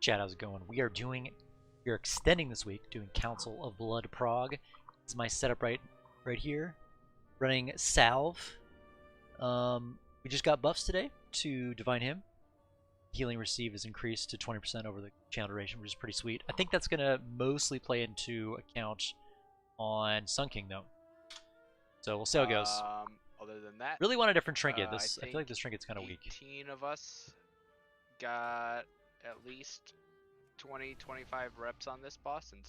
chat, how's it going? We're extending this week, doing Council of Blood Prog. This is my setup right here. Running Salve. We just got buffs today to Divine Hymn. Healing received is increased to 20% over the channel duration, which is pretty sweet. I think that's going to mostly play into account on Sun King, though. So we'll see how it goes. Other than that, really want a different trinket. I feel like this trinket's kind of weak. 18 of us got at least 20-25 reps on this boss, and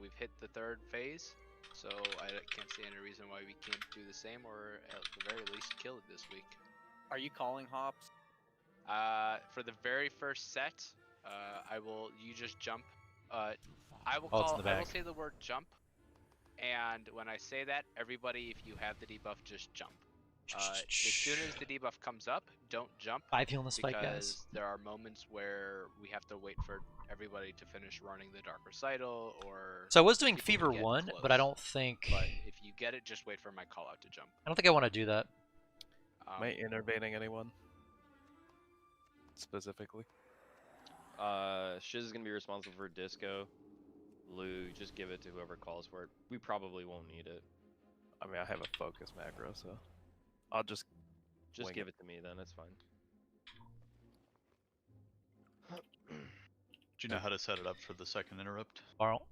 we've hit the third phase. So I can't see any reason why we can't do the same, or at the very least kill it this week. Are you calling hops? For the very first set, you just jump. I will say the word jump, and when I say that, everybody, if you have the debuff, just jump. As soon as the debuff comes up, don't jump. 5 heal in the spike, because guys. there are moments where we have to wait for everybody to finish running the Dark Recital, or... So I was doing Fever 1, close. but I don't think... But if you get it, just wait for my call out to jump. I don't think I want to do that. Am I intervening anyone? Specifically? Shiz is going to be responsible for Disco. Lou, just give it to whoever calls for it. We probably won't need it. I mean, I have a focus macro, so... I'll just give it to me then, that's fine. Do you know how to set it up for the second interrupt?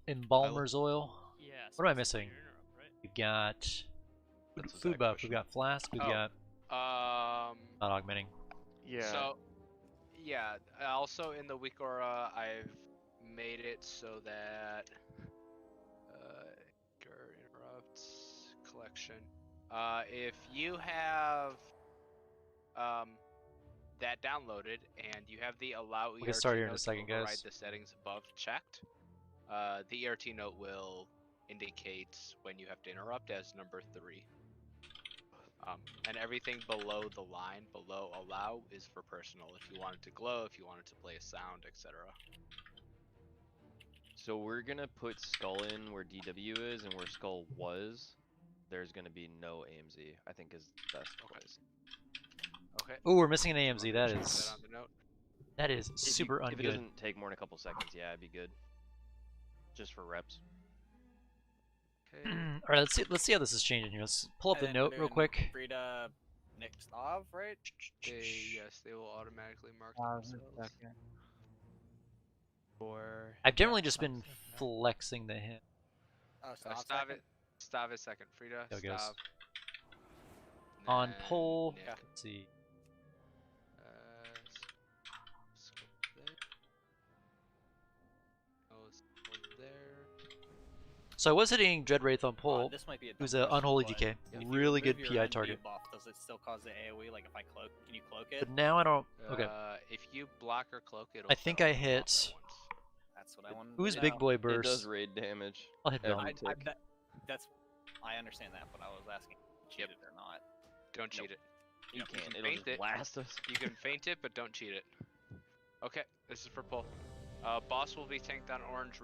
Embalmer's oil. Yeah. What am I missing? Interrupt, right? We've got food buff. We've got flask. We've got not augmenting. Yeah. So, yeah. Also in the weak aura, I've made it so that interrupts collection. If you have that downloaded and you have the allow ERT get started here in a note second, to override guys. the settings above checked, the ERT note will indicate when you have to interrupt as number 3. And everything below the line, below allow, is for personal. If you want it to glow, if you want it to play a sound, etc. So we're gonna put Skull in where DW is, and where Skull was, there's gonna be no AMZ. I think is the best place. Okay. Oh, we're missing an AMZ. That Check is that on the note. that is super If it ungood. doesn't take more than a couple seconds, yeah, it'd be good. Just for reps. Okay. All right, let's see how this is changing here. Let's pull up the note real quick. Frida next off, right? Yes, they will automatically mark themselves. I've generally just been flexing the hint. Oh, Stop it. Stop it second. Frida, There it goes. stop. On And pull, Nick. let's see. Scope there. Oh, scope there. So I was hitting Dread Wraith on pull. This might be a Who's dumb an question, unholy but DK. if you Really good remove your PI NB target. Buff, does it still cause the AoE? Like if I cloak, can you cloak it? But now I don't. Okay. If you block or cloak, it'll. I think set I off the hit- buffer once. That's what I wanted. Who's to Big know. Boy It Burst? does raid damage. I'll hit Velvet. I understand that, but I was asking if you cheated or not. Don't cheat it. You can can't. It'll feint just it. blast us. You can feint it, but don't cheat it. Okay, this is for pull. Boss will be tanked on orange.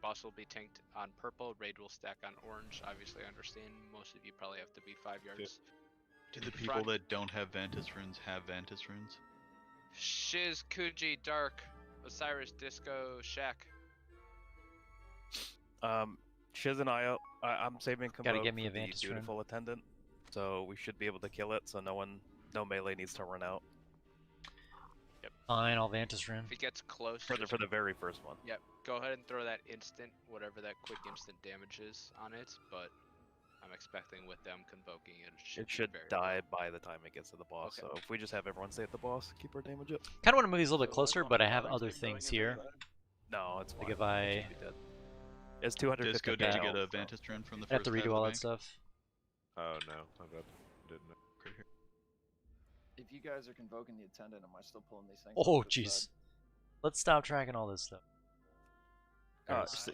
Boss will be tanked on purple. Raid will stack on orange. Obviously, I understand most of you probably have to be 5 yards. Do the people that don't have Vantis runes have Vantis runes? Shiz, Kuji, Dark, Osiris, Disco, Shaq. Shiz and I'm saving Gotta Convoke get me a for the Vantis rune. Dutiful Attendant, so we should be able to kill it. So no melee needs to run out Fine, I'll Vantis Rune. If it gets close, for just- the very first one. Yep, go ahead and throw that instant, whatever that quick instant damage is on it, but I'm expecting with them convoking it It be should very die low. by the time it gets to the boss. Okay. So if we just have everyone stay at the boss, keep our damage up. Kind of want to move these a little bit closer, but I have other things here. No, it's Like fine. if I It should be dead. It's 250 Disco, did you get a health, so- Vantis rune from the I have first to redo half all of that the stuff. Oh no, my bad. Didn't know. bank? Okay, here. If you guys are convoking the attendant, am I still pulling these things? Oh, off to the jeez. side? Let's stop tracking all this stuff.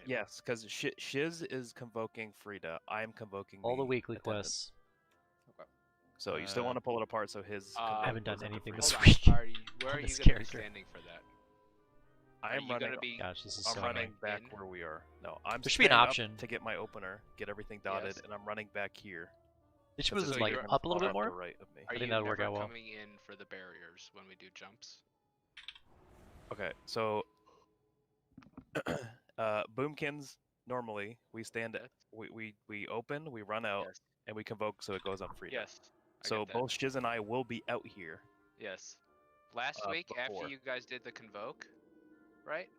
Yes, because Shiz is convoking Frida. I'm convoking All the weekly attendant. quests. So you still want to pull it apart so his. I haven't done convoke anything goes this up Hold for on, week. where are on you this going to be character. standing for that? I am you running. gonna be? Gosh, this is I'm so running annoying. back in? where we are. No, I'm. There should be an staying up option. to get my opener, get everything dotted, Yes. and I'm running back here. They should Because move this it's like you're up a little far bit off the more. right of me. Are think you that'll work never out well. coming in for the barriers when we do jumps? Okay, so Boomkins normally we stand. We open, we run out, Yes. and we convoke, so it goes on freedom. Yes. I So get that. both Shiz and I will be out here. Yes. Last week, before. after you guys did the convoke, right?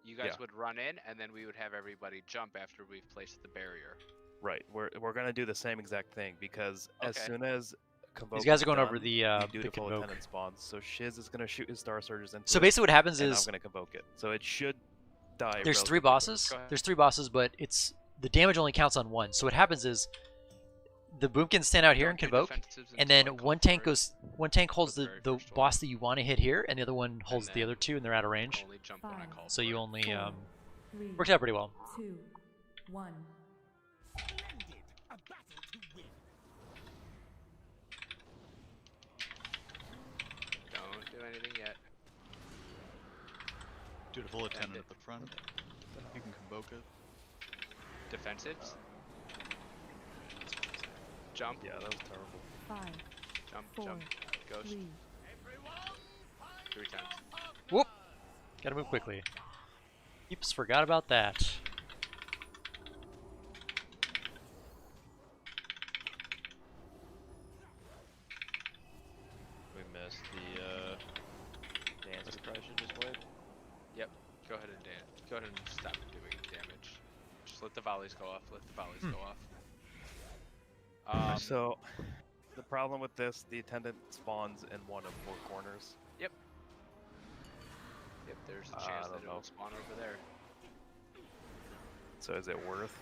You guys Yeah. would run in, and then we would have everybody jump after we've placed the barrier. Right. We're gonna do the same exact thing because as Okay. soon as convoke These guys is are going done, over the we do the full convoke. attendant spawns. So Shiz is gonna shoot his Star Surges into So it, basically, what happens and is I'm gonna convoke it. So it should die. there's three relatively quick. bosses. Go ahead. There's 3 bosses, but it's the damage only counts on one. So what happens is the boomkins stand out here and Don't do convoke, defensives and until I then call one tank for it. goes. One tank holds the the very the first one. boss that you want to hit here, and the other one holds the then other 2, and they're out of range. Only jump when I call So for you it. only 3, worked out pretty well. 2, 1. Don't do anything yet. Do the full attendant at the front. You can convoke it. Defensives. Jump. Yeah, that was terrible. 5, Jump. 4, Jump. Ghost. 3, 3 times. Whoop! Gotta move quickly. Oops, forgot about that. We missed the dance. We probably should just wait. Go ahead and dance. Go ahead and stop doing damage. Just let the volleys go off. Let the volleys go off. So the problem with this, the attendant spawns in one of 4 corners. Yep, there's a I chance don't that it know. will spawn over there. So is it worth?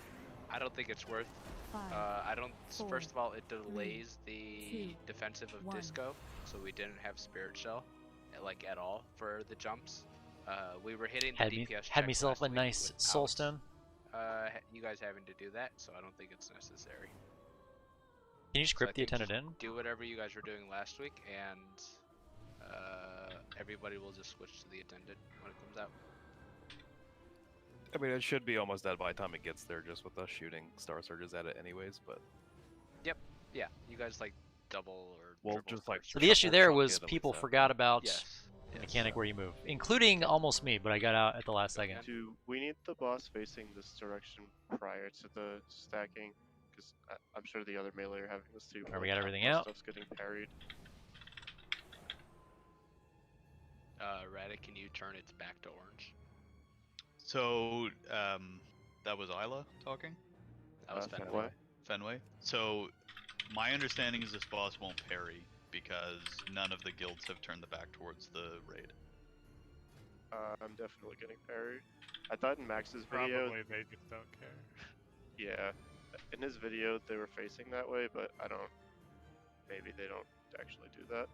I don't think it's worth. 5, I don't. four, First of all, it delays the 2, defensive of 1. disco, so we didn't have spirit shell, like at all for the jumps. We were hitting the DPS. Had check myself a last week nice without, soulstone. You guys having to do that, so I don't think it's necessary. Can you just So I grip the think attendant in? Do whatever you guys were doing last week, and everybody will just switch to the attendant when it comes out. I mean, it should be almost dead by the time it gets there, just with us shooting Star Surges at it anyways, but... Yeah, you guys like double or We'll triple just, like, first. So the issue there chunk was it and people leave that. forgot about Yes. the mechanic where you move, including almost me, but I got out at the last second. Do we need the boss facing this direction prior to the stacking? Because I'm sure the other melee are having this too. Alright, we got like, everything most out. Stuff's getting parried. Radic, can you turn its back to orange? So, that was Isla talking? That was Fenway. Fenway. Fenway? So, my understanding is this boss won't parry because none of the guilds have turned the back towards the raid. I'm definitely getting parried. I thought in Max's video, Probably they just don't care. yeah, in his video they were facing that way, but I don't. Maybe they don't actually do that.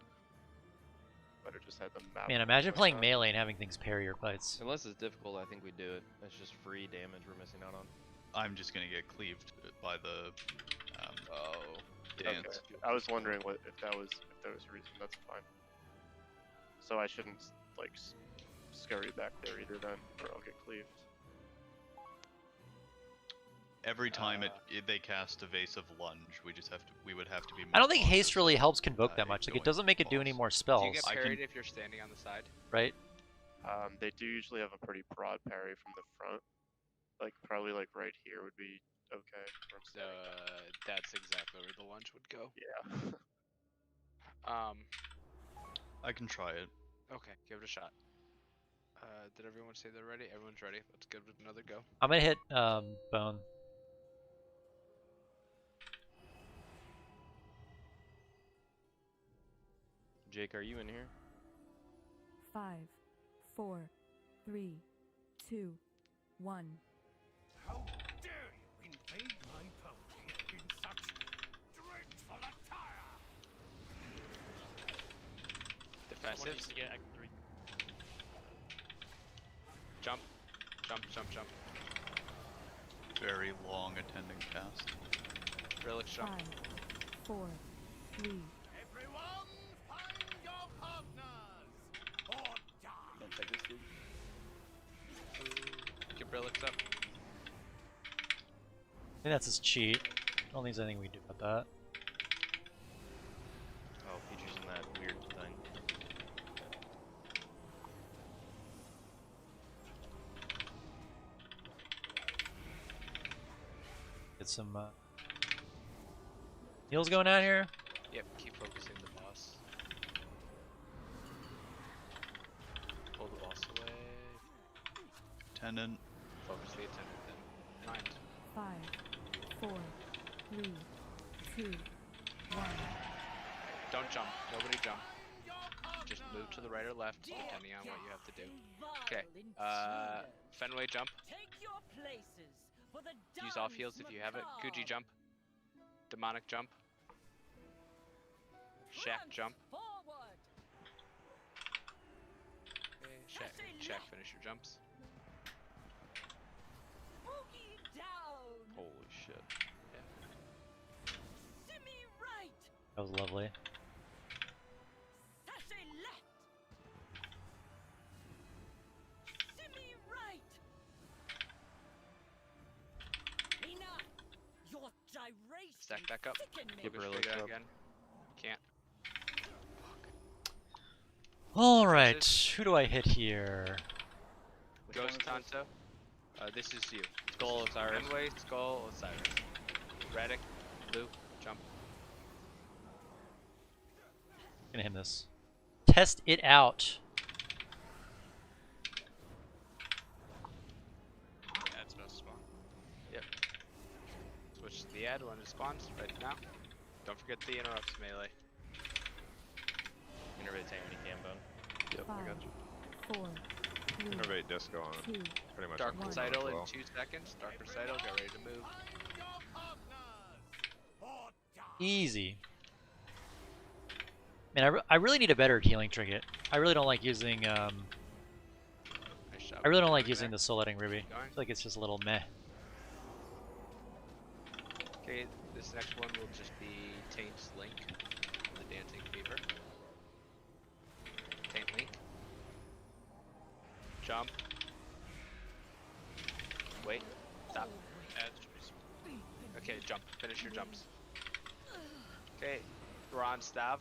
Might have just had them map. Man, imagine like playing that. melee and having things parry your fights. Unless it's difficult, I think we do it. It's just free damage we're missing out on. I'm just gonna get cleaved by the Oh. dance. Okay. I was wondering if there was a reason. That's fine. So I shouldn't like scurry back there either then, or I'll get cleaved. Every time they cast Evasive Lunge, we would have to be more I don't think haste cautious, really helps convoke that in much. Like, it going doesn't make it do any boss. more Do spells, you get I can- parried if you're standing on the side? right? They do usually have a pretty broad parry from the front. Like probably like right here would be okay. Where I'm standing. That's exactly where the lunge would go. Yeah. I can try it. Okay, give it a shot. Did everyone say they're ready? Everyone's ready. Let's give it another go. I'm gonna hit Bone. Jake, are you in here? 5, 4, 3, 2, 1. How dare you invade my poetry in such dreadful attire! Defensives. Jump. Jump, jump, jump. Very long attending cast. Relic jump. 5, 4, 3, Everyone, find your partners! Or die! Can't take this, dude. Get relics up. I think that's his cheat. I don't think there's anything we can do about that. Oh, he's using that weird thing. Get some heals going out here. Yep, keep focusing the boss. Pull the boss away. Attendant. Focus the attendant then. Mind. 5, 4, 3, 2, 1. Don't jump. Nobody jump. Just move to the right or left, depending on what you have to do. Okay. Fenway jump. Use off heals if you have it. Guji jump. Demonic jump. Shack jump. Okay, Shack finish your jumps. Holy shit. That was lovely. Stack back up. Keep Focus really straight out up. again. Can't. All right, who do I hit here? Ghost Tanto. This is you. Skull Osiris. Fenway, Skull, Osiris. Radic, Blue, jump. Gonna hit this. Test it out. Ad's about to spawn. Yep. Switch to the ad when it spawns right now. Don't forget the interrupts melee. Innervate tank when you can, bone. Yep, I got you. 4, 3, Innervate disco on 2, pretty much. Dark on Recital in well. 2 seconds. Dark Recital, get ready to move. Easy. Man, I really need a better healing trinket. I really don't like using Nice job. I really don't like Moving using there. the soul letting ruby. Going. I feel like it's just a little meh. Okay, this next one will just be Taint's Link, the Dancing Fever. Taint Link. Jump. Wait. Stop. Okay, jump. Finish your jumps. Okay, Ronstav.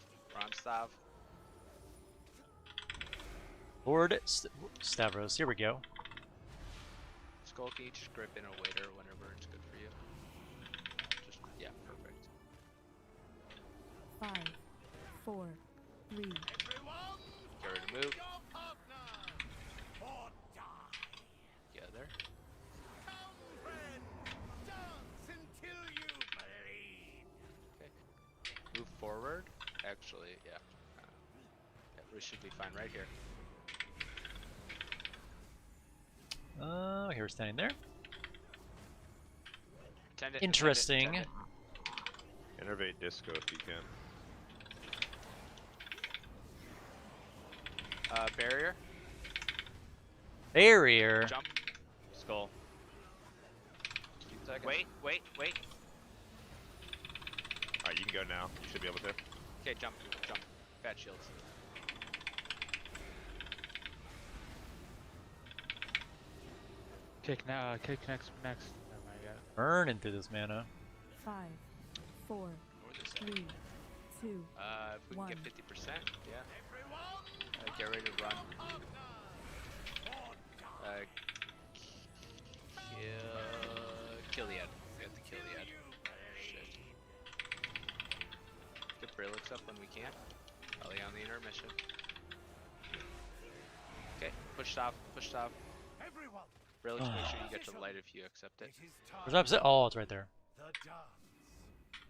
Lord Stavros, here we go. Skull, can you just grip in a waiter whenever it's good for you? Just, yeah, perfect. 5, 4, 3, Get ready to move. Together. Move forward. Actually, yeah. We should be fine right here. Here we're standing there. Attendant, Interesting. attendant. Innervate disco if you can. Barrier. Barrier. Jump. Skull. Wait. Alright, you can go now. You should be able to. Okay, jump. Fat shields. Kick next. Oh my god. Burning through this mana. 5, 4, Or this side. 3, 2, If we can One. get 50%, yeah. Get ready to run. Kill the ad. We have to kill the ad. Shit. Get Brillix up when we can. Probably on the intermission. Okay, push stop. Brillix, make sure you get to the light if you accept it. Where's opposite? Oh, it's right there. The dance.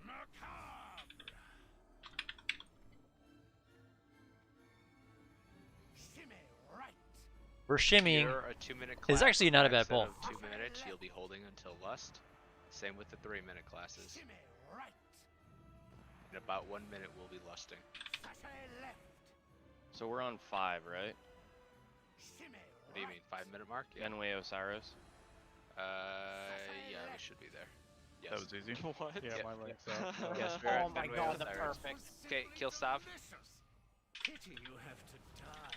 Macabre. Shimmy right. We're shimmying. Here, a 2-minute class. It's actually not a bad instead pull. of 2 minutes, you'll be holding until lust. Same with the 3-minute classes. Shimmy right. In about 1 minute, we'll be lusting. Sashay left. So we're on 5, right? Shimmy What do you mean, 5-minute mark? Yeah. Fenway Osiris. Yeah, we should be there. Yes. That was easy. What? Yeah, Yeah. my legs Yes, we're at Oh my Fenway god, the Osiris. perfect. Okay, kill Stav. Vicious. Pity you have to die.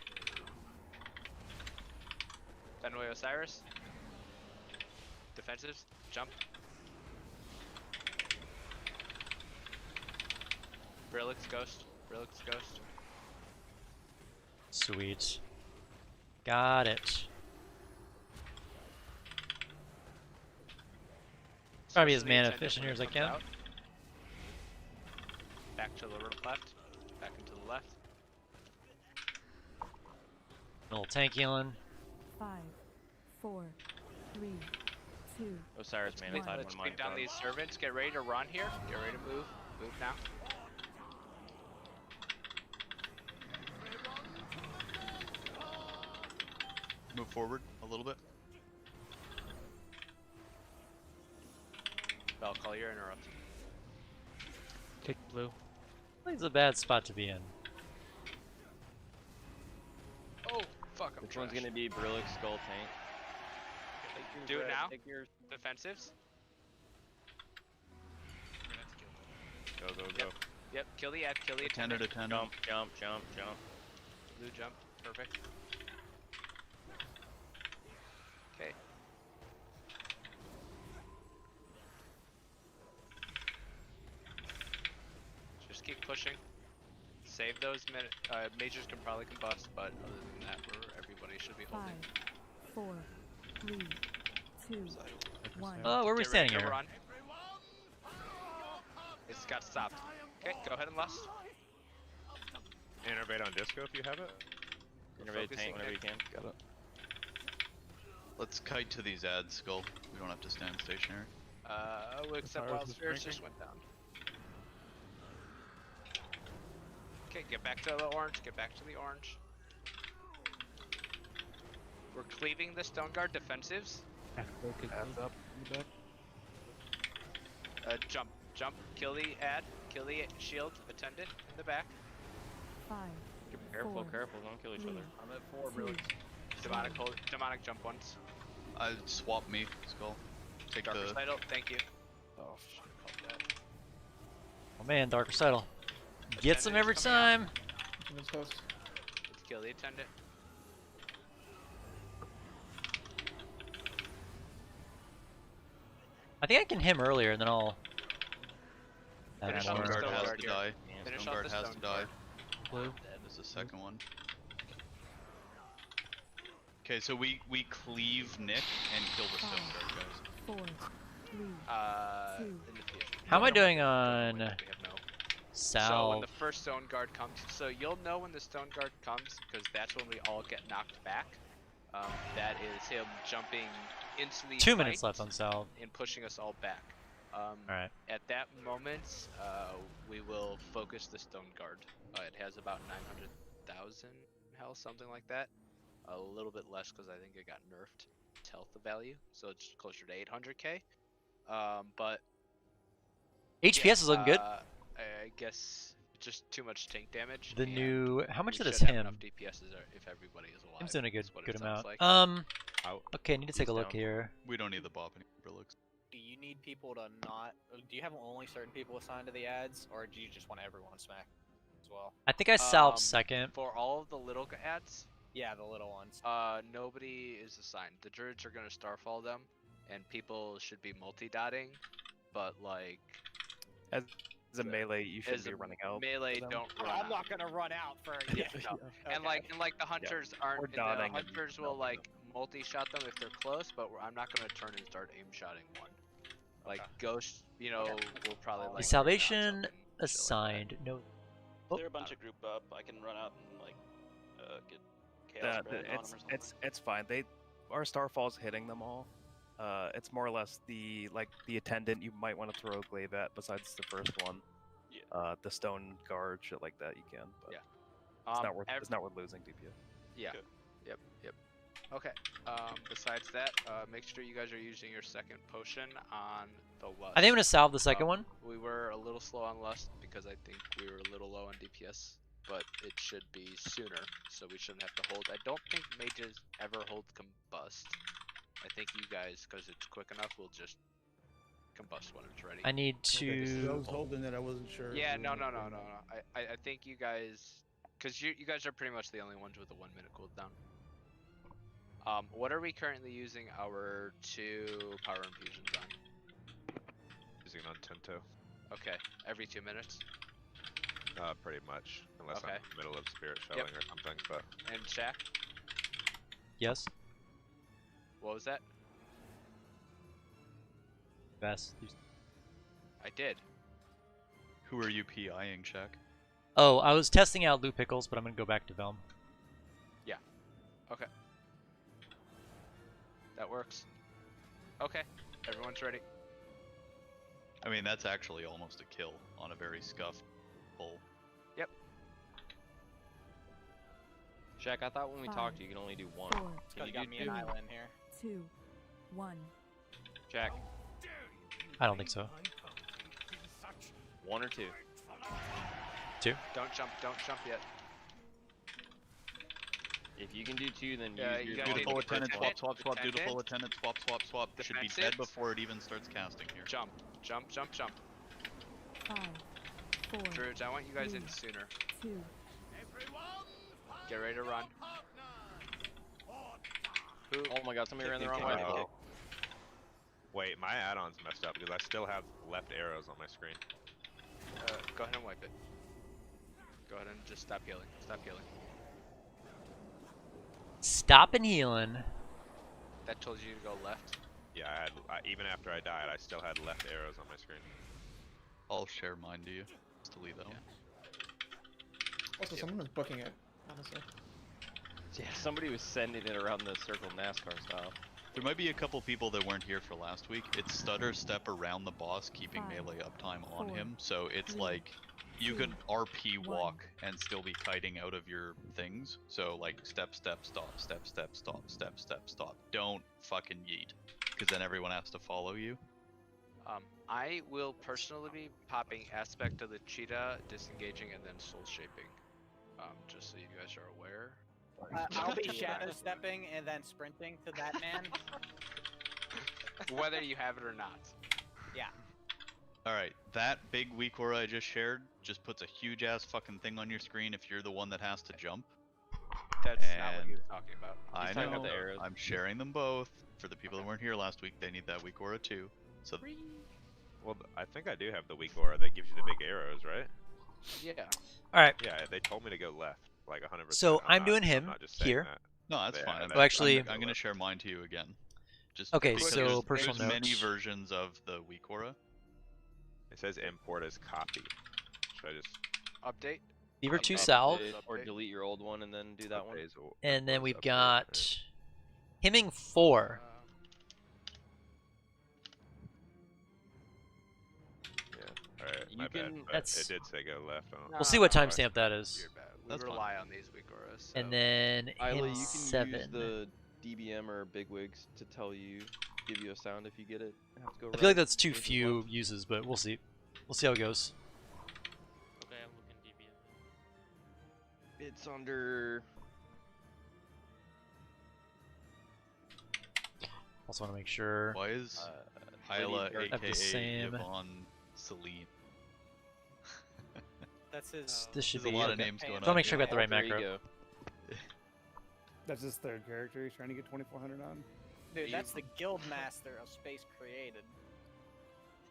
Fenway Osiris. Defensives. Jump. Brillix Ghost. Sweet. Got it. Try to be as Especially mana attendant efficient when here it as I comes can. out. Back to the left. Back into the left. A little tank healing. 5, 4, 3, 2. Osiris mana Let's type Let's one keep down mind. these servants. Get ready to run here. Get ready to move. Move now. Move forward a little bit. Bell, call your interrupt. Take blue. I think it's a bad spot to be in. Oh, fuck, I'm Which one's trash. gonna be Brillic Skull Tank? Do it now. Take yours. Defensives. Go, go, go. Yep, kill the ad, kill the Attendant, attendant. attendant. Jump, jump, jump, jump. Blue jump. Perfect. Okay. Just keep pushing. Save those majors can probably combust, but other than that, everybody should be 5, holding. 4, 3, 2, 1. Oh, where are we Get ready standing to here? run. It's got stopped. Okay, go ahead and lust. Innervate on disco if you have it. Innervate focusing tank whenever you it. can. Got it. Let's kite to these ads, Skull. We don't have to stand stationary. Except Osiris Wild is Spirits drinking. just went down. Okay, get back to the orange, get back to the orange. We're cleaving the Stone Guard defensives. Back, blue, kick Adds blue. up in the back. Jump, kill the ad, kill the shield, attendant in the back. 5, Careful, 4, careful, don't kill each 3, other. I'm at 4, 2, really. Demonic jump once. Swap me, Skull. Take Dark the. recital, thank you. Oh, Oh man, Dark Recital. Gets them Attendant every is coming out. time. It's close. Let's kill the attendant. I think I can him earlier, and then I'll. add Finish more. off the Stone Guard Stone has Guard to here. die. Finish Stone off Guard the has Stone to die. Guard. Blue. There's the second one. Okay, so we cleave Nick and kill the Stone Guard guys. 4, 3, In 2. the field. How am I doing We on have no. So when Sal? the first Stone Guard comes, so you'll know when the Stone Guard comes because that's when we all get knocked back. That is him jumping into the 2 minutes fight left on Sal. and pushing us all back. Alright. At that moment, we will focus the Stone Guard. It has about 900,000 health, something like that. A little bit less because I think it got nerfed its health value, so it's closer to 800k. But HPS is looking good. I guess just too much tank damage. The and new. How much we did this should have him? enough DPSs if everybody is alive. Him's doing a good is what it good sounds amount. like. Out. Okay, I need to take a He's look down. here. We don't need the Bob anymore, looks. Do you need people to not? Do you have only certain people assigned to the ads, or do you just want everyone smack as well? I think I salved Um, second. For all of the little ads, Yeah, the little ones. nobody is assigned. The druids are gonna starfall them, and people should be multi-dotting, but like As a melee, you shouldn't be running out. melee them. don't Oh, run I'm out. not gonna run out for. Yeah. No. And Okay. like the hunters aren't. Or The dotting and hunters will melting like multi-shot them if they're close, but I'm not gonna turn and start aim shotting one. Like ghost, will probably like. Is salvation assigned? No. Oh, They're a bunch of group up. I can run out and like get chaos spread on them or something. It's fine. Our Starfall's hitting them all. It's more or less the attendant you might want to throw a glaive at besides the first one. Yeah. The Stone Guard, shit like that you can. But Yeah. it's not worth losing DPS. Yeah. Good. Yep. Okay. Besides that, make sure you guys are using your second potion on the lust. I think I'm gonna salve the second one. We were a little slow on lust because I think we were a little low on DPS, but it should be sooner, so we shouldn't have to hold. I don't think mages ever hold combust. I think you guys, because it's quick enough, will just combust when it's ready. I need I to. was holding it. I wasn't sure. Yeah, no. I think you guys, because you guys are pretty much the only ones with a 1 minute cooldown. What are we currently using our 2 power infusions on? Using it on Tento. Okay, every 2 minutes. Pretty much, unless Okay. I'm in the middle of spirit shelling or something. But And Shaq, Yes. what was that? Best. I did. Who are you PIing, Shaq? Oh, I was testing out Lou Pickles, but I'm gonna go back to Velm. Yeah. Okay. That works. Okay. Everyone's ready. I mean, that's actually almost a kill on a very scuffed pull. Yep. Shaq, I thought when we talked you could only do one. 4, Can you got do me two? an island here. 2, 1. Jack, I don't think so. one or two? 2. Don't jump yet. If you can do two, then Yeah, use you your gotta Beautiful do attendant, Attendant, swap, swap, swap, attendant. beautiful attendant, swap, swap, swap. Should be dead Defensive. before it even starts casting here. Jump. Jump, jump, jump. 5, 4, Druids, I want you guys in sooner. 2. Get ready to run. Who? Oh my god, somebody ran the wrong Oh. way. Wait, my add-on's messed up because I still have left arrows on my screen. Go ahead and wipe it. Go ahead and just stop healing. Stop healing. Stopping healing. That told you to go left. Yeah, even after I died, I still had left arrows on my screen. I'll share mine to you. Just delete that one. Also, someone was booking it, honestly. Yeah, somebody was sending it around the circle NASCAR style. There might be a couple people that weren't here for last week. It's stutter step around the boss, keeping 5, melee uptime on 4, him. So it's 3, like you 2, could RP 1. walk and still be kiting out of your things. So like step, step, stop, step, step, stop, step, step, stop. Don't fucking yeet, because then everyone has to follow you. I will personally be popping aspect of the cheetah, disengaging, and then soul shaping. Just so you guys are aware. I'll be shadow stepping and then sprinting to that man. Whether you have it or not. Yeah. Alright, that big weak aura I just shared just puts a huge ass fucking thing on your screen if you're the one that has to jump. That's not what he was talking about. I talking know, about the arrows. I'm sharing them both. For the people that weren't here last week, they need that weak aura too. So Well, I think I do have the weak aura that gives you the big arrows, right? Yeah. Alright, Yeah, they told me to go left, like 100%. so I'm not- doing him I'm not just saying here. that. no, that's Yeah, fine. and Well, actually- I'm gonna share mine to you again. Just Okay, because so there's personal many notes. versions of the weak aura. It says import as copy. Should I just Update. Beaver 2 Update. salve. Or delete your old one and then do that one. And then Upload, we've upload, got right. Hemming 4. Alright, You my bad. can- But That's- it did say go left. I don't We'll see what know. timestamp that is. You're bad. We That's fine. rely on these weak auras. So. And then Isla, Hem you can 7. use the DBM or bigwigs to tell you, give you a sound if you get it. Have to go I feel like right that's too versus few left. uses, but we'll see. We'll see how it goes. Okay, I'm looking DBM. It's under. Also want to make sure. Why is Lady Isla, Dark- Have the aka same- Yvonne Celine? That's his. This should There's be. a lot of okay. names going So on. I'll make sure I here. got the right Alter macro. ego. That's his third character. He's trying to get 2400 on. Dude, that's the guild master of space created.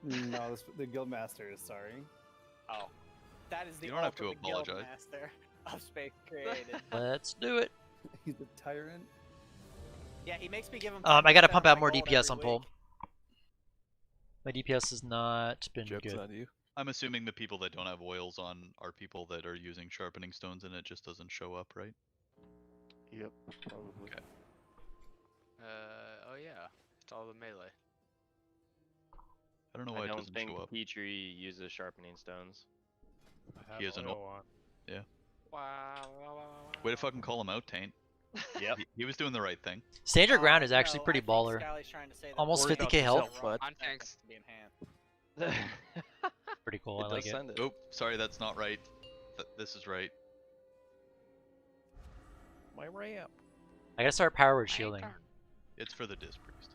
No, the guild master is sorry. Oh. That is the You don't have to ultimate guild apologize. master of space created. Let's do it. He's a tyrant. Yeah, he makes me give him. I gotta 10% pump of out my more gold DPS every on pull. week. My DPS has not been Jokes good. on you. I'm assuming the people that don't have oils on are people that are using sharpening stones and it just doesn't show up, right? Yep, probably. Okay. Oh yeah. It's all the melee. I don't know why I it don't doesn't think show up. Petrie uses sharpening stones. He has an oil on. Yeah. Wow. Way to fucking call him out, Taint. Yep. He was doing the right thing. Stand your ground is actually No, pretty I think baller. Scally's trying to say that Almost worry 50k about health. yourself, Bud. Ron. On tanks. To be enhanced. Pretty cool. I It like does it. send it. Oh, sorry, that's not right. This is right. My ramp. I gotta start power word shielding. It's for the Disc Priest.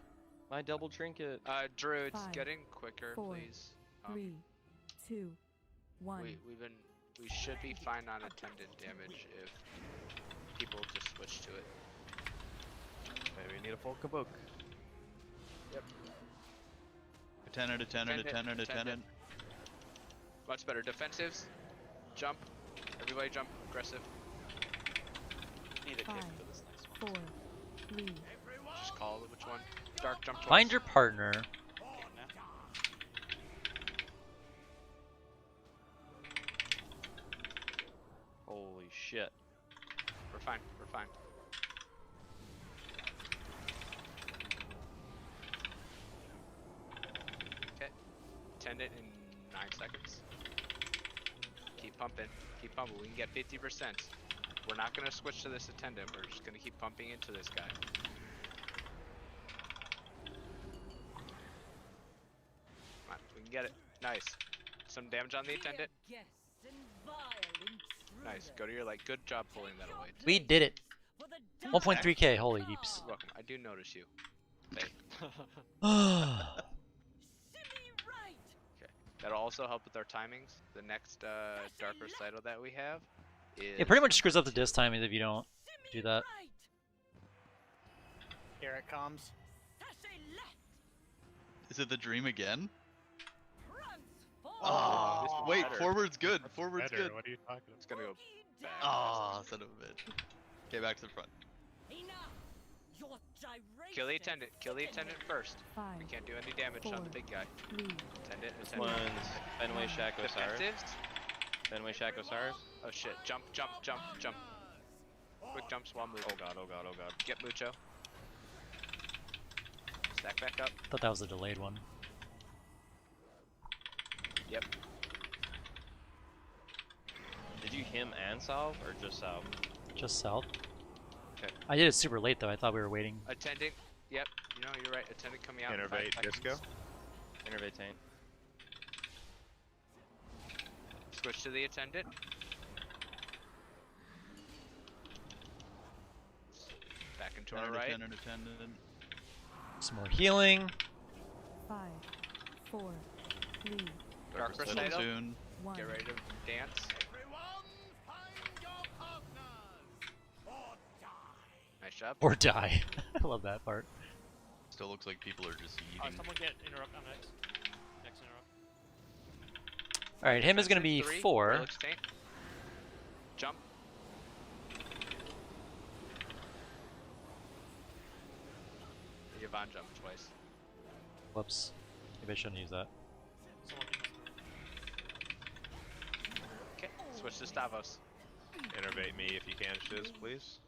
My double trinket. Druids, 5, get in quicker, 4, please. 3, 2, 1. We should be fine on attendant damage if people just switch to it. Maybe you need a full kabook. Attendant, attendant, attendant, attendant. Much better. Defensives. Jump. Everybody jump. Aggressive. Need a 5, kick for this next one. 4, 3, Just call it which one. Dark jump twice. Find your partner. attendant in 9 seconds. Keep pumping. Keep pumping. We can get 50%. We're not going to switch to this attendant. We're just going to keep pumping into this guy. Come on, we can get it. Nice. Some damage on the attendant. Nice. Go to your like. Good job pulling that away. We did it. 1.3k. Holy deeps. You're welcome. I do notice you. Hey. Okay. That'll also help with our timings. The next dark recital that we have is. It pretty much screws up the disc timing if you don't do that. Here it comes. Is it the dream again? Oh, Oh, wait, forward's good. Forward's good. What are you talking about? It's gonna go back. Oh, son of a bitch. Okay, back to the front. Kill the attendant. Kill the attendant first. 5, We can't do any damage on the big guy. 3, Attendant. This Attendant. one's Fenway Shack Osiris. Defensives. Fenway Shack Osiris. Oh shit. Jump, jump, jump, jump. Quick jumps while moving. Oh god, oh god, oh god. Get Mucho. Stack back up. Thought that was the delayed one. Yep. Did you him and salve or just salve? Just south. Okay. I did it super late though. I thought we were waiting. Attendant. Yep. You know, you're right. Attendant coming out. in 5 Innervate seconds. disco. Innervate taint. Switch to the attendant. Back into our right. Attendant. Some more healing. 5, 4, 3, Dark Recital recital. soon. 1. Get ready to dance. Nice job. Or die. I love that part. Still looks like people are just eating. Someone get interrupt. I'm next. Next interrupt. Alright, him is going to be 3, 4. Relics taint. Jump. Yvonne jumped twice. Whoops. Maybe I shouldn't use that. Someone get Okay, switch to Stavos. Innervate me if you can, Shiz, please.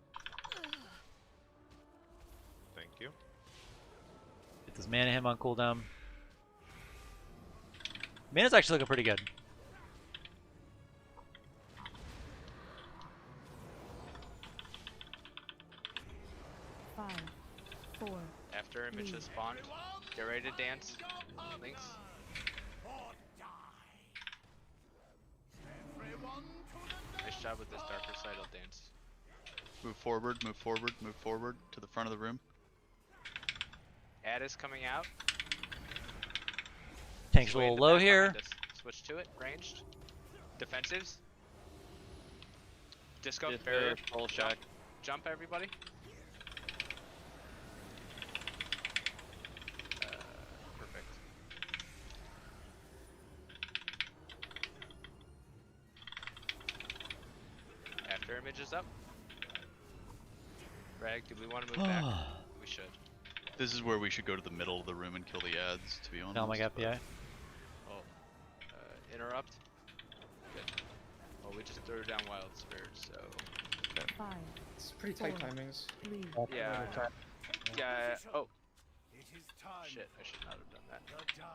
Thank you. Get this mana him on cooldown. Mana's actually looking pretty good. Five, 4, After image has spawned, get ready to dance. Links. Nice job with this dark recital dance. Move forward, move forward, move forward to the front of the room. Ad is coming out. Tank's a Way in little the low back here. behind us. Switch to it. Ranged. Defensives. Disco. Barrier. Full shack. Jump, everybody. Perfect. After image is up. Rag, do we want to move back? We should. This is where we should go to the middle of the room and kill the ads, to be honest. Now my PI. Oh. Interrupt. Good. Well, we just threw down Wild Spirit, so. 5, It's pretty tight 4, timings. 3, Yeah. Yeah. Oh. It is time. Shit, I should not have done that. The dance.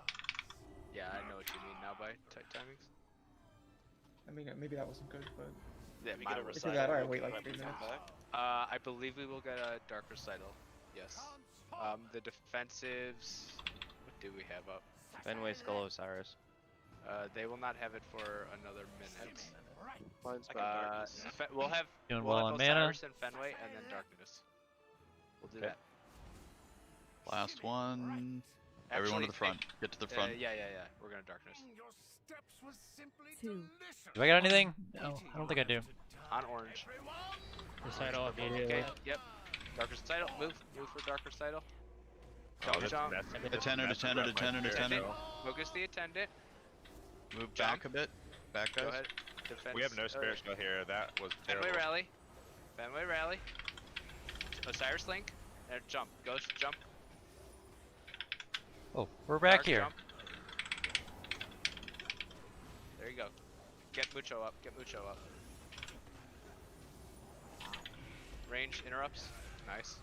Yeah, I know what you mean now by tight timings. I mean, maybe that wasn't good, but Yeah, We my get a if recital. you do that, alright, wait Might like be 3 minutes. back. I believe we will get a dark recital. Yes. The defensives. What do we have up? Fenway Skull Osiris. They will not have it for another minute. Mine's I back. got darkness. We'll have Doing we'll well have on mana. Osiris and Fenway, and then darkness. We'll do Okay. that. Last one. Everyone to the front. Get to the front. Yeah. We're gonna darkness. Your steps was simply 2. delicious. Do I got anything? No, I don't think I do. On orange. Recital immediately. Okay. Yep. Dark recital. Move for dark recital. Oh, Don't that's jump. messy. Attendant, That's attendant, right, my attendant, spirit, attendant. so- Focus the attendant. Move Jump. back a bit. Back, guys. Go ahead. Defense. We have no spirit skill here. That was Fenway terrible. rally. Fenway rally. Osiris link. And jump. Ghost jump. Oh, we're back Dark here. jump. There you go. Get Mucho up. Get Mucho up. Range interrupts. Nice.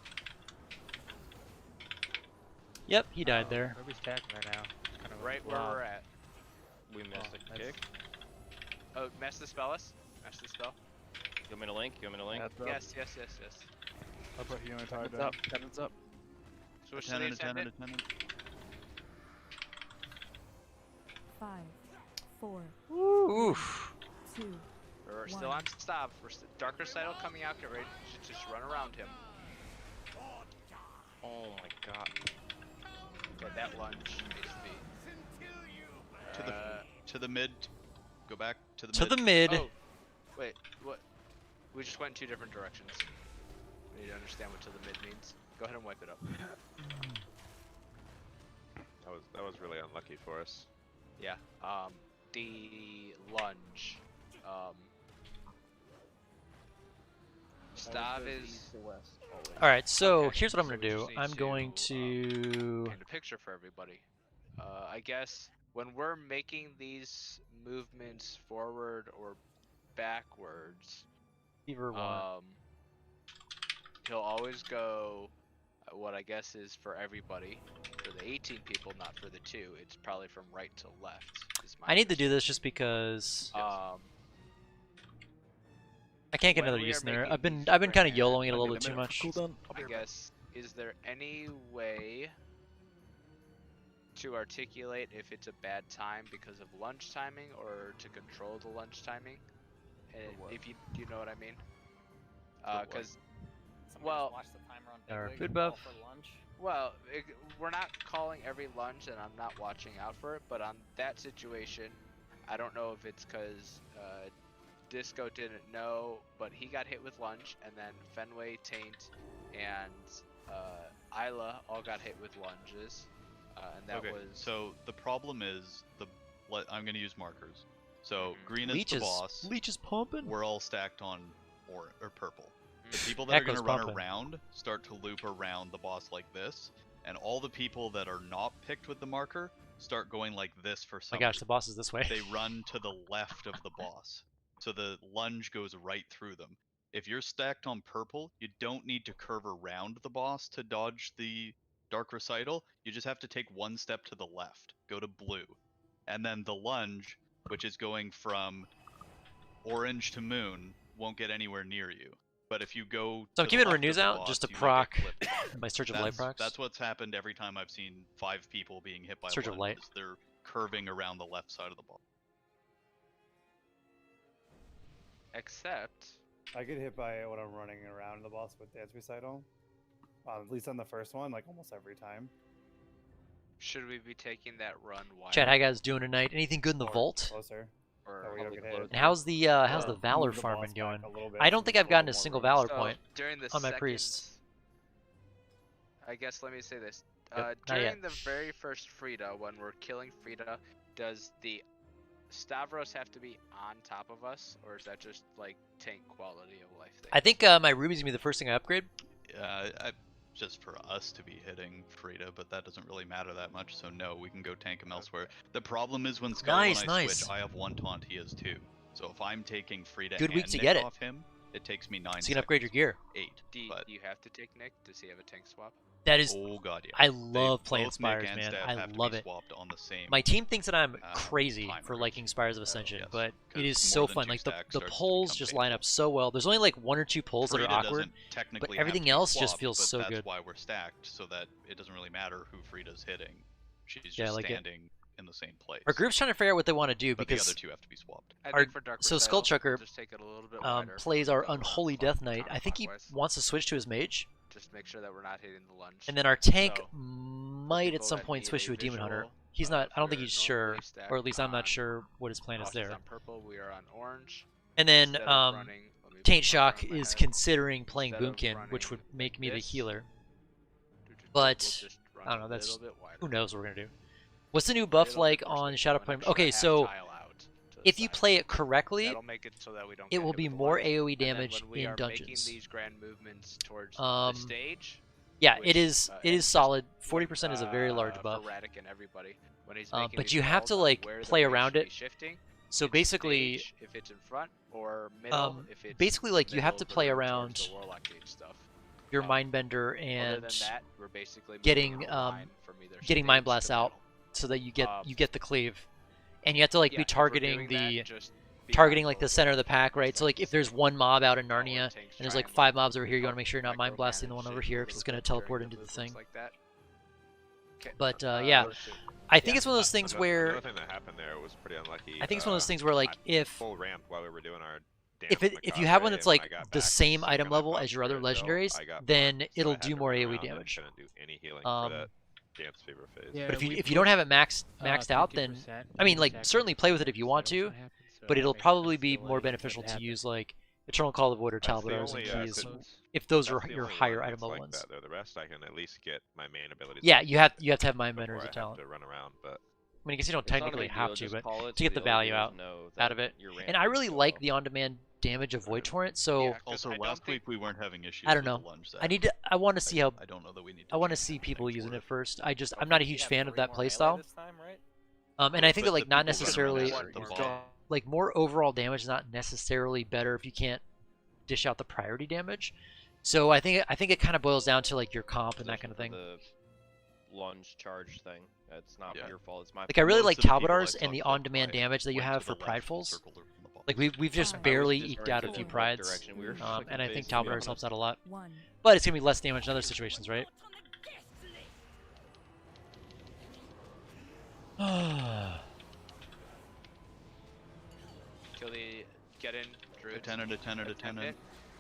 Yep, he died there. Where are we stacking right now? It's kind of Right where we're at. We missed a kick. Oh, mess the spell us. Mess the spell. You want me to link? You want me to link? Yes. I'll put healing tide Attendant's down. up. Attendant's up. Switch to the attendant. 5, 4, Oof. 2, We're still on stop. Dark Recital coming out. Get ready to just run around him. Oh my god. Okay, that lunge needs to be. To the mid. Go back to the To mid. the mid. Oh, wait, what? We just went in two different directions. We need to understand what to the mid means. Go ahead and wipe it up. That was really unlucky for us. Yeah. The lunge. Stav is. All right, so Okay, here's what I'm so gonna we do. just need I'm going to. paint a picture for everybody. I guess when we're making these movements forward or backwards, Fever one. he'll always go what I guess is for everybody. For the 18 people, not for the 2. It's probably from right to left. Is my I need to do this just because I can't get when another we use are in there. making I've been these kind of grand YOLOing it a little bit too much. I guess, is there any way to articulate if it's a bad time because of lunge timing or to control the lunge timing? And if you know what I mean? Because, well, watch the timer on Our Big food Wig buff. for lunch. well, we're not calling every lunge, and I'm not watching out for it. But on that situation, I don't know if it's because Disco didn't know, but he got hit with lunge, and then Fenway, Taint, and Isla all got hit with lunges, and that Okay, was. so the problem is I'm gonna use markers. So green is Leech the is- boss. Leech is pumping. We're all stacked on or purple. The people that are Echo's gonna run pumping. around start to loop around the boss like this, and all the people that are not picked with the marker start going like this for Oh some my gosh, reason. the boss is this way. They run to the left of the boss. So the lunge goes right through them. If you're stacked on purple, you don't need to curve around the boss to dodge the Dark Recital. You just have to take one step to the left, go to blue. And then the lunge, which is going from orange to moon, won't get anywhere near you. But if you go So to I'm the keeping left of renews the out boss, just to you might proc get clipped. my Surge of Light procs. That's what's happened every time I've seen 5 people being hit by Surge of lunge, Light. is they're curving around the left side of the boss. Except. I get hit by it when I'm running around the boss with Dance Recital. At least on the first one, like almost every time. Should we be taking that run wide? Chat, how you guys doing tonight? Anything good in the Or vault? Closer. Or That way you don't get hit. And how's the Valor move the farming boss back going? a little bit I so don't think there's I've a gotten little a more single room. Valor So, point during the on my seconds, priest. I guess let me say this. Yep, not During yet. the very first Frida, when we're killing Frida, does the Stavros have to be on top of us, or is that just like tank quality of life thing? I think my Ruby's gonna be the first thing I upgrade. Just for us to be hitting Frida, but that doesn't really matter that much, so no, we can go tank him elsewhere. The problem is when Skull Nice, and I nice. switch, I have 1 taunt, he has 2. So if I'm taking Frida Good and week to Nick get it. off him, it takes me 9 So you can upgrade your gear. 8. Do But you have to take Nick? Does he have a tank swap? That is, oh god, yeah. I love playing both Spires, Nick and man. Steph I have to love be it. swapped on the same. My team thinks that I'm uh, crazy timer. for liking Spires of Ascension, yes, but it 'cause is more so than fun. 2 Like the stacks starts to polls become just painful. line up so well. There's only like 1 or 2 polls that Frida are awkward, doesn't technically but everything have to be else just swapped, feels but so that's good. why we're stacked, so that it doesn't really matter who Frida's hitting. She's Yeah, I just like it. standing in the same place. Our group's trying to figure out what they want to do But the because other 2 have to be swapped. I our, think for Dark so Recital, Skullchucker we'll just take it a little bit wider, plays our go around Unholy Death Knight. I think he counterclockwise. wants to switch to his mage, Just make sure that we're not hitting the lunge. and then our tank So, might at people some that point need switch a to a Demon Hunter. visual, He's not. I don't think we're he's sure, normally stacked or at least I'm not on sure what his plan is Cautious there. on purple, we are on orange. And then Instead of running- let me put Taint the marker Shock on my is head. considering playing Instead of Boomkin, which would running make me the this, healer. we'll But just run I don't know. a That's little bit wider. who knows what we're gonna do. What's the new buff Little like bit more on space, Shadow one Flame? extra Okay, half so tile out to the if you side. play it correctly, That'll make it so that we don't it get will hit be with the more lunge. AOE And then damage when we in are dungeons. making these grand movements towards Um, the stage. Yeah, which, it is. It and is just solid. 40% is a very large for buff. Radic and everybody, when he's But making these you have calls to on like where the play mage around should be it. shifting, So it's basically, stage if it's in front or middle if it's basically like you have to middle play towards around the Warlock Gauge stuff. your Mindbender Other and than that, we're basically moving getting a line from either getting stage Mind to Blast out middle. so that you get the cleave. and you have to like Yeah, be if we're targeting doing the that, just be targeting like mindful the of center of what the pack, right? So like if there's one mob out in Narnia and tanks there's try like and, 5 mobs over here, you want to help make sure you're not mind blasting the one micromanage over it here a because it's little going to bit during teleport into the the moves thing. like that. Okay. But yeah, I think it's one of those things Another where thing that happened there was pretty unlucky. I think it's one of those things where like I if full ramped while we were doing our if you have one that's like the same item level as your other legendaries, then it'll do more AoE damage. Couldn't do any healing for that dance fever phase. Yeah, But we if you don't have it maxed out, 50%, then I mean, like exactly certainly play with it if you want to, but it'll probably be more delay beneficial that to happen. use like Eternal Call of Void or That's the Talbotars and only, Keys good- if those that's are the your only higher one item that's level like ones. that, though. The rest I can at least get my main abilities. Yeah, up you have to have mind before benders I of have talent. to run around, but I mean, I guess you don't It's not a technically big have deal, to, just but call it to so get the the value ODs out know of that it. your And I random really is like low. the on-demand damage of Void Torrent, so Yeah, 'cause Also, I don't last think- week we weren't having issues I don't with know. the lunge set. I want to see how. I don't know that we need to I want to change see people anything using for it first. I'm Don't not a think we huge have fan of 3 that more melee playstyle. this time, right? And I think But that like the not people that are necessarily necessary, the More bomb. like more overall damage is not necessarily better if you can't dish out the priority damage. So I think it kind of boils down to like your comp and that kind of thing. The lunge charge thing. It's not Yeah. your fault. It's my Like I really Most like of the people I Talbotars and the talked to on-demand play damage that you went have to for the left and Pridefuls. circled around the box. Like we've just I was barely just eked out a going few the right prides, direction. We were just and clicking I think base, to be Talbotars honest. helps out a lot. 1. But it's gonna be less damage in other situations, right? Kill the get in druid. Attendant, attendant.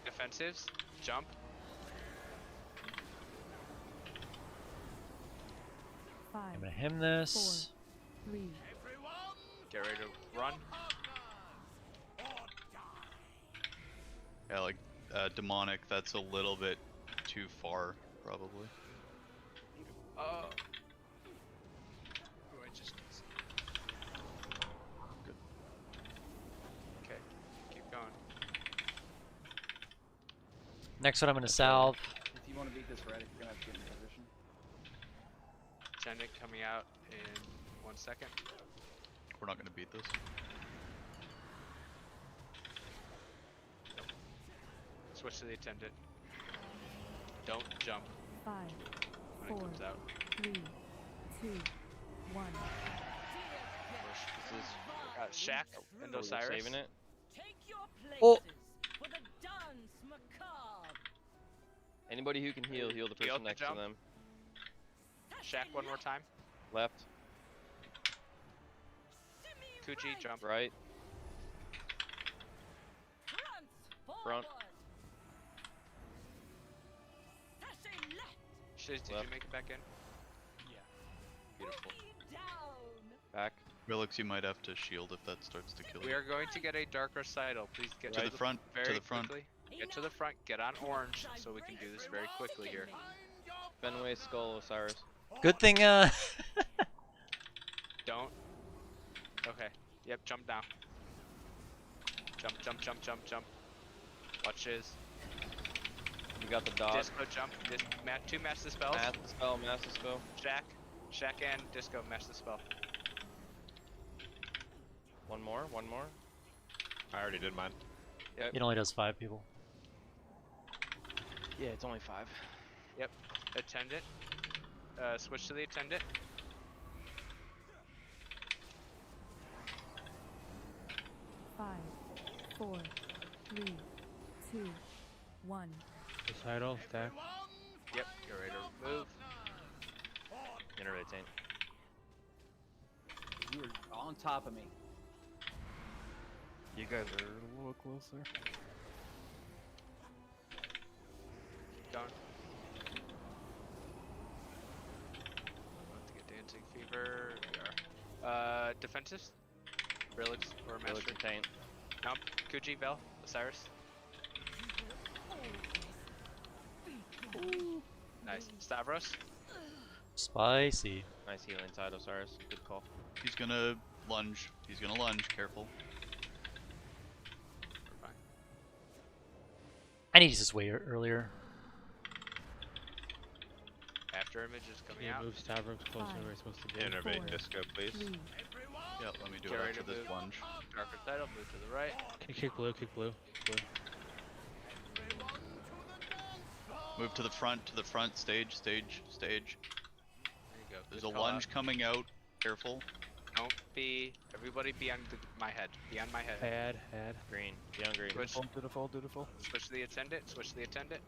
Defensives. Jump. 5. I'm gonna him this. 3. Get ready to run. Yeah, like demonic. That's a little bit too far, probably. Oh, I just. Good. Okay, keep going. Next one I'm gonna salve. If you want to beat this right, you're gonna have to get in position. Genik coming out in 1 second. We're not gonna beat this. Switch to the attendant. Don't jump 5. when 4. it comes out. 3. 2. 1. This is Shaq and we're Osiris. saving it. Oh, Anybody who can heal the Heal person to next to jump. them. Shaq one more time. Left, Kuchi jump. right, front. Shiz, did you Left. make it back in? Beautiful. Back. Relix, you might have to shield if that starts to kill you. We are going to get a dark recital. Please get To the front, to very the front. quickly. Get to the front. Get on orange so we can do this very quickly here. Fenway, Skull, Osiris. good thing. Don't. Okay. Yep. Jump down. Jump. Jump. Jump. Jump. Jump. Watch Shiz. We got the dog. Disco jump. Two master spells. Master spell. Shaq and Disco match the spell. One more. I already did mine. It only does 5 people. Yeah, it's only 5. Yep. Attendant. Switch to the attendant. Five, 4, 3, 2, 1. Recital, stack. Yep. Get ready to move. Innervate taint. You were on top of me. You guys are a little closer. Going. About to get dancing fever. We are. Defensives. Relix or Relic master. and taint. Nope. Kuji, Vel, Osiris. Nice. Stavros. Spicy. Nice healing side, Osiris. Good call. He's gonna lunge. He's gonna lunge. Careful. We're fine. I need to use this way earlier. After image is coming Yeah, out. move Stavros closer to where it's supposed to be. Innervate 4, disco, please. 3, Yeah, let me do Get it ready after to this move. lunge. Darker title. Move to the right. Kick blue, kick blue. Move to the front, stage. There you go. There's Good a call lunge out. coming out. Careful. Everybody be on my head. Be on my head. Head. Green. Be on green. Switch. Dutiful. Switch to the attendant. Switch to the attendant.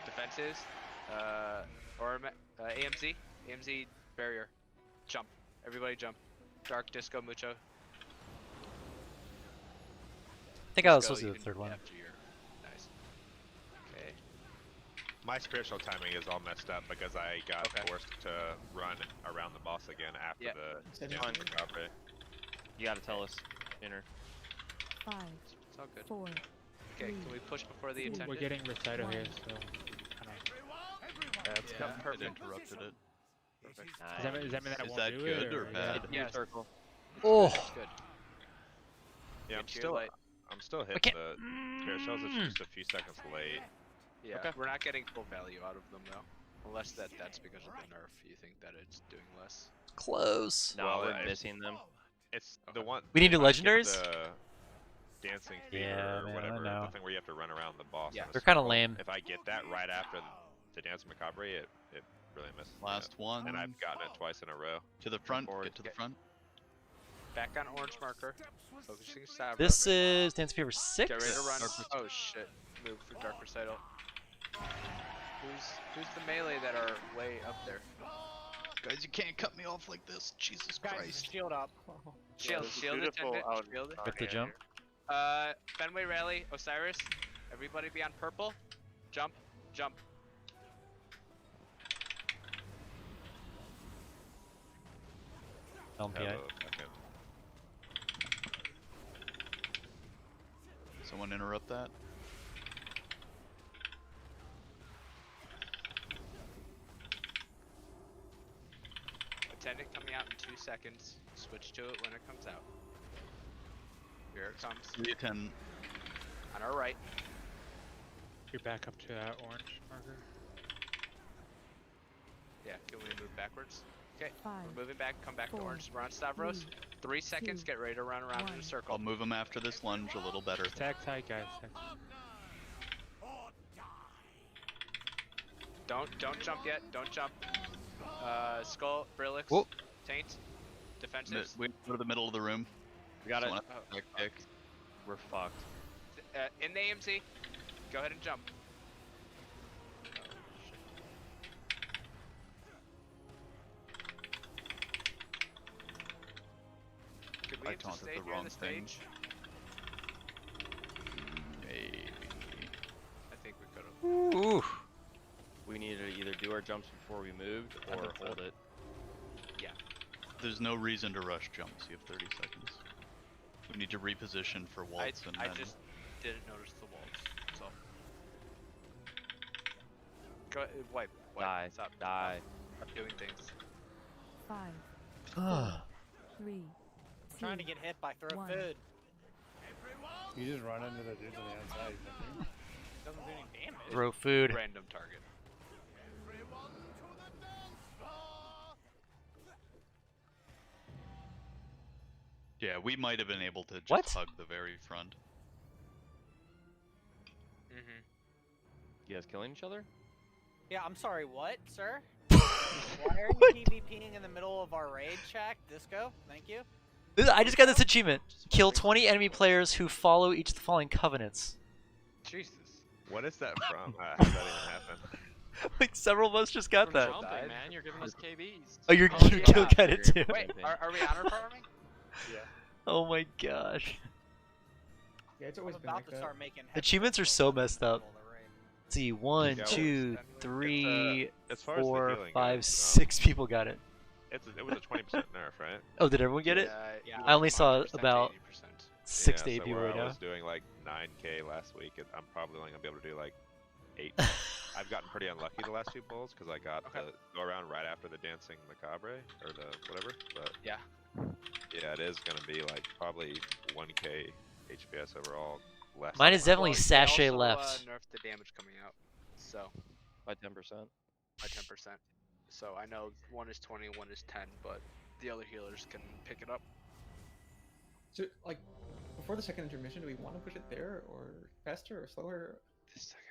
Defenses. AMZ. AMZ barrier. Jump. Everybody jump. Dark disco mucho. I think I was Disco, supposed to do you the can third one. after your- Nice. Okay. My spiritual timing is all messed up because I got Okay. forced to run around the boss again after Yeah. the Fine. macabre. You gotta tell us. Inner. 5, It's all good. 4, Okay, can we push before the We're attendant? We're getting recital here, so. That's Yeah, got perfect. it interrupted it. Perfect. Does that mean that I Is won't that do good it, or bad? Yeah. Yes. Circle. Oh, That's good. Yeah, Get to your light. I'm still hitting can't- the spirit shells. It's just a few seconds late. Yeah, Okay. we're not getting full value out of them though. Unless that's because of the nerf. You think that it's doing less. close. No, Well, we're missing them. It's the one. We need if new I get legendaries? The dancing fever Yeah, or man, I whatever, know. the thing where you have to run around the boss. Yeah. in a They're kinda circle, lame. If I get that right after the dance macabre, it really misses. me Last up. one. And I've gotten it twice in a row. To the front. forward. Get to the front. Back on orange marker. Focusing Stavros. This is Dance Fever 6? Get ready to run. Dark Oh shit. Move for Dark Recital. Who's the melee that are way up there? Guys, you can't cut me off like this. Jesus Guys, Christ. shield up. Shield, there's a shield beautiful attendant. out- Shield. With the jump? Fenway Rally, Osiris. Everybody be on purple. Jump, jump. LMPI. Have a second. Someone interrupt that. Attendant coming out in 2 seconds. Switch to it when it comes out. Here it comes. 310. On our right. You're back up to that orange marker. Yeah, can we move backwards? Okay, 5, we're moving back. Come back to 4, orange. We're on Stavros. 3 seconds. 2, Get ready to run around in a 1. circle. I'll move him after this lunge a little better. Stack tight, guys. Stack tight. Don't jump yet. Don't jump. Skull, Brillix, Whoop. Taint, defensives. We go to the middle of the room. We got it. Someone Oh, back kick. We're fucked. In the AMC. Go ahead and jump. Could we I have just taunted stayed the near wrong the thing. stage? Maybe. I think we could have. Ooh. We need to either do our jumps before we moved I or think so. hold it. Yeah. There's no reason to rush jumps. You have 30 seconds. We need to reposition for waltz and I then. just didn't notice the walls. So. Go wipe. Die. Stop. Die. Stop doing things. 5, 3, Trying to get hit by throw 1. food. You just run into the dudes on the outside. Doesn't do any damage. Throw food. Random target. Yeah, we might have been able to just What? hug the very front. Mm-hmm. You guys killing each other? Yeah, I'm sorry, what, sir? Why are you PvPing in the middle of our raid check? Disco? Thank you. I just got this achievement. Kill 20 enemy players who follow each of the following covenants. Jesus. What is that from? How did that even happen? Like several of us just got that. Jumping, man. You're giving us KBs. Oh, you yeah. got it too. Wait, are we honor farming? Yeah. Oh my gosh. Yeah, it's I'm always been about like to that. start making heavy Achievements are rolls so in the messed middle up. of the raid. Let's see, 1, Yeah, 2, it's, 3, as far as the 4, healing 5, goes, 6 people got it. It was a 20% nerf, right? Oh, did everyone get it? Yeah, I only saw 100% to about 80%. 6 yeah, to 8 so people where right I now. was doing like 9k last week, I'm probably only gonna be able to do like 8. I've gotten pretty unlucky the last 2 bowls because I got Okay. the go around right after the dancing macabre or the whatever. But Yeah. yeah, it is gonna be like probably 1k HPS overall. Less. Mine is than definitely Well, sachet they also, left. nerfed the damage coming out, so By 10%. by 10%. So I know one is 20, one is 10, but the other healers can pick it up. So, like, before the second intermission, do we want to push it there, or faster, or slower? This second.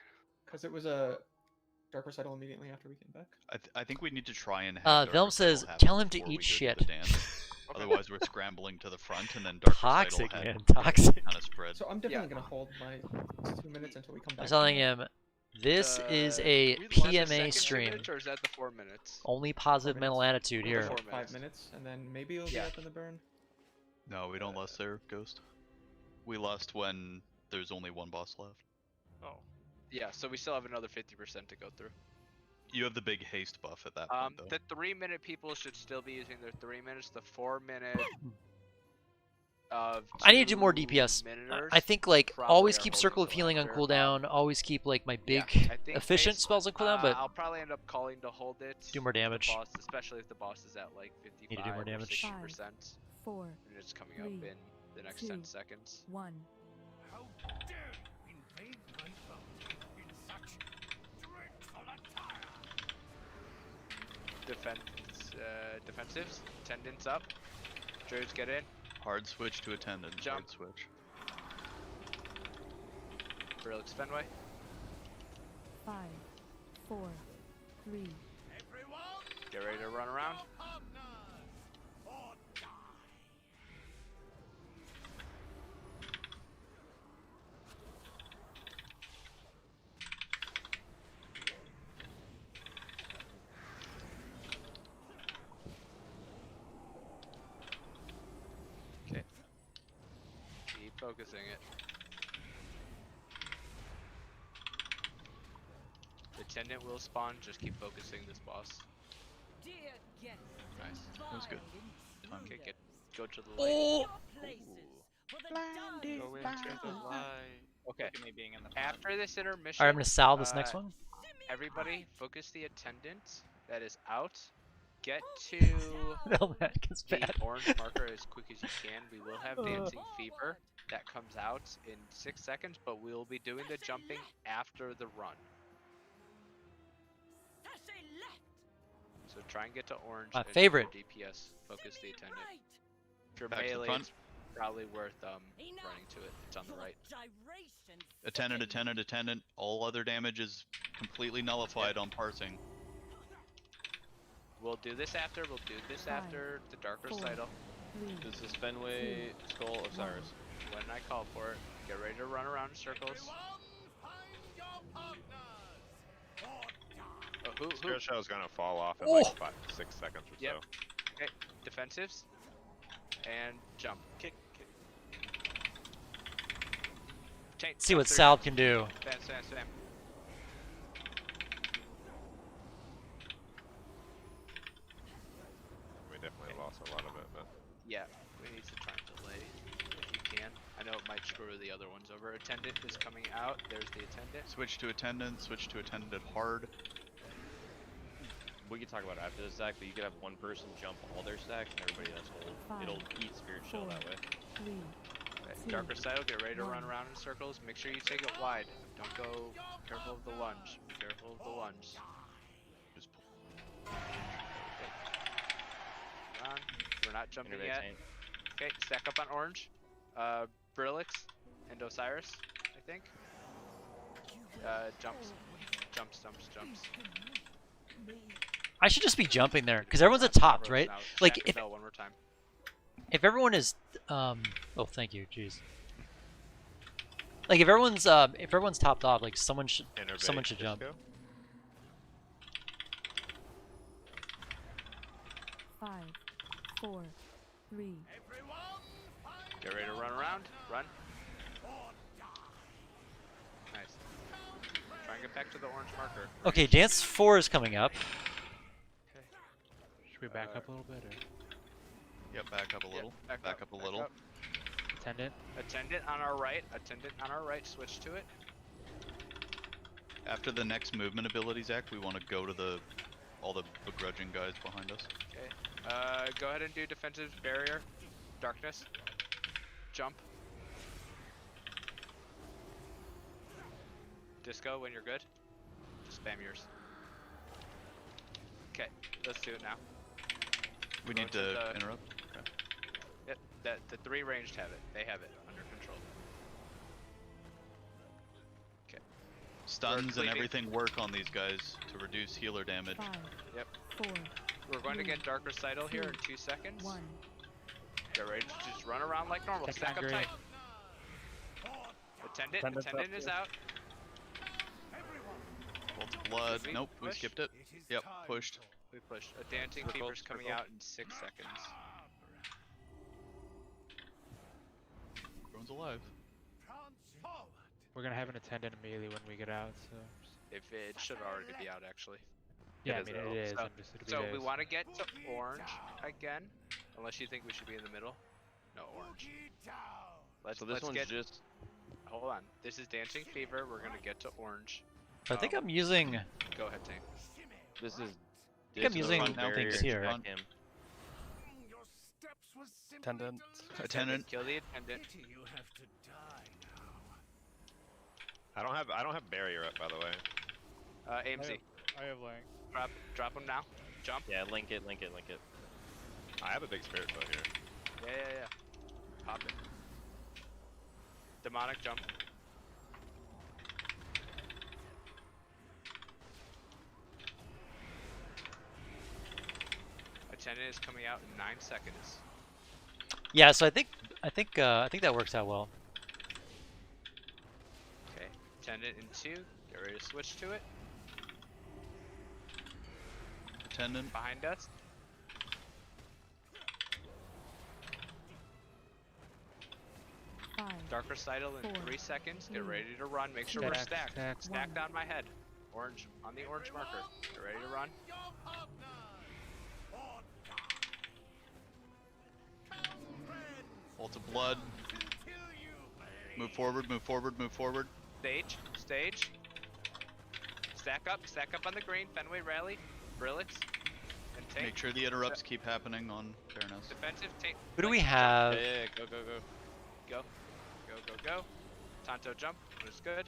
Because it was a Dark Recital immediately after we came back. I think we need to try and have Velm Dark says, Recital tell happen him to before we eat go to shit. the dance. Otherwise, we're scrambling to the front, and then Dark Toxic, Recital man. Toxic. kind of spread. So I'm definitely gonna hold my 2 minutes until we come back. I was telling him, this is a Was it PMA second 2 stream. minutes, or is that the 4 minutes? Only positive 4 mental minutes. attitude We'll here. go for 5 minutes, and then maybe it'll be up in the burn. No, we don't lust there, Ghost. We lust when there's only one boss left. Oh. Yeah, so we still have another 50% to go through. You have the big haste buff at that point, though. The 3-minute people should still be using their 3 minutes. The 4-minute of I need to do more DPS. I think like always keep Circle of Healing on cooldown. Always keep like my big efficient spells on cooldown, but I'll probably end up calling to hold it. do more damage. The boss, especially if the boss is at like 55 Need to do more damage. or 60%. 5, 4, And it's coming up 3, in the next 2, 10 seconds. 1. How dare you invade my bounty in such dreadful attire? Defensives. Attendants up. Druids get in. Hard switch to attendant. Jump. Hard switch. Brillix Fenway. 5, 4, 3. Get ready to run around. Okay. Keep focusing it. The attendant will spawn, just keep focusing this boss. Nice. That was good. Okay, go to the light. Oh! Go into the light. Okay. Look at me being in the front. After this intermission, Alright, I'm gonna salve this next one. Everybody, focus the attendant that is out. Get to No, that gets the bad. orange marker as quick as you can. We will have Dancing Fever that comes out in 6 seconds, but we will be doing the jumping after the run. So try and get to orange. My and favorite. for DPS, focus the attendant. If you're Back to the melee, front. it's probably worth running to it. It's on the right. Attendant, attendant, attendant. All other damage is completely nullified on parsing. We'll do this after. We'll do this after the Dark Recital. This is Fenway, Skull, Osiris. When I call for it, get ready to run around in circles. Oh, who? Spirit Shell's gonna fall off in Oh. like 6 seconds or Yep. so. Okay, defensives. And jump. Kick. Chain, See what through. salve can do. Spam. We definitely lost a lot of it, but Yeah, we need to try and delay if you can. I know it might screw the other ones over. Attendant is coming out. There's the attendant. Switch to attendant hard. We can talk about it after the stack, but you could have one person jump all their stacks and everybody else hold. 5, It'll eat Spirit Shell that way. 3, Okay, Dark Recital, get ready to run around in circles. Make sure you take it wide. Don't go. Careful of the lunge. Be careful of the lunge. Just pull. Run. We're not jumping Innervate yet. Saint. Okay, stack up on orange. Brillix and Osiris, I think. Jumps. I should just be jumping there because everyone's at tops, right? Now, Like stack if the bell one more time. if everyone is oh, thank you, jeez. Like if everyone's topped off, like someone should Innervate, jump. Disco. 5, 4, 3. Get ready to run around. Run. Nice. Try and get back to the orange marker. Okay, dance 4 is coming up. Should we back up a little bit? Or? Yep, back up a little. back up a little. up. Attendant? Attendant on our right. Attendant on our right. Switch to it. After the next movement ability, Zach, we want to go to all the begrudging guys behind us. Okay. Go ahead and do defensive barrier. Darkness. Jump. Disco when you're good. Just spam yours. Okay, let's do it now. We Go need to to the- interrupt. Okay. Yep, the 3 ranged have it. They have it under control. Okay. Stuns and everything work on these guys to reduce healer damage. 5, Yep. 4, We're going to 3, get Dark Recital here in 2 seconds. 1. Get ready to just run around like normal. Stack up tight. Attendant is out. Bolt of blood. Nope, we skipped it. Yep, pushed. We pushed. A Dancing Fever's coming out in 6 seconds. Everyone's alive. We're gonna have an attendant immediately when we get out, so. If it should already be out, actually. Yeah, I mean it is. So we want to get to orange again, unless you think we should be in the middle. No, orange. So this one's get, just. Hold on. This is Dancing Fever. We're gonna get to orange. I think I'm using. Go ahead, Tank. This is. I think I'm using things here. Attendant. Attendant. Kill the attendant. I don't have barrier up, by the way. AMC. I have link. Drop him now. Jump. Yeah, link it. I have a big spirit bow here. Yeah. Pop it. Demonic jump. Attendant is coming out in 9 seconds. Yeah, so I think that works out well. Okay. Attendant in 2. Get ready to switch to it. Attendant. Behind us. Dark Recital in 3 seconds. Get ready to run. Make sure we're stacked. Stacked on my head. Orange on the orange marker. Get ready to run. Bolt of blood. Move forward, move forward, move forward. Stage. Stack up on the green. Fenway rally. Brilix. And tank. Make sure the interrupts keep happening on Fairness. Defensive tank. Who do we have? Yeah, go. Go. Tonto jump. That's good.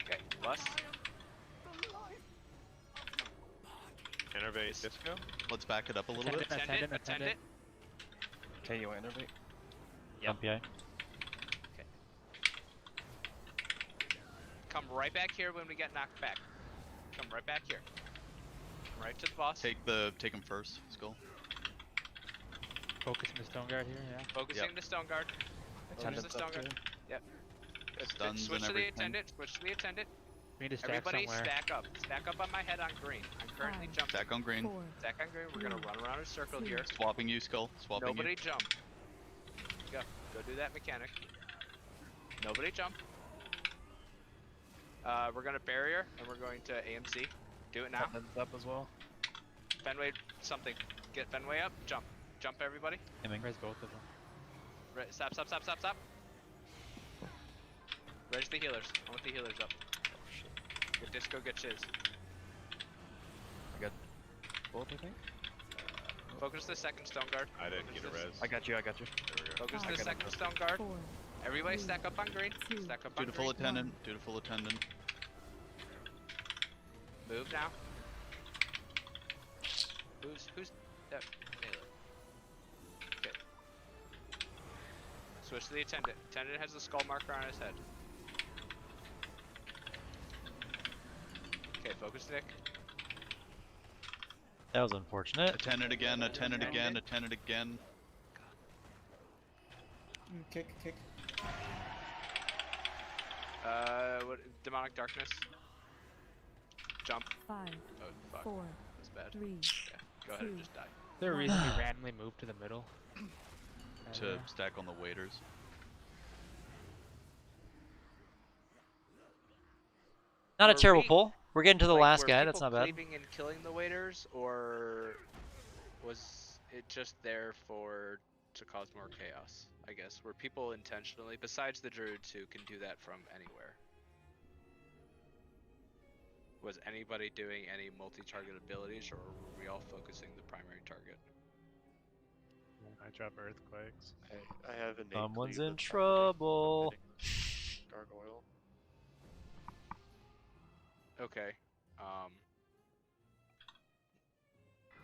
Okay. Plus. Innervate disco. Let's back it up a little bit. Attendant. Okay, you want to innervate? Yep. Okay. Come right back here when we get knocked back. Come right back here. Come right to the boss. Take him first, Skull. Focusing the stone guard here, yeah. Focusing the stone guard. Focus the stone guard. Yep. Stuns Switch and to the everything. attendant. Switch to the attendant. We need to stack Everybody somewhere. stack up. Stack up on my head on green. I'm currently jumping. Stack on green. 4, Stack on green. We're gonna run around in a circle here. Swapping you, Skull. Swapping Nobody you. jump. Go do that mechanic. Nobody jump. We're gonna barrier and we're going to AMC. Do it now. Attendant's up as well. Fenway something. Get Fenway up. Jump. Jump everybody. Where's both of them? Stop. Raise the healers. I want the healers up. Get Disco, get Chiz. I got both, I think. Focus the second stone guard. I didn't get a res. I got you. There we go. Focus the second stone guard. 4, Everybody stack up on green. Stack up on Dutiful green. attendant. Dutiful attendant. Move now. Who's that? Okay. Switch to the attendant. Attendant has a skull marker on his head. Okay, focus Nick. That was unfortunate. Attendant again, attendant again, attendant again. Kick. What? Demonic darkness. Jump. 5, Oh, fuck. 4, That's bad. 3, Yeah, go ahead and just die. Is there a reason we randomly moved to the middle? To stack on the waiters. Not a Were terrible we- pull. We're getting to the last were guy. That's people not bad. Cleaving and killing the waiters, or was it just there to cause more chaos? I guess were people intentionally, besides the druids who can do that from anywhere? Was anybody doing any multi-target abilities, or were we all focusing the primary target? I drop earthquakes. I have innate Someone's cleave in that's trouble. Gargoyle. Okay.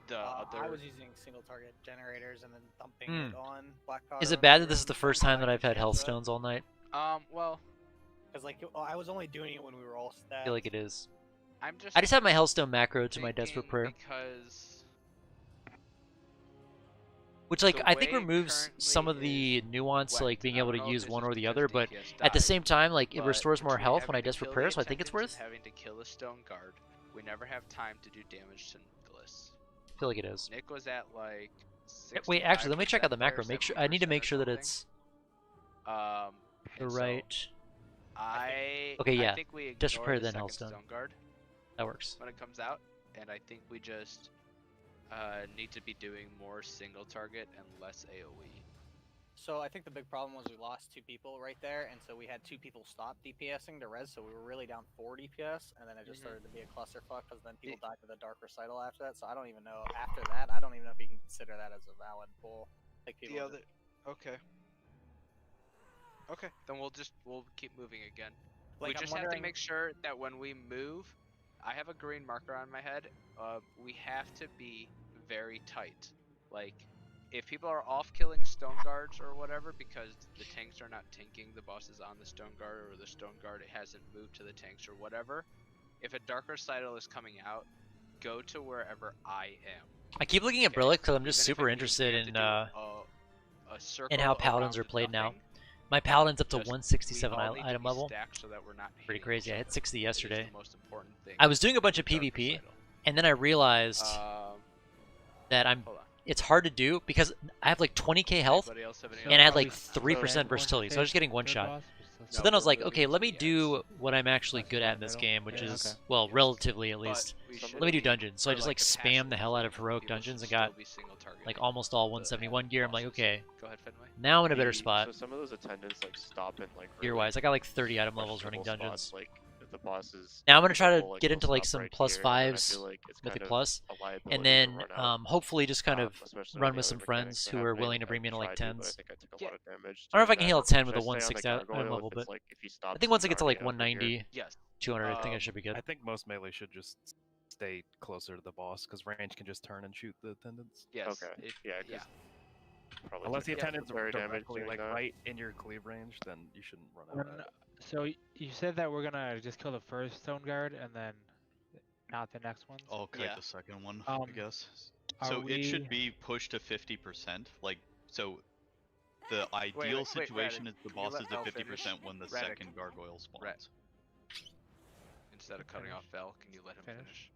The I other. was using single target generators and then dumping Hmm. it on black powder. Is it on bad that this is everyone the first time that combined I've had with health Sandra. stones all night? Well, because like I was only doing it when we were all I stacked. feel like it is. I just have my Hellstone macro to my Desperate thinking Prayer. Because Which, like, the I think way it removes some of the nuance, went, like being I able don't to know if use this one is or the because other, but DPS at the died, same time, like, it but restores more between health when I having to Desperate kill Prayer, the so I think it's attendants worth. and having to kill a stone guard, we never have time to do damage to Nicholas. I feel like it is. Nick was at like. Wait, actually, let me check out the 65% there, macro. Make sure I need to 70% make or sure that something. it's the And so right. I Okay, yeah. think we Desperate ignore Prayer the then second Hellstone. stone guard That works. when it comes out, and I think we just need to be doing more single target and less AOE. So I think the big problem was we lost 2 people right there, and so we had 2 people stop DPSing to res, so we were really down 4 DPS, and then it just started to be a clusterfuck because then people died to the Dark Recital after that. So I don't even know. After that, I don't even know if you can consider that as a valid pull. Like people. Okay. Okay, then we'll keep moving again. Like, we just have to make sure that when we move, I have a green marker on my head. We have to be very tight. Like, if people are off killing stone guards or whatever because the tanks are not tanking the bosses on the stone guard, or the stone guard hasn't moved to the tanks or whatever, if a Dark Recital is coming out, go to wherever I am. I keep looking at Brillic because I'm just super interested in how Paladins are played now. My Paladin's up to 167 item level. So that we're not pretty crazy. I hit 60 yesterday. the most important thing. I was doing a bunch of PvP, and then I realized that it's hard to do because I have like 20k health, and I had like 3% versatility, so I was just getting one shot. So then I was like, okay, let me do what I'm actually good at in this game, which is, well, relatively at least. Let me do dungeons. So I just like spam the hell out of heroic dungeons and got like almost all 171 gear. I'm like, okay, now I'm in a better spot. So some of those attendants like stop in like gear-wise. I got like 30 item levels running dungeons. Spots, like if the boss is now I'm gonna try to like, get into like stop some right plus here, and I 5s, feel like it's Mythic kind of Plus, a liability and to then run out, hopefully just kind of especially run on with the some other friends mechanics they who have. are Maybe willing to I bring me into like tried to, but I 10s. think I took a lot of damage I don't know if I doing can heal that. a 10 with Should a I stay 160 on the item gargoyle level, if but it's like if he I stops think once I and get to like already over here? 190, 200, I think I should be good. I think most melee should just stay closer to the boss because range can just turn and shoot the attendants. Yes. Okay. Yeah. Probably Unless the just attendants are very directly like that. right in your cleave range, then you shouldn't run out of it. So you said that we're gonna just kill the first stone guard and then not the next one. I'll kite the second one, I guess. So it should be pushed to 50%. Like, so the ideal situation is the boss is at 50% when the second gargoyle spawns. Instead of cutting off Vel, can you let him finish?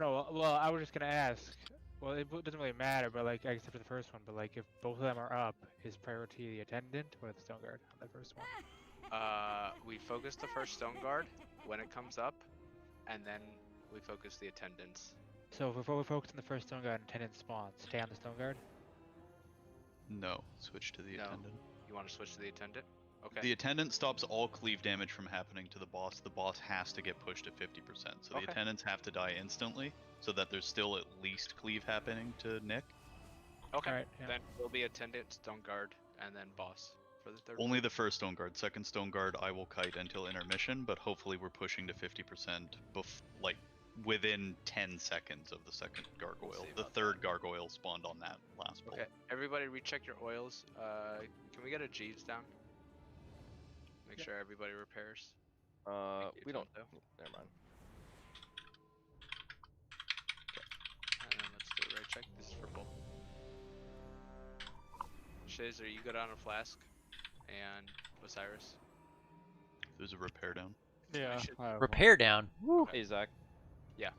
No, well, I was just gonna ask. Well, it doesn't really matter, but like, except for the first one, but like, if both of them are up, is priority the attendant or the stone guard on the first one? We focus the first stone guard when it comes up, and then we focus the attendants. So if we're focused on the first stone guard and attendant spawns, stay on the stone guard? No, switch to the attendant. You want to switch to the attendant? Okay. The attendant stops all cleave damage from happening to the boss. The boss has to get pushed to 50%. So the attendants have to die instantly, so that there's still at least cleave happening to Nick. Okay. Then we'll be attendant, stone guard, and then boss for the third. Only the first stone guard. Second stone guard I will kite until intermission, but hopefully we're pushing to 50% like within 10 seconds of the second gargoyle. The third gargoyle spawned on that last pull. Okay, everybody recheck your oils. Can we get a Jeeves down? Make sure everybody repairs. We don't. Never mind. Okay. And then let's do a right check. This is for both. Shiz, are you good on a flask? And Osiris? There's a repair down. Yeah. Repair down. Woo. Hey Zach. Yeah.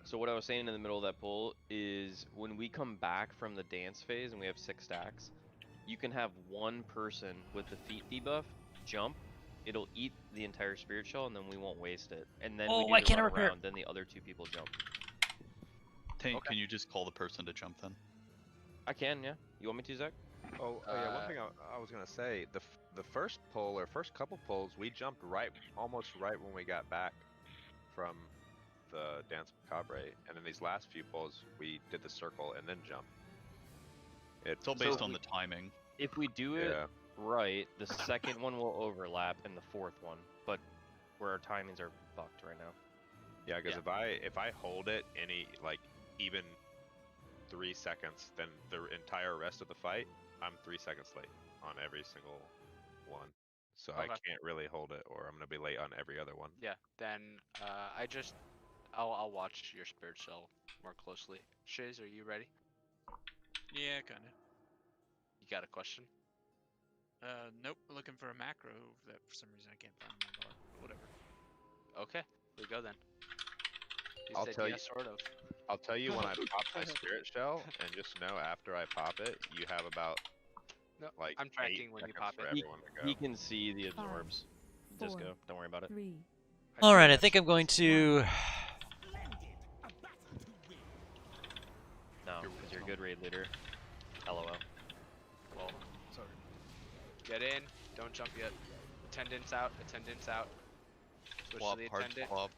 So what I was saying in the middle of that pull is when we come back from the dance phase and we have 6 stacks, you can have one person with the feet debuff jump. It'll eat the entire spirit shell and then we won't waste it. And then we need to run around, then the other 2 people jump. Tank, can you just call the person to jump then? I can, yeah. You want me to, Zach? Oh yeah, one thing I was gonna say, the first pull or first couple pulls, we jumped almost right when we got back from the Dance Macabre, and then these last few pulls we did the circle and then jump. It's all based on the timing. If we do it right, the second one will overlap and the fourth one, but where our timings are fucked right now. Yeah, because if I hold it even 3 seconds, then the entire rest of the fight, I'm 3 seconds late on every single one, so I can't really hold it, or I'm gonna be late on every other one. Yeah. Then I'll watch your spirit shell more closely. Shiz, are you ready? Yeah, kinda. You got a question? Nope. Looking for a macro that for some reason I can't find in my bar. But whatever. Okay, we go then. I'll said tell yes, you. sort of. I'll tell you when I pop my spirit shell, and just know after I pop it, you have about No, like I'm 8 tracking when you seconds pop for it. everyone to He go. can see the absorbs. Just go. Don't worry about it. 3. All right, I think I'm going to. No, because you're a good raid leader. LOL. Well, sorry. Get in. Don't jump yet. Attendants out. Attendants out. Switch Swap, to the hard attendant. swap.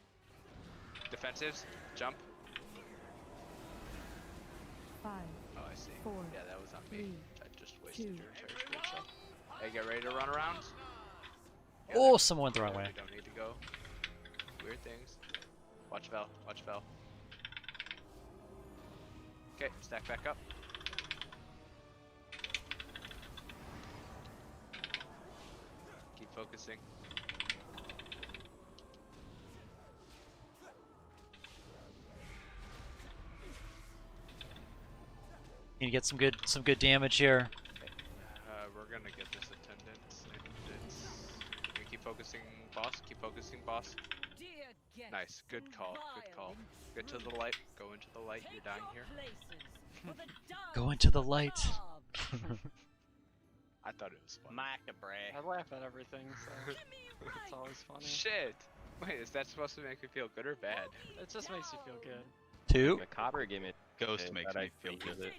Defensives. Jump. 5. Oh, I see. 4. Yeah, that was on me. 3. I just wasted 2. your entire spirit shell. Hey, get ready to run around. Oh, someone went the wrong Yeah, way. we don't need to go. Weird things. Watch Vel. Watch Vel. Okay, stack back up. Keep focusing. Need to get some good damage here. We're gonna get this attendance. We keep focusing, boss. Keep focusing, boss. Nice. Good call. Good call. Get to the light. Go into the light. You're dying here. Go into the light. I thought it was funny. Macabre. I laugh at everything, so it's always funny. Shit. Wait, is that supposed to make me feel good or bad? It just makes you feel good. 2. Macabre gave me Ghost okay, makes that me I feel faked good. it.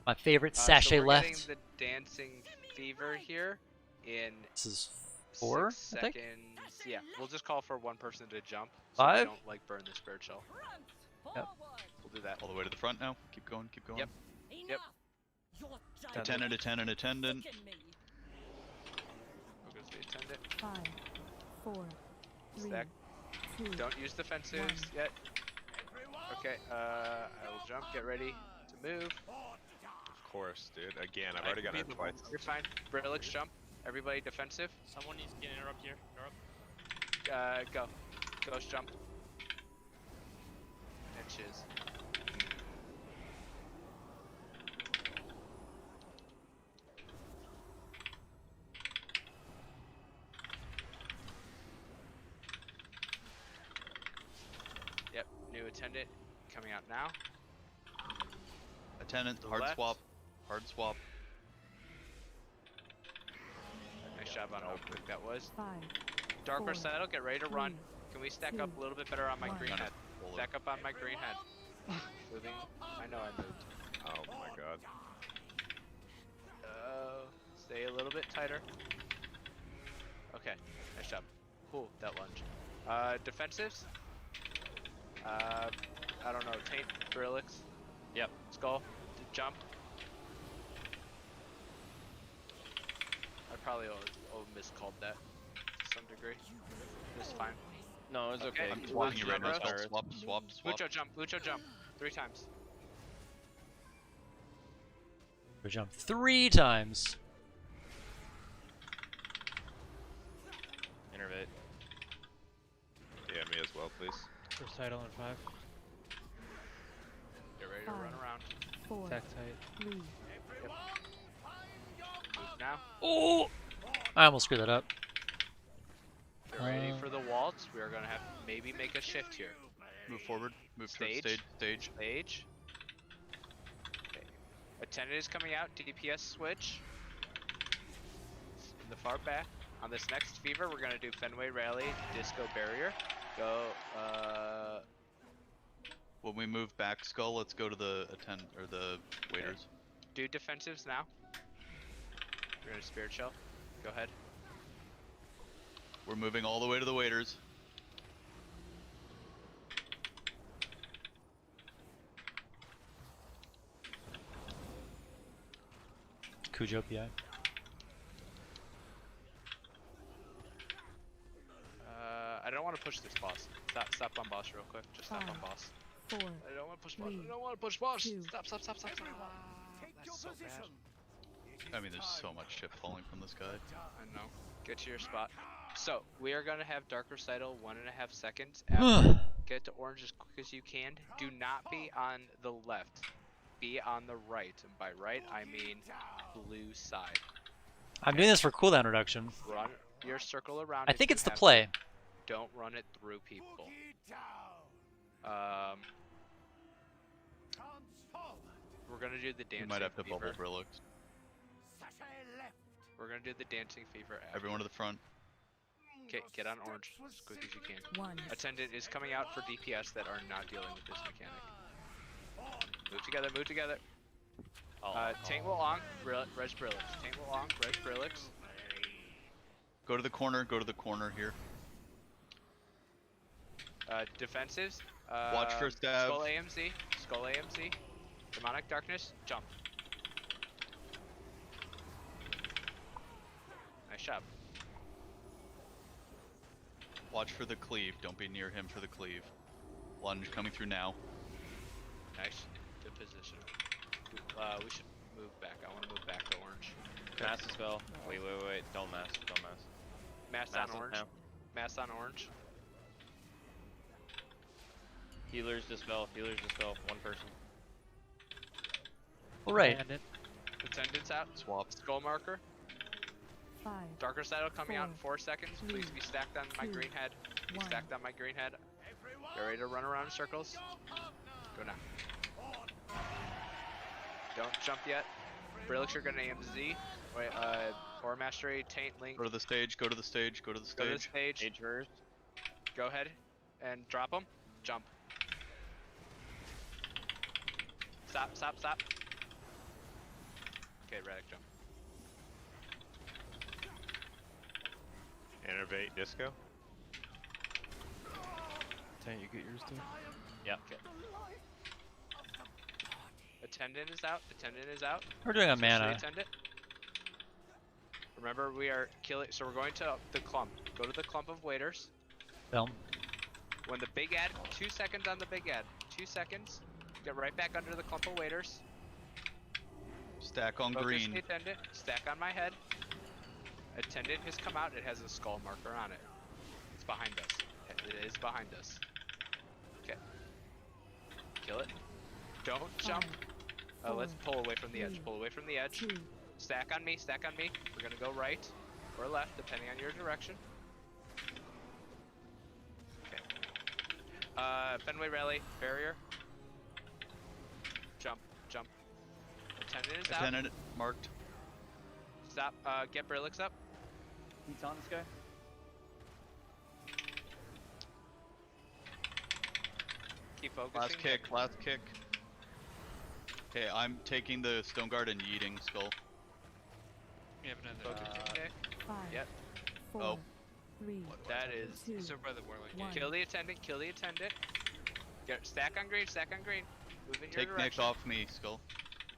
My favorite So sachet we're left. getting the dancing fever here in This is 4, 6 I think. seconds. Yeah, we'll just call for one person to jump. So 5. we don't like burn the spirit shell. Yep. We'll do that. All the way to the front now. Keep going, keep going. Yep. Yep. Attendant, attendant, attendant. We'll go to the attendant. 5. 4. 3. Stack. 2. Don't use defensives yet. Okay, I will jump. Get ready to move. Of course, dude. Again, I've already gotten it twice. You're fine. Brilix, jump. Everybody defensive. Someone needs to get interrupt here. Interrupt. Go. Ghost jump. And shiz. Yep, new attendant coming out now. Attendant, To the hard left. swap. Hard swap. Nice job on how quick that was. 5. Dark 4, Recital, get ready to run. 3, Can we stack 2, up a little bit better on my 1. green No, no, head? hold it. Stack up on my green head. Moving. I know I moved. Oh my god. Stay a little bit tighter. Okay, nice job. Cool, that lunge. Defensives? I don't know, Taint, Brilix. Yep, Skull, jump. I probably miscalled that to some degree. It's fine. No, it's okay. I'm swapping you right now. Lucho. Swap, swap, swap. Lucho jump, 3 times. We jump 3 times. Innervate. Yeah, me as well, please. Recital in 5. Get ready to run 5. around. 4. Attack tight. 3. Move now. Oh! I almost screwed that up. Get ready for the waltz. We are gonna have to maybe make a shift here. Move forward. Move towards Stage. stage. Stage. Okay. Attendant is coming out. DPS switch. In the far back. On this next fever, we're gonna do Fenway Rally, Disco Barrier. Go. When we move back, Skull, let's go to the the waiters. Do defensives now. We're gonna Spirit Shell. Go ahead. We're moving all the way to the waiters. Cujo PI. I don't want to push this boss. Stop on boss real quick. Just stop on 5, boss. 4. I don't want to push boss. 3, I don't want to push boss. 2, Stop. Take your That's so bad. position. I mean, there's so much shit falling from this guy. I know. Get to your spot. So, we are going to have Dark Recital 1.5 seconds after. Get to orange as quick as you can. Do not be on the left. Be on the right. And by right, I mean blue side. I'm doing this for cooldown reduction. Run your circle around. I think it's the play. Don't run it through people. We're going to do the dancing You might have to fever. bubble Brillix. We're going to do the dancing fever after. Everyone to the front. Okay, get on orange as quick as you can. 1. Attendant is coming out for DPS that are not dealing with this mechanic. Move together, move together. Tank will on, res Brillix. Tank will on, res Brillix. Go to the corner here. Defensives. Watch for stab. Skull AMC. Demonic Darkness, jump. Nice job. Watch for the cleave. Don't be near him for the cleave. Lunge coming through now. Nice. Good position. We should move back. I want to move back to orange. Mass dispel. Wait. Don't mass. Mass on orange. Now. Mass on orange. Healers dispel. One person. Alright. Attendants out. Swap. Skull marker. 5. Dark Recital coming out in 4 seconds. 3, Please be stacked on my 2, green head. Be 1. stacked on my green head. Get ready to run around in circles. Go now. Don't jump yet. Brillix, you're gonna AMZ. Wait, Aura Mastery, Taint, Link. Go to the stage. Go to the stage. Stage first. Go ahead and drop them. Jump. Stop. Okay, Radic, jump. Innervate disco. Tank, you get yours too? Yep. Okay. Attendant is out. We're doing a Especially mana. Attendant. Remember, we are killing. So we're going to the clump. Go to the clump of waiters. Film. When the big ad, 2 seconds on the big ad. 2 seconds. Get right back under the clump of waiters. Stack on Focus green. the attendant. Stack on my head. Attendant has come out. It has a skull marker on it. It's behind us. It is behind us. Okay. Kill it. Don't jump. Let's pull away from the edge. Pull away from the edge. 2. Stack on me. We're gonna go right or left, depending on your direction. Okay. Fenway Rally. Barrier. Jump. Attendant is out. Attendant marked. Stop. Get Brillix up. He's on this guy. Keep focusing. Last kick. Okay, I'm taking the stone guard and yeeting skull. We have another. Okay. 5. Yep. 4. Oh. 3. That is. 2. So by the warlike. 1. Kill the attendant. Stack on green. Move in your Take direction. Nick off me, skull.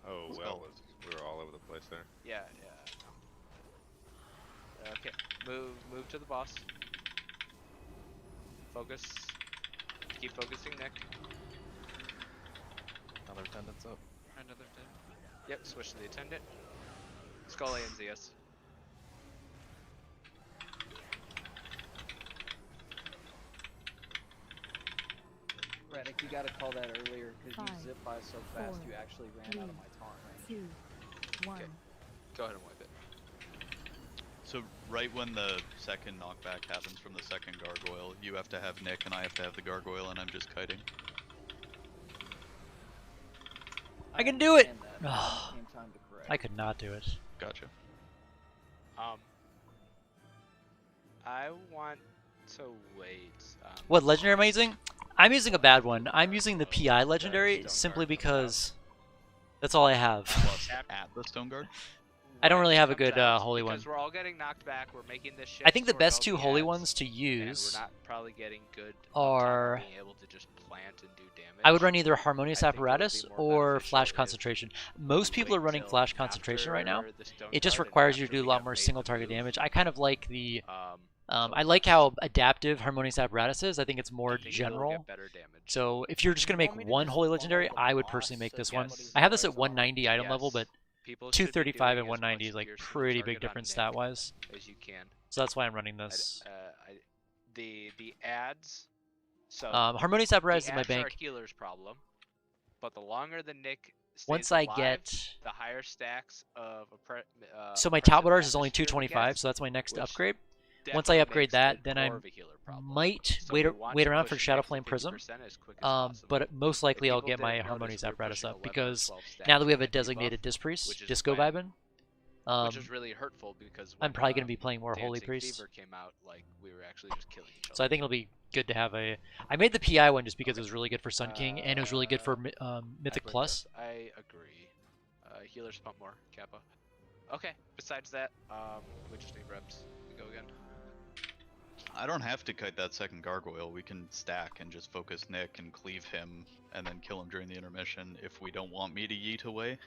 Oh, Let's well, go. we were all over the place there. Yeah. Okay. Move to the boss. Focus. Keep focusing, Nick. Another attendant's up. Another 10. Yep. Switch to the attendant. Skull ANZ us. Radic, you gotta call that earlier because you 5, zip by so fast 4, you actually ran out of my taunt range. 2. 1. Okay. Go ahead and wipe it. So right when the second knockback happens from the second gargoyle, you have to have Nick and I have to have the gargoyle, and I'm just kiting. I can do it! understand that, but it came time to correct. I could not do it. Gotcha. I want to wait. What legendary am I using? I'm using a bad one. I'm using the PI legendary simply because that's all I have. Plus at the stone guard. I don't really have a good holy one. Because we're all getting knocked back. We're making this shit. I think the so we're best no two holy BS, ones to and use we're not probably getting good are. being able to just plant and do damage. I would run either Harmonious I think it would Apparatus be more or beneficial Flash if Concentration. Most people are running till Flash Concentration right now. after the stone It just guard and requires you to after do a we lot have more made the single target move. damage. I kind of like the. So I like how adaptive Harmonious Apparatus is. I think it's more I think it'll general. get better damage. So if you're just gonna You want me make to one just Holy follow Legendary, the I would boss personally make so this get one. what he's I have this doing at so 190 item level, Yes. but People should be 235 doing and as 190 much is like piercing pretty target big on difference Nick stat-wise. as you can. So that's why I'm running this. The ads. So Harmonious the Apparatus is my ads are bank. a healer's problem, but the longer the Nick stays Once I alive, get... the higher stacks of So my oppressive Talbot Arts is only atmosphere he 225, gets, so that's my next which upgrade. Once I definitely upgrade makes that, it then more I of a healer problem. might So wait we want wait to around push for Nick Shadow to Flame Prism. 50% as quick as possible. But most If likely I'll people get my didn't notice, Harmonious we were Apparatus pushing up 11 or because 12 stacks now that we have a with that debuff, designated Dispriest, which is Disco when- vibing, which is really hurtful because I'm when, probably going to be playing more Holy Dancing Priest. Fever came out, like we were actually just killing each other. So I think it'll be good to have a... I made the PI one just because it was really good for Sun King, and it was really good for Mythic Plus. I agree. Healers pump more, Kappa. Okay, besides that, we just need reps. We go again. I don't have to kite that second gargoyle. We can stack and just focus Nick and cleave him and then kill him during the intermission if we don't want me to yeet away.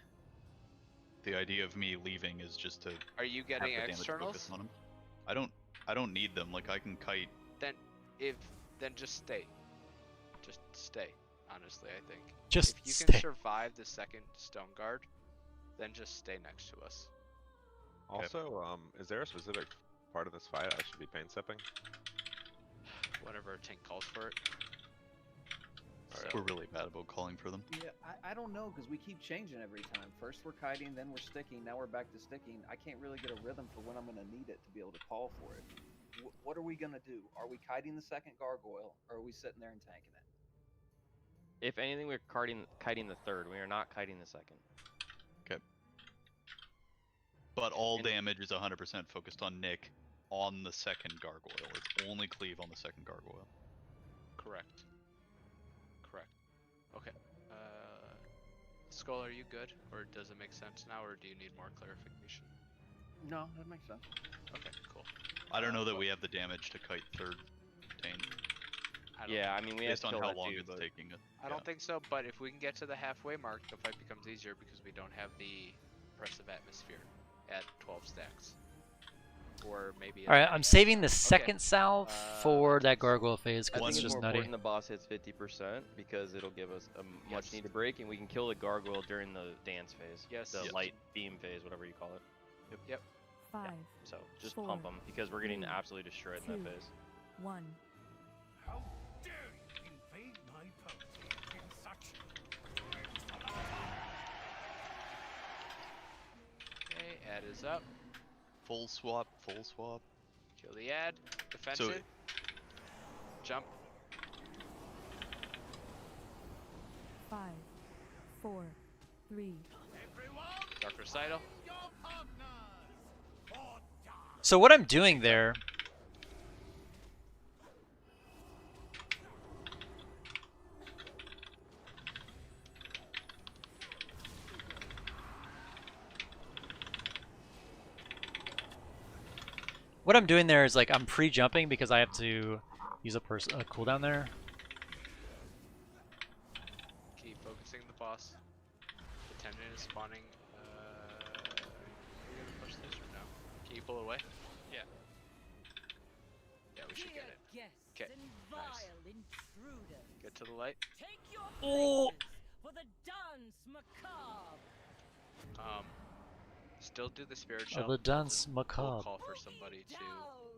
The idea of me leaving is just to Are you have getting the damage externals? focus on him. I don't need them. Like I can kite. Then just stay. Just stay. Honestly, I think. Just if you stay. can survive the second stone guard, then just stay next to us. Also, is there a specific part of this fight I should be pain stepping? Whenever a tank calls for it. We're really bad about calling for them. Yeah, I don't know because we keep changing every time. First we're kiting, then we're sticking, now we're back to sticking. I can't really get a rhythm for when I'm going to need it to be able to call for it. What are we going to do? Are we kiting the second gargoyle, or are we sitting there and tanking it? If anything, we're kiting the third. We are not kiting the second. Okay. But all damage is 100% focused on Nick on the second gargoyle. It's only cleave on the second gargoyle. Correct. Okay. Skull, are you good? Or does it make sense now, or do you need more clarification? No, that makes sense. Okay, cool. I don't know that we have the damage to kite third tank. Yeah, I mean, we have based to on kill how that long too, it's but taking it. I don't think so, but if we can get to the halfway mark, the fight becomes easier because we don't have the oppressive atmosphere at 12 stacks. Or maybe... Alright, I'm saving the second salve for that gargoyle phase I because think it's it's just more nutty. important the boss hits 50% because it'll give us a much needed break, and we can kill the gargoyle during the dance phase. Yes. The light beam phase, whatever you call it. Yep. 5, So just 4, pump them because we're getting 3, absolutely destroyed in that 2, phase. 1. How dare you invade my purview in such dreadful attack? Okay, ad is up. Full swap, full swap. Kill the ad. Defensive. Jump. 5, 4, 3. Dark Recital. So what I'm doing there... What I'm doing there is like I'm pre-jumping because I have to use a cooldown there. Keep focusing the boss. The tendon is spawning. Are we gonna push this or no? Can you pull it away? Yeah. Yeah, we should get it. Okay. Nice. Get to the light. Oh! For the dance macabre. Still do the spirit Oh, jump. the dance We'll macabre. call for somebody to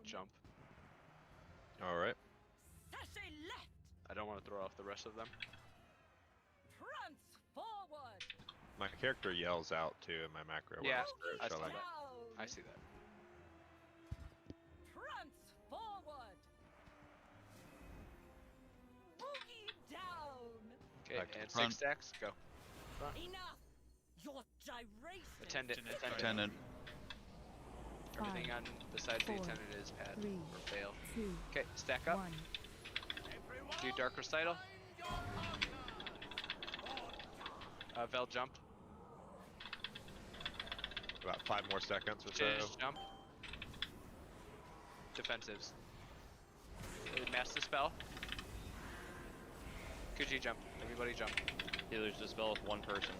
jump. Alright. I don't want to throw off the rest of them. My character yells out too in my macro. when Yeah, spirit I shall see I- that. I see that. Okay, Back to and the front. 6 stacks, go. Enough! Your gyration! Attendant. Attendant. Everything on besides the 4, attendant is pad 3, or fail. 2, Okay, stack up. 1. Do Dark Recital. Vel jump. About 5 more seconds or so. Finish jump. Defensives. Master spell. Could you jump? Everybody jump. Healers dispel with one person.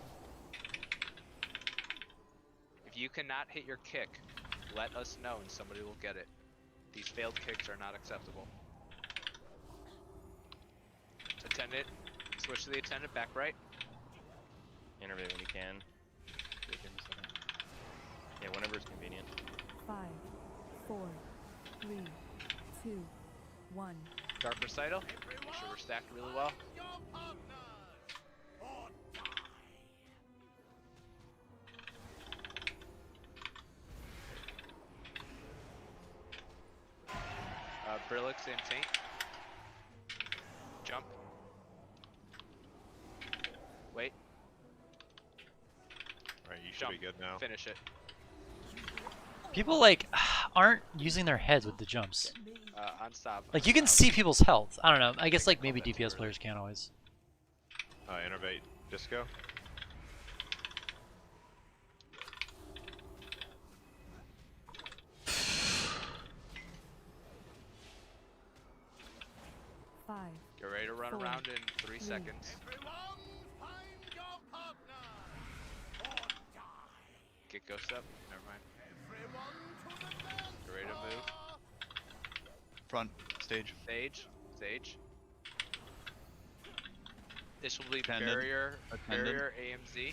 If you cannot hit your kick, let us know and somebody will get it. These failed kicks are not acceptable. Attendant. Switch to the attendant, back right. Innervate when you can. 4, 3, 2, 1. Dark Recital. Make sure we're stacked really well. Brilix and Taint. Jump. Wait. Alright, you should Jump. be good now. Finish it. People like aren't using their heads with the jumps. On stop. Like you can see people's health. I don't know. I guess like maybe DPS players can't always. Innervate Disco. Get ready to run around in 3 seconds. Get Ghost up. Never mind. Get ready to move. Front. Stage. Stage. This will be Attendant. barrier Attendant. AMZ.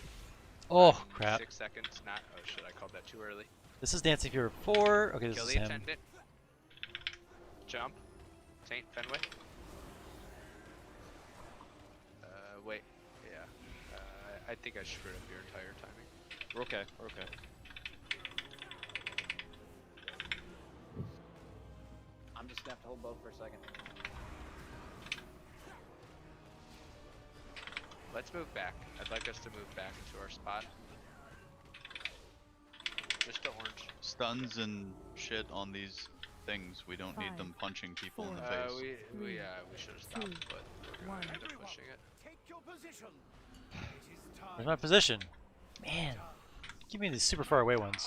Oh crap! 6 seconds. Not. Oh shit! I called that too early. This is Dancing Fever 4. Okay, this Kill is the him. attendant. Jump. Saint Fenway. Wait. Yeah. I think I screwed up your entire timing. We're okay. We're okay. I'm just gonna have to hold both for a second. Let's move back. I'd like us to move back to our spot. Just the orange. Stuns and shit on these things. We don't need them punching people in the face. We should have stopped, but we're gonna end up pushing it. Take your position. Where's my position? Man, give me these super far away ones.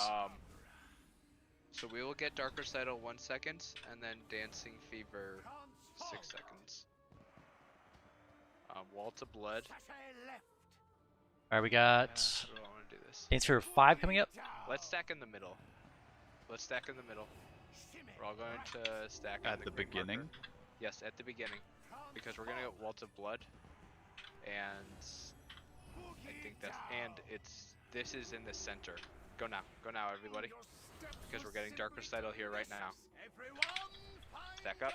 So we will get Dark Recital 1 second, and then Dancing Fever 6 seconds. Wall to Blood. All right, we got We don't want to do this. Dancing Fever 5 coming up. Let's stack in the middle. We're all going to stack on At the green beginning? marker. Yes, at the beginning, because we're gonna get Wall to Blood, and I think that's this is in the center. Go now, everybody, because we're getting Dark Recital here right now. Stack up.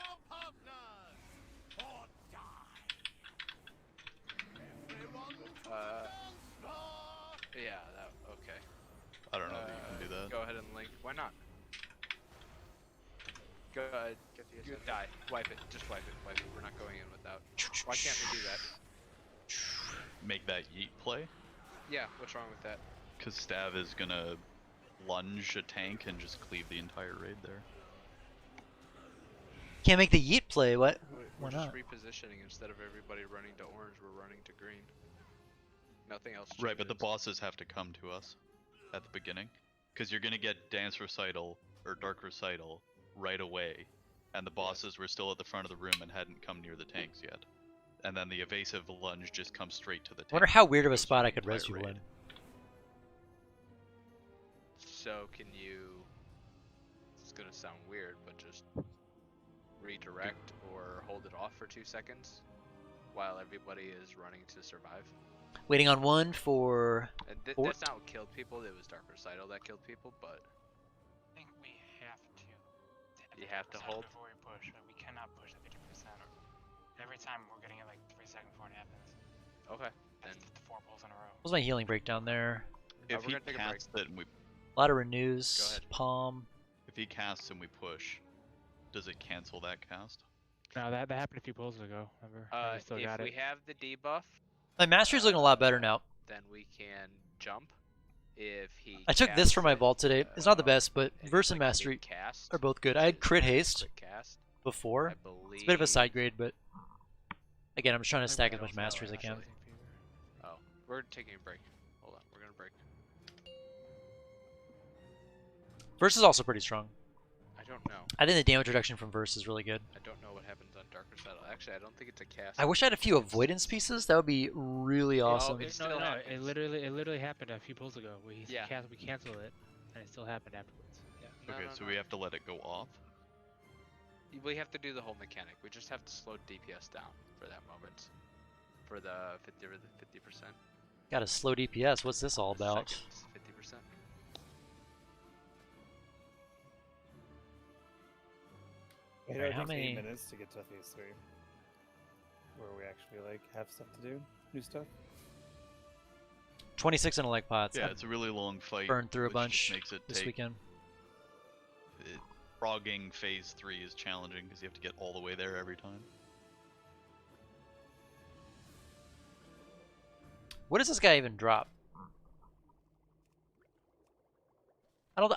Yeah, okay. I don't know that you can do that. Go ahead and link. Why not? Go ahead. Die. Wipe it. Just wipe it. We're not going in without. Why can't we do that? Make that yeet play? Yeah, what's wrong with that? Because Stav is gonna lunge a tank and just cleave the entire raid there. Can't make the yeet play. What? We're Why just not? repositioning. Instead of everybody running to orange, we're running to green. Nothing else Right, but the changes. bosses have to come to us at the beginning. Because you're gonna get Dance Recital or Dark Recital right away, and the bosses were still at the front of the room and hadn't come near the tanks yet. And then the evasive lunge just comes straight to the tank. I wonder how weird of a Goes spot through I the could res entire people raid. in. So can you? It's gonna sound weird, but just redirect or hold it off for 2 seconds while everybody is running to survive. Waiting on one for. And four. that's not what killed people. It was Dark Recital that killed people, but I think we have to. You have to hold? Before we push. We cannot push the 50%. Every time we're getting it like 3 seconds before it happens. okay. Then That's the 4 pulls in a row. What was my healing breakdown there? If we're he gonna take a break. casts it and we, A lot of renews. Go ahead. Palm. if he casts and we push, does it cancel that cast? No, that happened a few pulls ago. Remember? And we still if got we it. have the debuff, My mastery's looking a lot better now. then we can jump. If he I took this for my casts vault today. It's not the best, but and Verse it's and like a Mastery mid-cast, are both good. I which had crit is haste quick cast, before. I believe. It's a bit of a side grade, but again, I'm just trying to I stack think as we much also mastery as I have can. Dancing Fever. Oh, we're taking a break. Hold on, we're gonna break. Verse is also pretty strong. I don't know. I think the damage reduction from Verse is really good. I don't know what happens on Dark Recital. Actually, I don't think it's a cast. I wish I had a few avoidance pieces. That would be really awesome. it No, still no, happens. it literally happened a few pulls ago. We canceled it, and it still happened afterwards. Yeah. Okay, so we have to let it go off. We have to do the whole mechanic. We just have to slow DPS down for that moment. For the 50%. Got a slow DPS. What's this all about? 50%. It Alright, how takes many? 8 minutes to get to phase 3, where we actually like have stuff to do, new stuff. 26 in a leg pots. Yeah, I've it's a really long fight. burned through a which just bunch makes it this take, weekend. Progging phase 3 is challenging because you have to get all the way there every time. What does this guy even drop?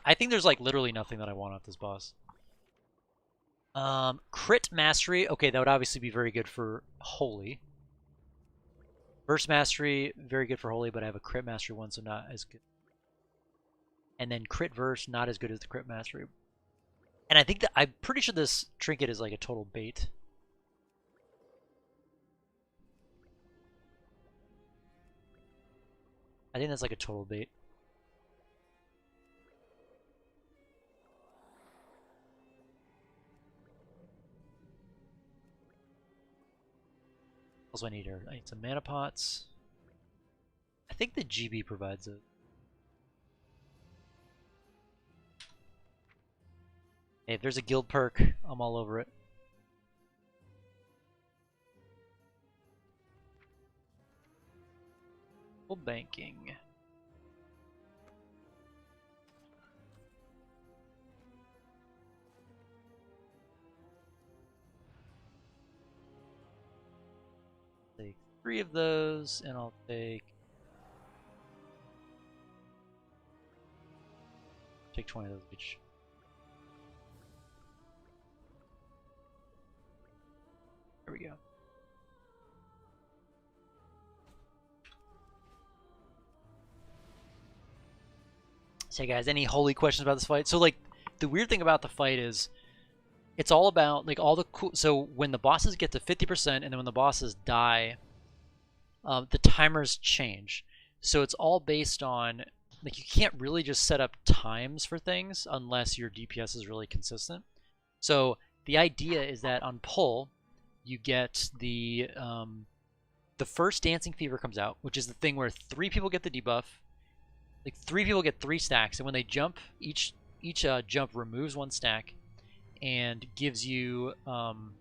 I think there's like literally nothing that I want off this boss. Crit mastery. Okay, that would obviously be very good for holy. Burst mastery, very good for holy, but I have a crit mastery one, so not as good. And then crit verse, not as good as the crit mastery. And I think that I'm pretty sure this trinket is like a total bait. I think that's like a total bait. Also, I need some mana pots. I think the GB provides it. Hey, if there's a guild perk, I'm all over it. Full banking. Take 3 of those, and I'll take 20 of those each. There we go. So, guys, any holy questions about this fight? So, like, the weird thing about the fight is it's all about, like, all the cool... So, when the bosses get to 50% and then when the bosses die, the timers change. So, it's all based on... Like, you can't really just set up times for things unless your DPS is really consistent. So, the idea is that on pull, you get the first Dancing Fever comes out, which is the thing where 3 people get the debuff. Like 3 people get 3 stacks, and when they jump, each jump removes 1 stack, and gives you and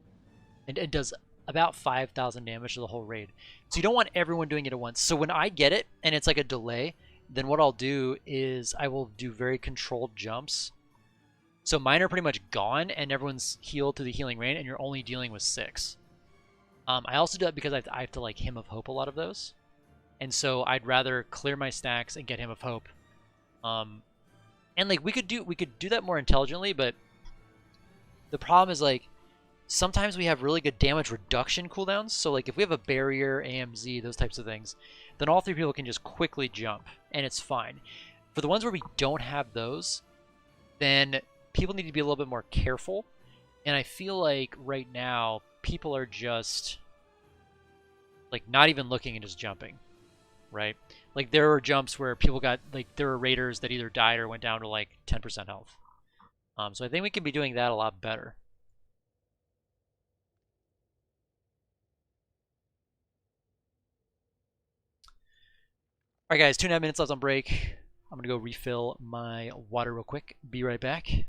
it does about 5,000 damage to the whole raid. So you don't want everyone doing it at once. So when I get it and it's like a delay, then what I'll do is I will do very controlled jumps. So mine are pretty much gone, and everyone's healed to the healing rain, and you're only dealing with 6. I also do that because I have to like Hymn of Hope a lot of those. And so I'd rather clear my stacks and get Hymn of Hope. And like we could do that more intelligently, but the problem is like sometimes we have really good damage reduction cooldowns. So like if we have a barrier, AMZ, those types of things, then all 3 people can just quickly jump and it's fine. For the ones where we don't have those, then people need to be a little bit more careful. And I feel like right now people are just like not even looking and just jumping. Right? Like there were jumps where people got like there were raiders that either died or went down to like 10% health. So I think we can be doing that a lot better. All right, guys, 2.5 minutes left on break. I'm gonna go refill my water real quick. Be right back.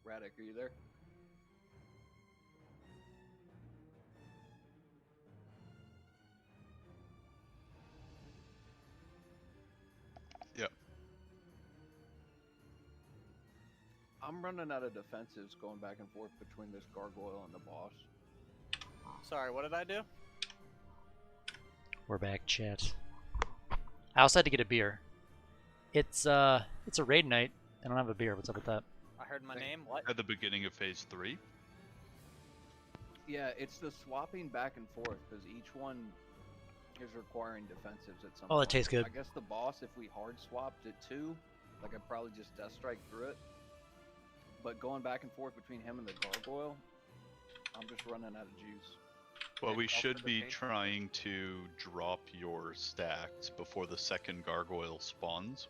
Radic, are you there? Yep. I'm running out of defensives going back and forth between this gargoyle and the boss. Sorry, what did I do? We're back, chat. I also had to get a beer. It's a raid night. I don't have a beer. What's up with that? I heard my name. What? At the beginning of phase 3. Yeah, it's the swapping back and forth because each one is requiring defensives at some Oh, point. that tastes good. I guess the boss, if we hard swapped it too, like I'd probably just death strike through it. But going back and forth between him and the gargoyle, I'm just running out of juice. Well, we should be trying to drop your stacks before the second gargoyle spawns.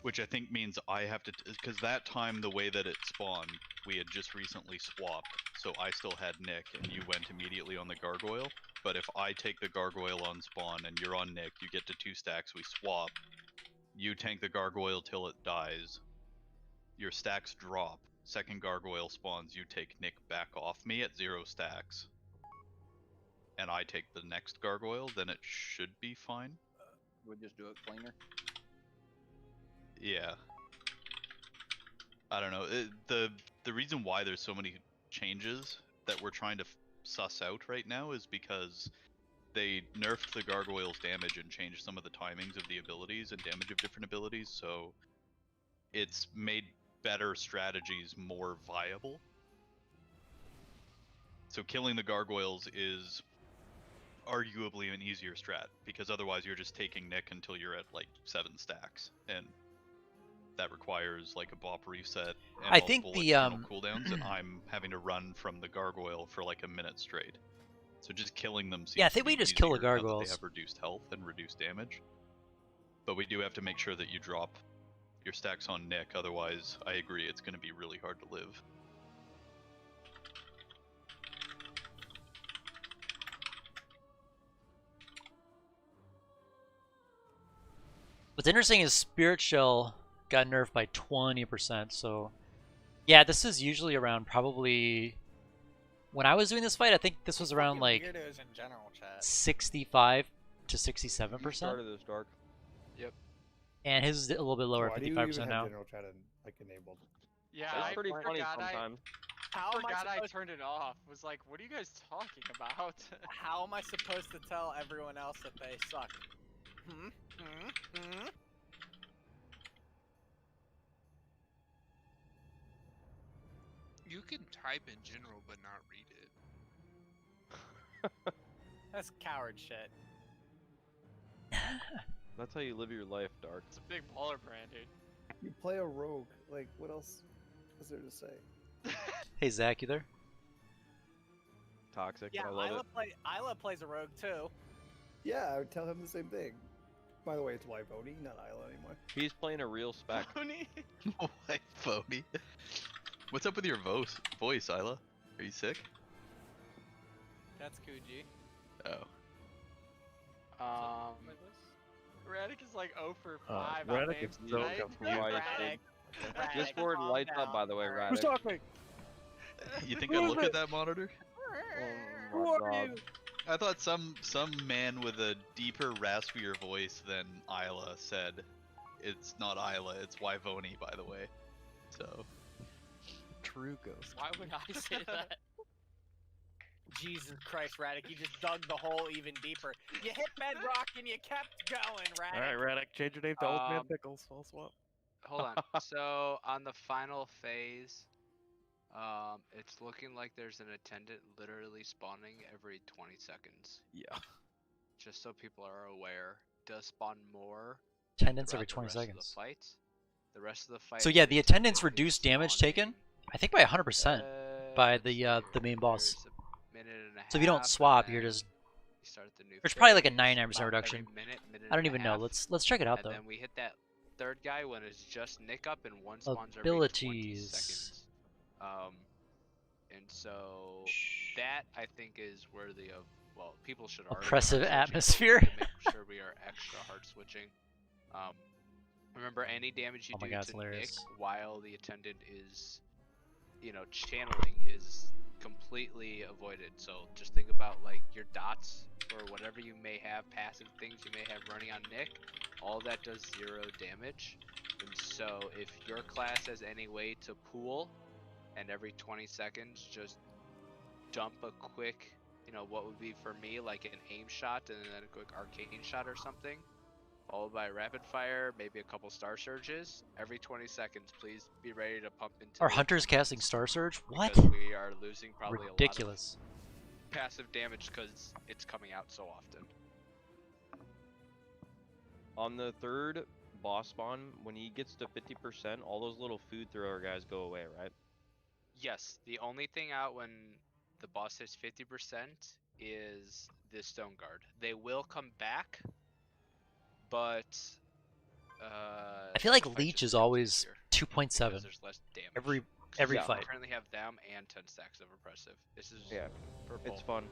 Which I think means I have to, because that time the way that it spawned, we had just recently swapped, so I still had Nick and you went immediately on the gargoyle. But if I take the gargoyle on spawn and you're on Nick, you get to 2 stacks, we swap. You tank the gargoyle till it dies. Your stacks drop. Second gargoyle spawns, you take Nick back off me at 0 stacks. And I take the next gargoyle, then it should be fine. We'll just do it cleaner. Yeah. I don't know. The reason why there's so many changes that we're trying to suss out right now is because they nerfed the gargoyle's damage and changed some of the timings of the abilities and damage of different abilities, so it's made better strategies more viable. So killing the gargoyles is arguably an easier strat, because otherwise you're just taking Nick until you're at like 7 stacks, and that requires like a bop reset and I think multiple the external cooldowns, and I'm having to run from the gargoyle for like a minute straight. So just killing them seems Yeah, I think to be we just kill the easier now that gargoyles. They have reduced health and reduced damage. But we do have to make sure that you drop your stacks on Nick, otherwise I agree it's going to be really hard to live. What's interesting is Spirit Shell got nerfed by 20%, so yeah, this is usually around probably, when I was doing this fight, I think this was around like Weirdos in general, chat. 65 to 67%. You started this, Dark. Yep. And his is a little bit lower, Why do you 55% even now. have general chat like enabled? Yeah, That's I pretty funny forgot sometimes. How am forgot I supposed- turned it off. Was like, what are you guys talking about? How am I supposed to tell everyone else that they suck? You can type in general but not read it. That's coward shit. That's how you live your life, Dark. It's a big baller brand, dude. You play a rogue. Like, what else is there to say? Hey Zach, you there? Toxic, Yeah, I love it. Isla plays a rogue too. Yeah, I would tell him the same thing. By the way, it's White Bodhi, not Isla anymore. He's playing a real spec. White Bodhi. What's up with your voice, Isla? Are you sick? That's Kuji. Oh. Radic is like 0 for 5 on Radic names is so tonight. confused. Discord calm lights down. up, by the way, Radic. Who's talking? You think I look at that monitor? Oh my God. I thought some man with a deeper, raspier voice than Isla said, "It's not Isla, it's Wyvoni, by the way." So. True ghost. Why would I say that? Jesus Christ, Radic, you just dug the hole even deeper. You hit bedrock and you kept going, Radic. Alright, Radic, change your name to Old Man Pickles. I'll swap. Hold on. So on the final phase, it's looking like there's an attendant literally spawning every 20 seconds. Yeah. Just so people are aware, does spawn more. Attendance throughout every the 20 rest of seconds. The fights. The rest of the fight. So yeah, the attendance reduced damage taken, I think by 100% by the main boss. So if you don't swap, you're just. There's probably like a 99% reduction. I don't even know. Let's check it out though. And then we hit that third guy when it's just Nick up and one spawns every 20 Abilities. seconds. And so that I think is worthy of, well, people should already Oppressive hard switching, but we atmosphere. need to make sure we are extra hard switching. Remember, any damage you Oh my do God, it's to Nick hilarious. while the attendant is, channeling is completely avoided. So just think about like your dots or whatever you may have, passive things you may have running on Nick. All that does 0 damage. And so if your class has any way to pool, and every 20 seconds just dump a quick, what would be for me like an aim shot and then a quick arcane shot or something, followed by rapid fire, maybe a couple star surges. Every 20 seconds, please be ready to pump into. Are hunters casting Star Surge? What? Because we are losing probably ridiculous. A lot of passive damage because it's coming out so often. On the 3rd boss spawn, when he gets to 50%, all those little food thrower guys go away, right? Yes, the only thing out when the boss hits 50% is the stone guard. They will come back, but I feel like Leech is always 2.7 there's less damage. every We fight. currently have them and 10 stacks of oppressive. This is purple. It's fun.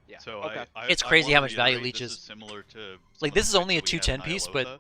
Yeah. So Okay. It's I crazy wanna how much value reiterate, Leech this is. similar to Like, some this of is the only a fights we had in 210 piece, but Nyalotha.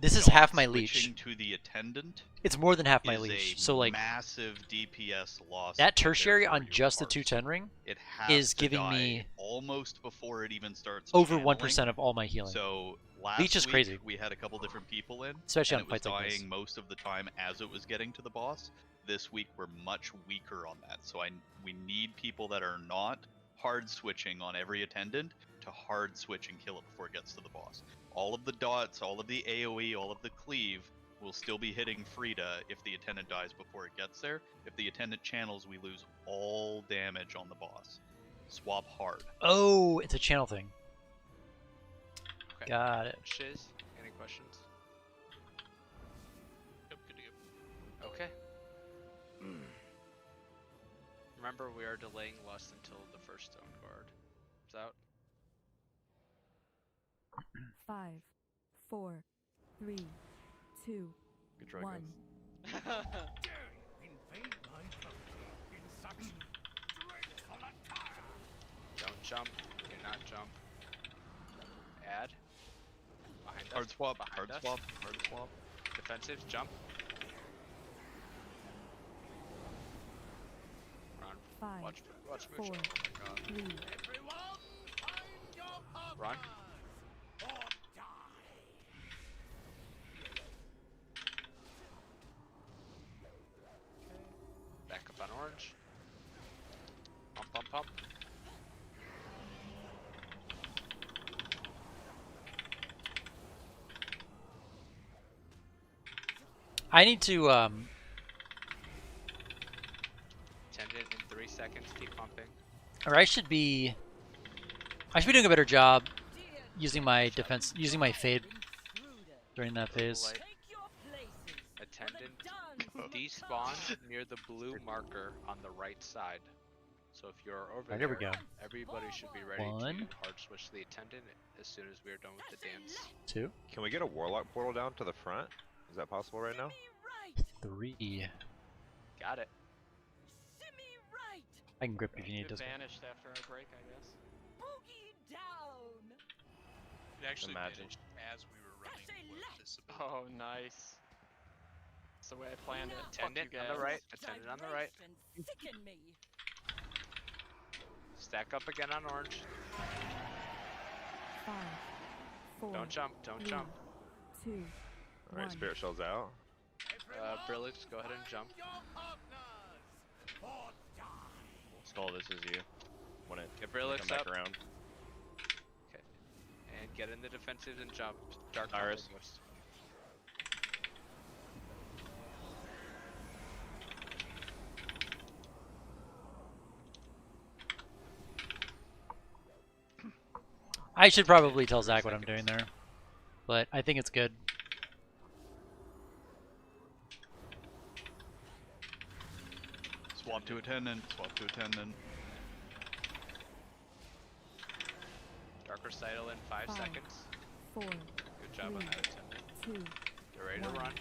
this is Dot half my Leech. switching to the attendant It's more than half my is Leech. a So like massive DPS loss. that and tertiary therefore on your just the parse. 210 ring It has is to giving die me almost before it even starts over channeling. 1% of all my healing. So last Leech is week crazy. we had a couple different people in, Especially and on it was fights like dying this. most of the time as it was getting to the boss. This week we're much weaker on that, so we need people that are not hard switching on every attendant to hard switch and kill it before it gets to the boss. All of the dots, all of the AoE, all of the cleave will still be hitting Frida if the attendant dies before it gets there. If the attendant channels, we lose all damage on the boss. Swap hard. Oh, it's a channel thing. Okay. Got it. Shiz, any questions? Yep, good to go. Okay. Remember, we are delaying lust until the first stone guard is out. 5, 4, 3, 2, Good try, 1. Invade my country in such dreadful attire. Don't jump. Do not jump. Add. Behind us. Hard swap, Behind hard us. swap, hard swap. Defensives, jump. Run. 5, Watch 4, Mucho. Oh my god. 3, Everyone, find your partner. Run. Or die. Back up on orange. Pump, pump, pump. I need to Attendant in 3 seconds. Keep pumping. or I should be doing a better job using my defense, using my fade during that phase. Light. Attendant despawn near the blue marker on the right side. So if you're over Right, there, here we go. everybody should be ready One. to hard switch the attendant as soon as we are done with the dance. 2, Can we get a warlock portal down to the front? Is that possible right now? 3. Got it. I can grip if you need to. Vanished after our break, I guess. It actually Imagine. vanished as we were running with this ability. Oh, nice. That's the way I planned it. Attendant Fuck you on guys. the right. Attendant on the right. Stack up again on orange. 5, 4, Don't jump. Don't 3, jump. 2, Alright, 1. Spirit Shell's out. Brillix, go ahead and jump. Skull, this is you. When it Get when you Brillix come back up. around. Okay. And get in the defensives and jump. Dark Iris. Ghost. I should probably tell Zach what I'm doing there, but I think it's good. Swap to attendant, swap to attendant. Dark Recital in 5 5, seconds. 4, Good job on 3, that attendant. 2, Get ready to 1. run.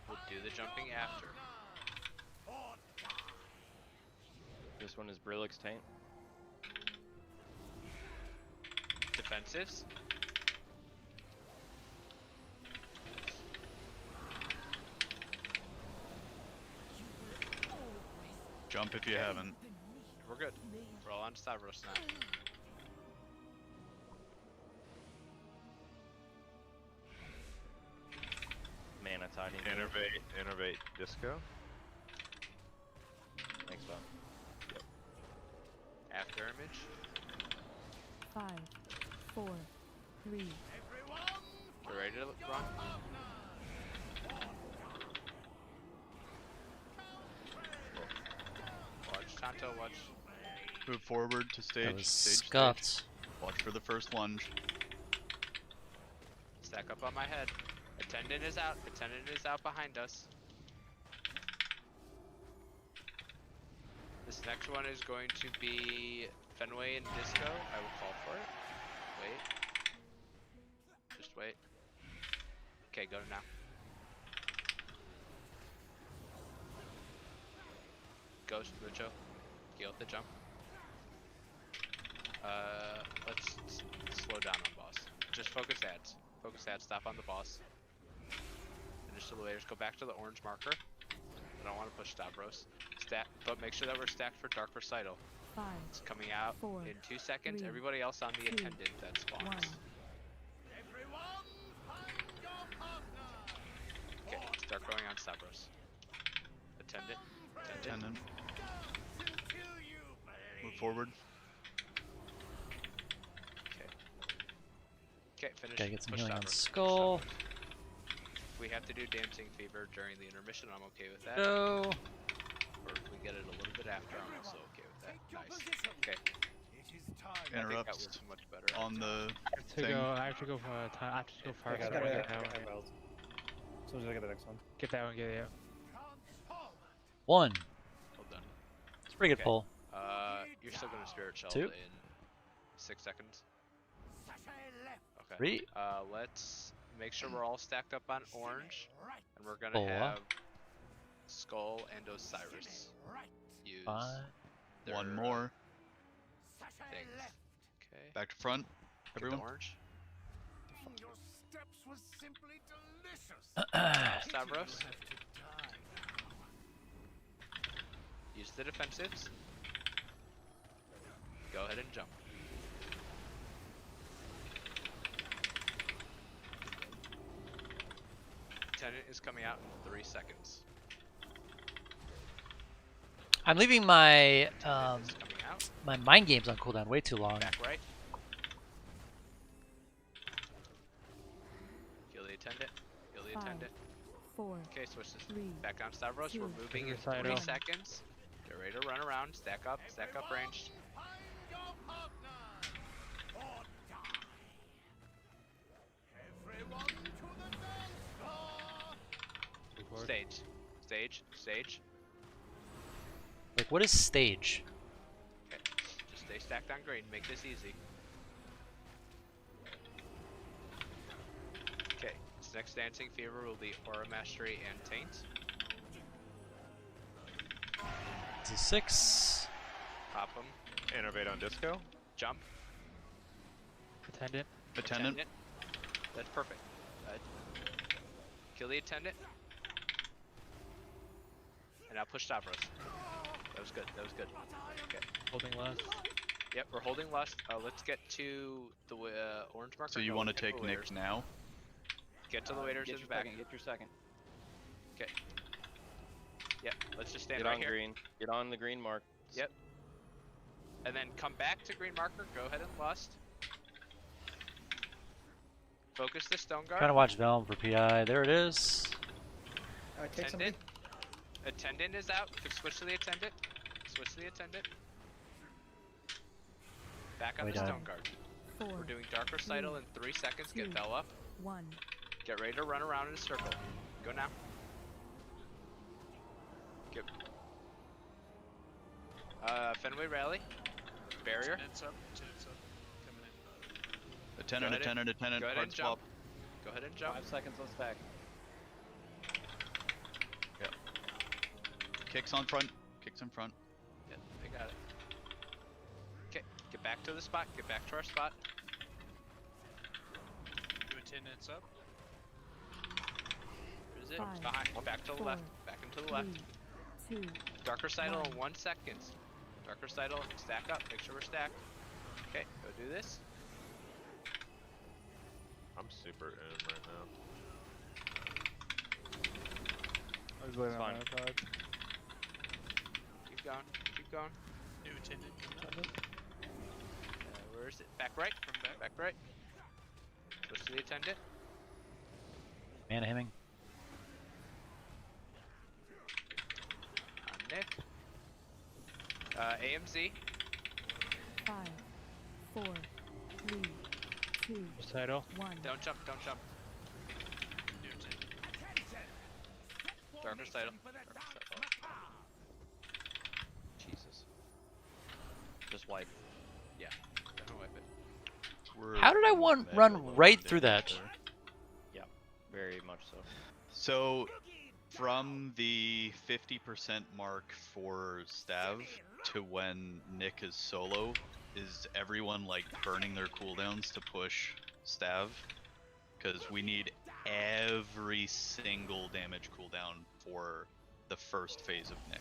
We'll do the jumping after. This one is Brillix Taint. Defensives. Jump if you haven't. We're good. We're all on Stavros now. Mana tiny. Innervate disco. Thanks, Bob. Yep. After image. 5, 4, 3. Get ready to run. Watch, Tonto, watch. Move forward to stage. That was Stage. scuffed. Watch for the first lunge. Stack up on my head. Attendant is out. Attendant is out behind us. This next one is going to be Fenway and Disco. I will call for it. Wait. Just wait. Okay, go now. Ghost, Lucho. Heal the jump. Let's slow down on boss. Just focus ads. Focus ads, stop on the boss. Finish the elevators, go back to the orange marker. I don't want to push Stavros. But make sure that we're stacked for Dark Recital. 5. It's coming out 4, in 2 seconds. 3, Everybody else on the 2, attendant that spawns. 1. Okay, start going on Stavros. Attendant. Attendant. Move forward. Okay, finish. Gotta get some push healing on Stavros. Skull. If we have to do Dancing Fever during the intermission, I'm okay with that. No. Or if we get it a little bit after, I'm also okay with that. Nice. Okay. Interrupts I think that works much better. on the I have to go for time. I have to go first. I I got wanna it. get that one. So I get the next one. Get that one. Get it. 1. Well done. It's a pretty good pull. You're still gonna Spirit Shell 2. in 6 seconds. Okay. 3. Let's make sure we're all stacked up on orange, and we're gonna 4. have Skull and Osiris use 5. their one more. things. Okay. Back to front. Get Everyone. the orange. Your steps was simply delicious. Stavros. Use the defensives. Go ahead and jump. Tenant is coming out in 3 seconds. I'm leaving my Tenant is coming out. my mind games on cooldown way too long. Back right. Kill the attendant. Kill the 5, attendant. 4. Okay, switch this 3, back on Stavros. 2, We're moving in Recital. 3 seconds. Get ready to run around. Stack up ranged. Stage. Stage. Stage. Like, what is stage? Okay. Just stay stacked on green. Make this easy. Okay. This next Dancing Fever will be Aura Mastery and Taint. This is 6. Pop them. Innervate on disco. Jump. Attendant. Attendant. That's perfect. Kill the attendant. And now push Stavros. That was good. That was good. Okay. Holding lust. Yep, we're holding lust. Let's get to the orange marker. So you Go want to get take the Nick waiters. now? Get to the waiters Get in your the back. second. Get your second. Okay. Yep. Let's just stand Get right on here. green. Get on the green mark. Yep. And then come back to green marker. Go ahead and lust. Focus the stone guard. Trying to watch Velm for PI. There it is. Take somebody. Attendant is out. Could switch to the attendant. Switch to the attendant. Back on Way the down. stone guard. 4, We're doing Dark Recital in 3 seconds. Get 2, Bell up. 1. Get ready to run around in a circle. Go now. Get. Fenway rally. Barrier. Tenant's up. Tenant's up. Coming in. Attendant, Go ahead and- attendant. Go ahead Hard and swap. jump. Go ahead and jump. 5 seconds on stack. Yep. Kicks on front. Kicks in front. Yep, I got it. Okay, get back to the spot. Get back to our spot. Do attendants up. Where is it? 5, Behind. Back to the left. 4, Back into the left. 3, 2. Dark Recital in 1 second. Dark Recital, stack up. Make sure we're stacked. Okay, go do this. I'm super in right now. I was waiting It's on fine. my iPod. Keep going. Keep going. New attendant. Where is it? Back right. From back right. Switch to the attendant. Mana hemming. On Nick. AMZ. 5, 4, 3, 2, Recital. 1. Don't jump. Don't jump. New attendant. Dark Recital. Jesus. Just wipe. Yeah. Don't wipe it. How did I run right through that? Yeah, very much so. So, from the 50% mark for Stav to when Nick is solo, is everyone like burning their cooldowns to push Stav? Because we need every single damage cooldown for the first phase of Nick.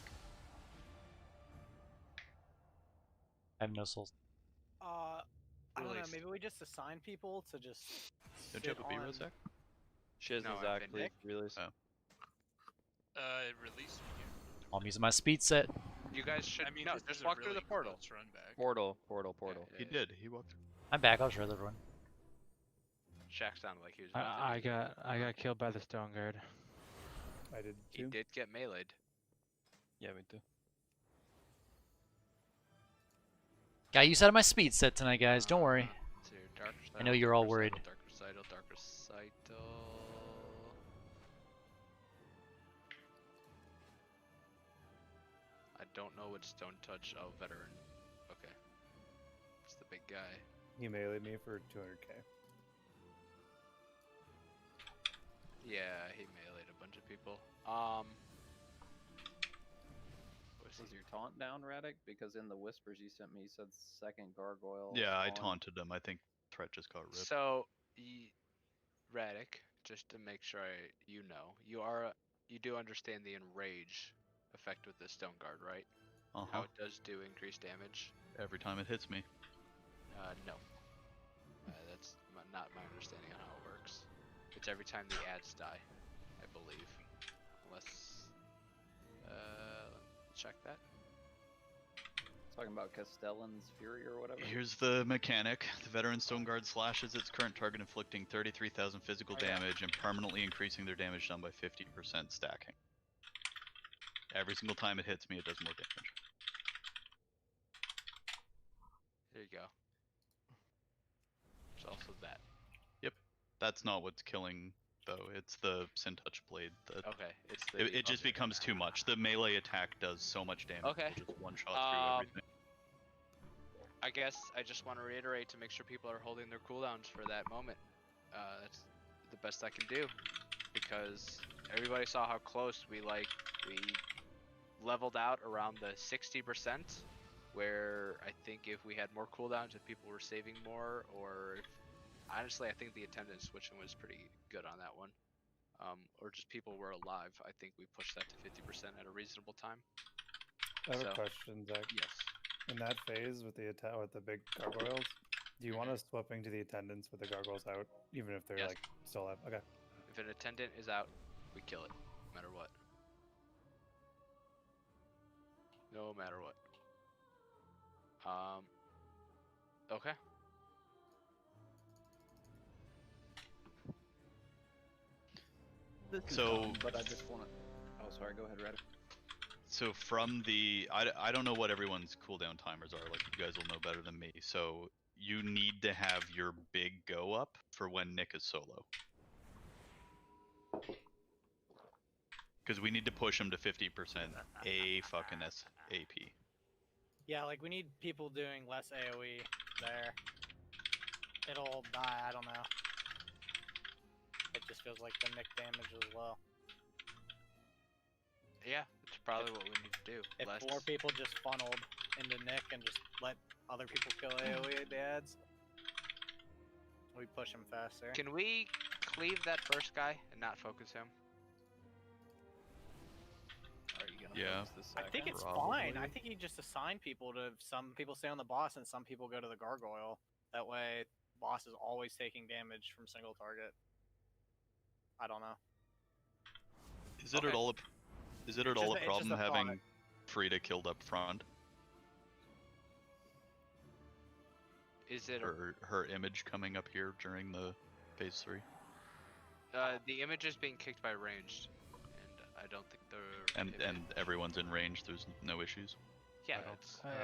I have no souls. I don't know. Released. Maybe we just assign people to just. Don't you have a sit B-Row on- sec? Shiz No, and I've Zach, been please Nick. release. Oh. Release when you. I'm using my speed set. You guys should. I mean, no, this just is a walk really through the portal. close run back. Portal. He did. He walked through. I'm back. I'll shred everyone. Shaq sounded like he was. About to I got killed by the stone guard. I did He too. did get meleeed. Yeah, me too. Got use out of my speed set tonight, guys. Don't worry. To Dark I know you're all worried. Dark Recital. Dark Recital. I don't know which Stone Touch. Oh, veteran. Okay. It's the big guy. He meleeed me for 200k. Yeah, he meleeed a bunch of people. Was your taunt down, Radic? Because in the whispers you sent me, you said second gargoyle. Yeah, I spawn. taunted him. I think threat just got ripped. So, Radic, just to make sure you know, you do understand the enrage effect with the Stone Guard, right? How it does do increased damage. Every time it hits me. No. That's not my understanding on how it works. It's every time the ads die, I believe. Unless, check that. Talking about Castellan's Fury or whatever. Here's the mechanic. The veteran Stone Guard slashes its current target, inflicting 33,000 physical damage and permanently increasing their damage done by 50% stacking. Every single time it hits me, it does more damage. There you go. There's also that. Yep. That's not what's killing, though. It's the Sin Touch Blade. Okay, it's the. It just becomes too much. The melee attack does so much damage. Okay. It'll just one shot through everything. I guess I just want to reiterate to make sure people are holding their cooldowns for that moment. That's the best I can do, because everybody saw how close we leveled out around the 60%, where I think if we had more cooldowns, if people were saving more, or if, honestly, I think the attendance switching was pretty good on that one. Or just people were alive. I think we pushed that to 50% at a reasonable time. I have a question, Zach. Yes. In that phase with the attack with the big gargoyles, do you want us swapping to the attendants with the gargoyles out, even if they're Yes. like still alive? Okay. If an attendant is out, we kill it, no matter what. No matter what. Okay. This is So- dumb, but I just want to. Oh, sorry. Go ahead, Radic. So from the, I don't know what everyone's cooldown timers are, like you guys will know better than me. So you need to have your big go up for when Nick is solo. Because we need to push him to 50% A fucking AP. Yeah, like we need people doing less AoE there. It'll die, I don't know. It just feels like the Nick damage as well. Yeah, it's probably what we need to do. If Less. more people just funneled into Nick and just let other people kill AoE dads, we push him faster. Can we cleave that first guy and not focus him? Or are you gonna Yeah. I think it's fine. I think you just assign people to, some people stay on the boss and some people go to the gargoyle. That way, boss is always taking damage from single target. I don't know. Is it at all a problem having Frida killed up front? Is it her image coming up here during the phase 3? The image is being kicked by ranged, and I don't think they're. And everyone's in range. There's no issues. Yeah, I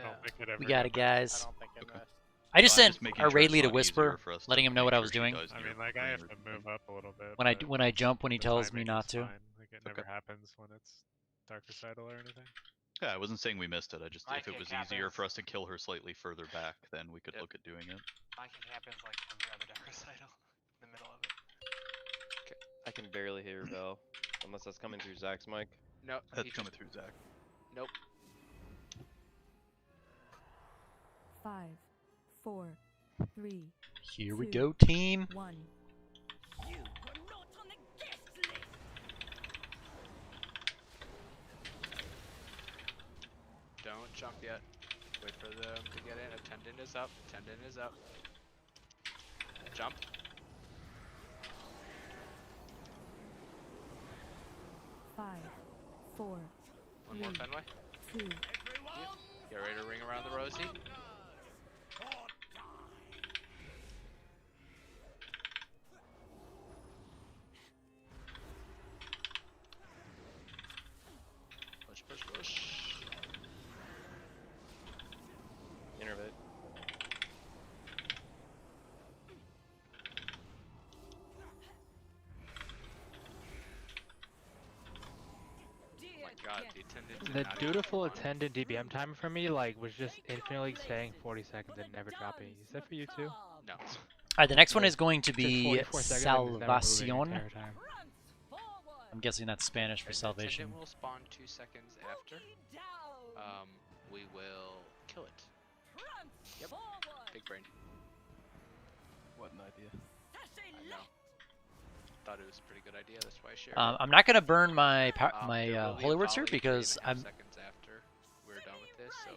don't think it ever. We got it, guys. I don't think it missed. I just I'm sent just making our sure raid it's lead a not whisper, easier for us letting to him know make what I sure was she doing. does I near mean, like I have to range. move up a little bit. When I but when I jump, when he the tells me timing not is to. fine. Like it never happens when it's Dark Recital or anything. Yeah, I wasn't saying we missed it. I just My if it kick was easier happens. for us to kill her slightly further back, then we could look at doing it. My kick happens like every other Dark Recital in the middle of it. I can barely hear Val, unless that's coming through Zach's mic. No, That's coming through Zach. Nope. 5, 4, 3. Here we 2, go, team. 1. You were not on the guest list. Don't jump yet. Wait for them to get in. Attendant is up. Attendant is up. Jump. Five, 4, One more 3, Fenway. 2. Get ready to ring around the Rosie. Push, push, push. Innervate. Oh my god, the attendant did The not even dutiful respond. attendant DBM timer for me, like, was just infinitely saying 40 seconds and never dropping. Is that for you too? No. Alright, the next one is going to Says be 44 seconds and it's never moving the Salvacion. entire time. I'm guessing that's Spanish for The salvation. attendant will spawn 2 seconds after. We will kill it. Yep. Big brain. What an idea. I know. Thought it was a pretty good idea. That's why I shared it. I'm not gonna burn my There will be a holy words here volley because 3.5 I'm seconds after we're done with this, so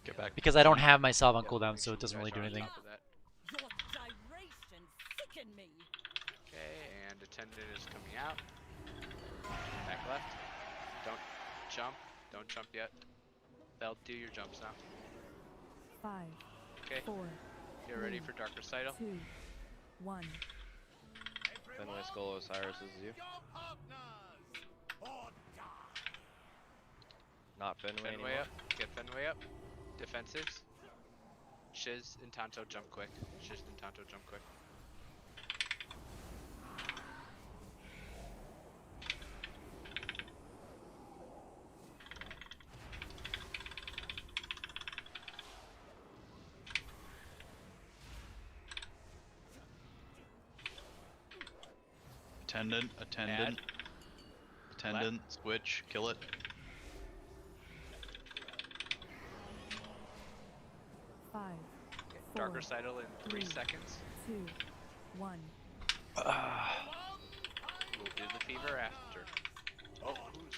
Get back. because I don't have my salve on Yep, cooldown, make so sure it doesn't you really guys do are on anything. top of that. Your gyrations sicken me. Okay, and attendant is coming out. Back left. Don't jump. Don't jump yet. They'll do your jumps now. 5, Okay. 4, Get ready for Dark Recital. 2, 1. Fenway Skull Osiris is you. Not Fenway Fenway anymore. up. Get Fenway up. Defensives. Shiz and Tanto jump quick. Shiz and Tanto jump quick. Attendant. Attendant. Switch. Kill it. 5, Dark 4, Recital in 3 seconds. 2, 1. We'll do the fever after. Oh, who's?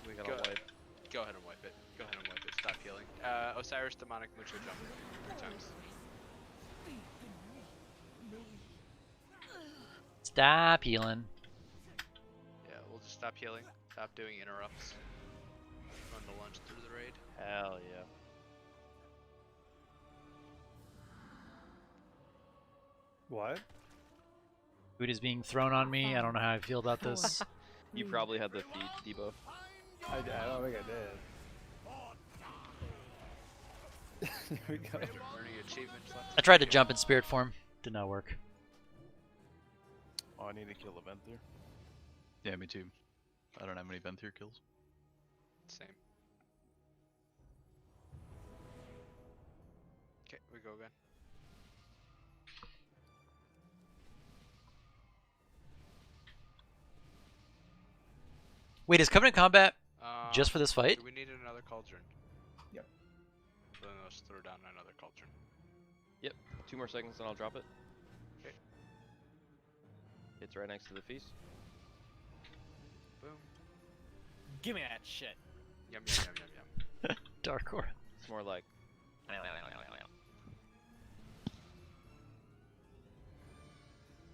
We got a wipe. Go ahead and wipe it. Go ahead and wipe it. Stop healing. Osiris Demonic Mucho jump 3 times. Stop healing. Yeah, we'll just stop healing. Stop doing interrupts. Run the lunge through the raid. Hell yeah. What? Food is being thrown on me. I don't know how I feel about this. You probably had the feed debuff. I don't think I did. Here we go. Learning achievements left. I tried to jump in spirit form. Did not work. Oh, I need to kill a Venthyr. Yeah, me too. I don't have any Venthyr kills. Same. Okay, we go again. Wait, is Covenant Combat just for this fight? Do we need another cauldron? Yep. Then let's throw down another cauldron. Yep. 2 more seconds and I'll drop it. Okay. It's right next to the feast. Boom. Give me that shit. Yum yum yum yum yum. Dark Aura. It's more like.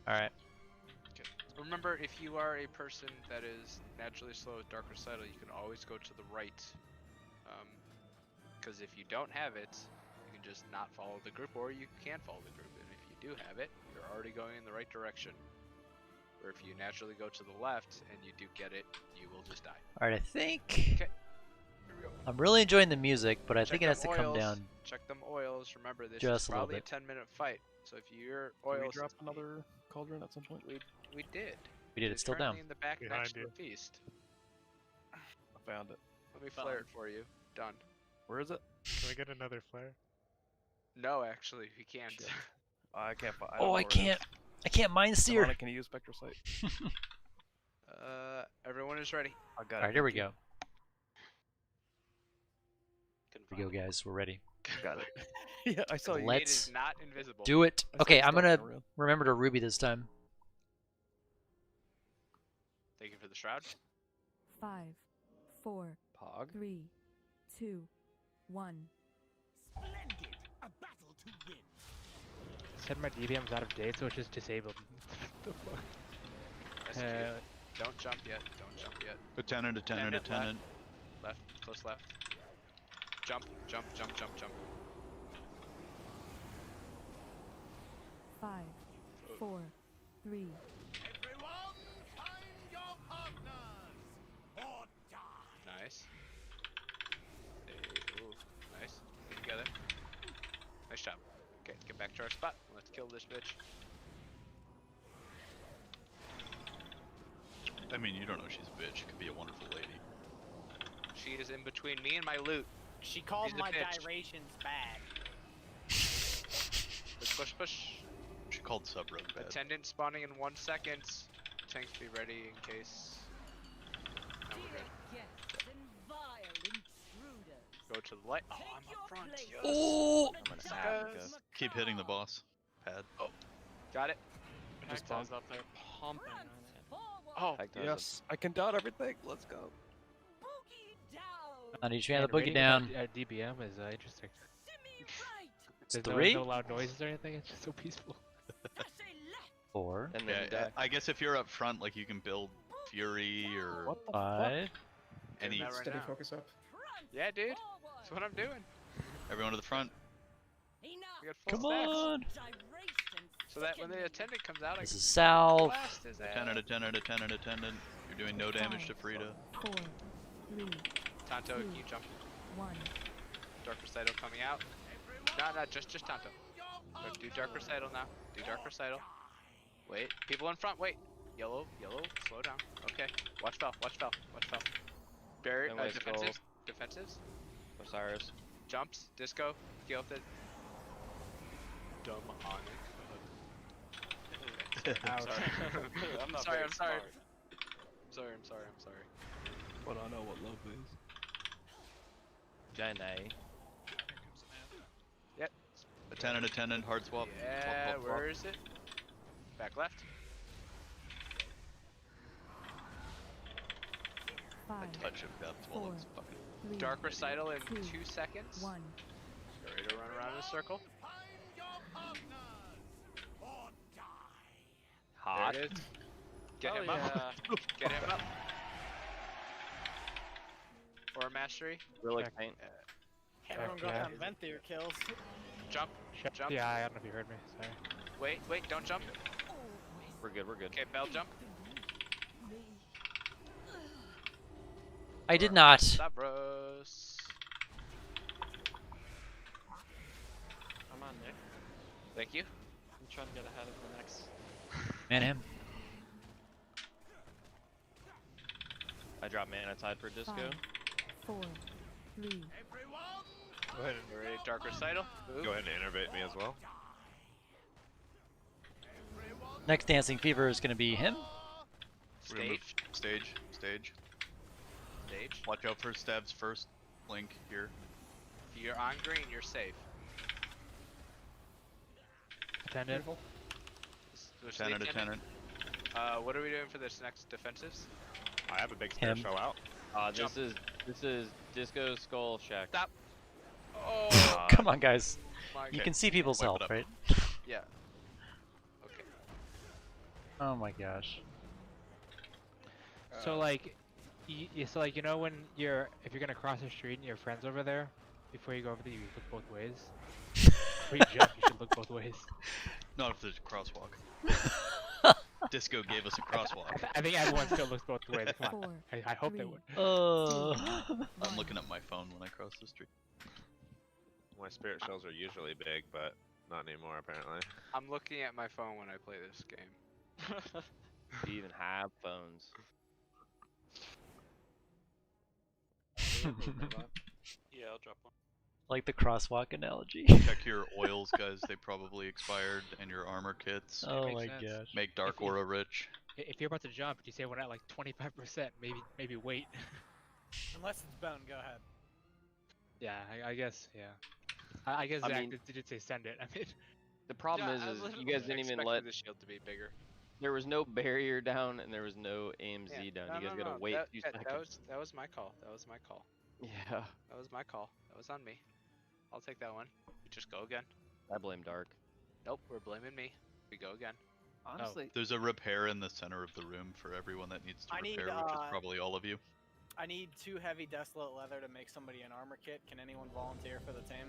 Alright. Okay. Remember, if you are a person that is naturally slow with Dark Recital, you can always go to the right. Because if you don't have it, you can just not follow the group, or you can follow the group. And if you do have it, you're already going in the right direction. Or if you naturally go to the left and you do get it, you will just die. Alright, I think... Okay. I'm really enjoying the music, but I Check think it has to them come oils. down Check them oils. Remember, this just is a little probably a bit. 10-minute fight. So if your Did we oils, drop another cauldron at some point? we did. We did. It's still down. Currently in the back Behind next to you. the feast. I found it. Let me flare it for you. Done. Where is it? Can we get another flare? No, actually, we can't. Shit. I can't find. Oh, I can't. I can't mind sear. Can you use Spectre Sight? Everyone is ready. I got it. Alright, here we thank you. go. Here we go, guys. We're ready. Got it. Yeah, I saw you. It Let's is not invisible. do it. I saw Okay, you I'm stalking gonna around. remember to Ruby this time. Thank you for the shroud. 5, 4, Pog. 3, 2, 1. Splendid! A battle to win. Said my DBM's out of date, so it's just disabled. The fuck? That's cute. Don't jump yet. Don't jump yet. Attendant, attendant, attendant. Left. Close left. Jump. Jump. Jump. Jump. Jump. 5, 4, 3. Everyone, find your partners or die. Nice. Hey, ooh, nice. Get together. Nice job. Okay, get back to our spot. Let's kill this bitch. I mean, you don't know she's a bitch. She could be a wonderful lady. She is in between me and my loot. She called She's a my bitch. gyrations bad. Push, push, push. She called Sub Rogue bad. Attendant spawning in 1 second. Tanks be ready in case. Now we're good. Guests and vile intruders. Go to the light. Oh, I'm up front. place Yes. Oh! I'm gonna have to Yes. Keep hitting the boss pad. Oh, got it. Just Hector's up there pumping on it. Oh, Yes, I can dot everything. Let's go. Boogie down. I need you to And boogie rating down. at DBM is interesting. Simi right. It's There's 3, no loud noises or anything. It's just so peaceful. That's a left. 4, And then you Yeah, die. I guess if you're up front, like you can build Fury or What the 5. any. that right Steady now. focus up. Front. Yeah, dude. Forward. That's what I'm doing. Everyone to the front. We Enough. got full Come stacks. on! Gyration. So that when the attendant comes out, I This can is Salve. blast his ass. Attendant, attendant, attendant, attendant. You're doing no damage to Frida. 4, 3, Tonto, can you jump? 1. Dark Recital coming out. No, just Tonto. Go do Dark Recital now. Do Dark Recital. Wait, people in front, wait. Yellow, slow down. Okay, watch foul. Barrier, And let's go. defensives. Osiris. Jumps, disco, get off the dumb on it. Ouch. I'm not sorry, very I'm sorry. smart. I'm sorry. But I know what love is. Jane. Yep. Attendant, attendant, hard swap. Yeah, Swap, swap, where swap. is it? Back left. 5, A touch of death while it's fucking. 3, Dark Recital in 2, 2 seconds. 1. Get ready to run around in a circle. Find your partners or die. Hot. There it is. Get Hell him up. yeah. Get him up. Or mastery. Really Check. paint. Everyone got yeah. them Venthyr kills. Jump. Jump. Yeah, I don't know if you heard me. Sorry. Wait, don't jump. We're good. Okay, bell jump. I did not. Stavros. Come on, Nick. Thank you. I'm trying to get ahead of the next. Man, him. I dropped mana tide for disco. 5, 4, 3. Everyone, Go ahead We're ready. Dark Recital. and go ahead and innervate me as well. Next Dancing Fever is going to be him. Stage. Stage. Stage. Watch out for stabs first. Link here. If you're on green, you're safe. Attendant. Switch to the Attendant, attendant. What are we doing for this next defensives? I have a big spear show out. This is Disco Skull Shack. Stop. Oh. Come on, guys. My You God. can see people's Wipe it health, up. right? Yeah. Okay. Oh my gosh. So like, so like, you know when if you're gonna cross the street and your friend's over there, before you go over there, you look both ways. Before you jump, you should look both ways. Not if there's a crosswalk. Disco gave us a crosswalk. I think everyone still looks both ways. Come on. I hope they would. I'm looking at my phone when I cross the street. My spirit shells are usually big, but not anymore apparently. I'm looking at my phone when I play this game. Do you even have phones? Yeah, I'll drop one. Like the crosswalk analogy. Check your oils, guys. They probably expired, and your armor kits. Oh my gosh. Make Dark Aura rich. If you're about to jump, you say we're at like 25%, maybe wait. Unless it's bone, go ahead. Yeah, I guess, yeah. I guess I Zach mean- did say send it. I mean, The problem Yeah, I is you literally guys didn't even expected let. the shield to be bigger. There was no barrier down, and there was no AMZ down. No, you guys no, gotta no. wait That, 2 that, seconds. that was my call. That was my call. Yeah, That was my call. That was on me. I'll take that one. We just go again. I blame Dark. Nope, we're blaming me. We go again. Honestly, There's a repair in the center of the room for everyone that needs to I need, repair, which is probably all of you. I need 2 heavy desolate leather to make somebody an armor kit. Can anyone volunteer for the team?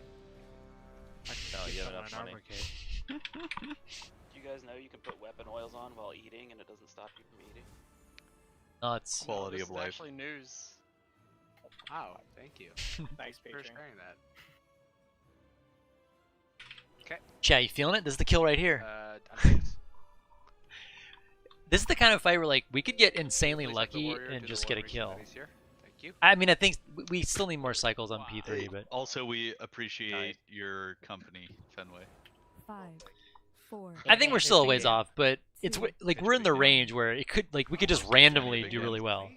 Oh, you have enough money. Do you guys know you can put weapon oils on while eating and it doesn't stop you from eating? Nuts. Quality this of is life. actually news. Wow, thank you. Thanks, for Patreon. sharing that. Okay. Chat, you feeling it? This is the kill right here. I'm This is the kind of fight where like we could get insanely Please have the lucky warrior and do just the get a war kill. reach that he's here. Thank you. I mean, I think we still need more cycles on P3, but Also, we appreciate your company, Fenway. 5, 4. I think we're still a ways off. But it's Two. like we're in the range where it could like we could just randomly do really well.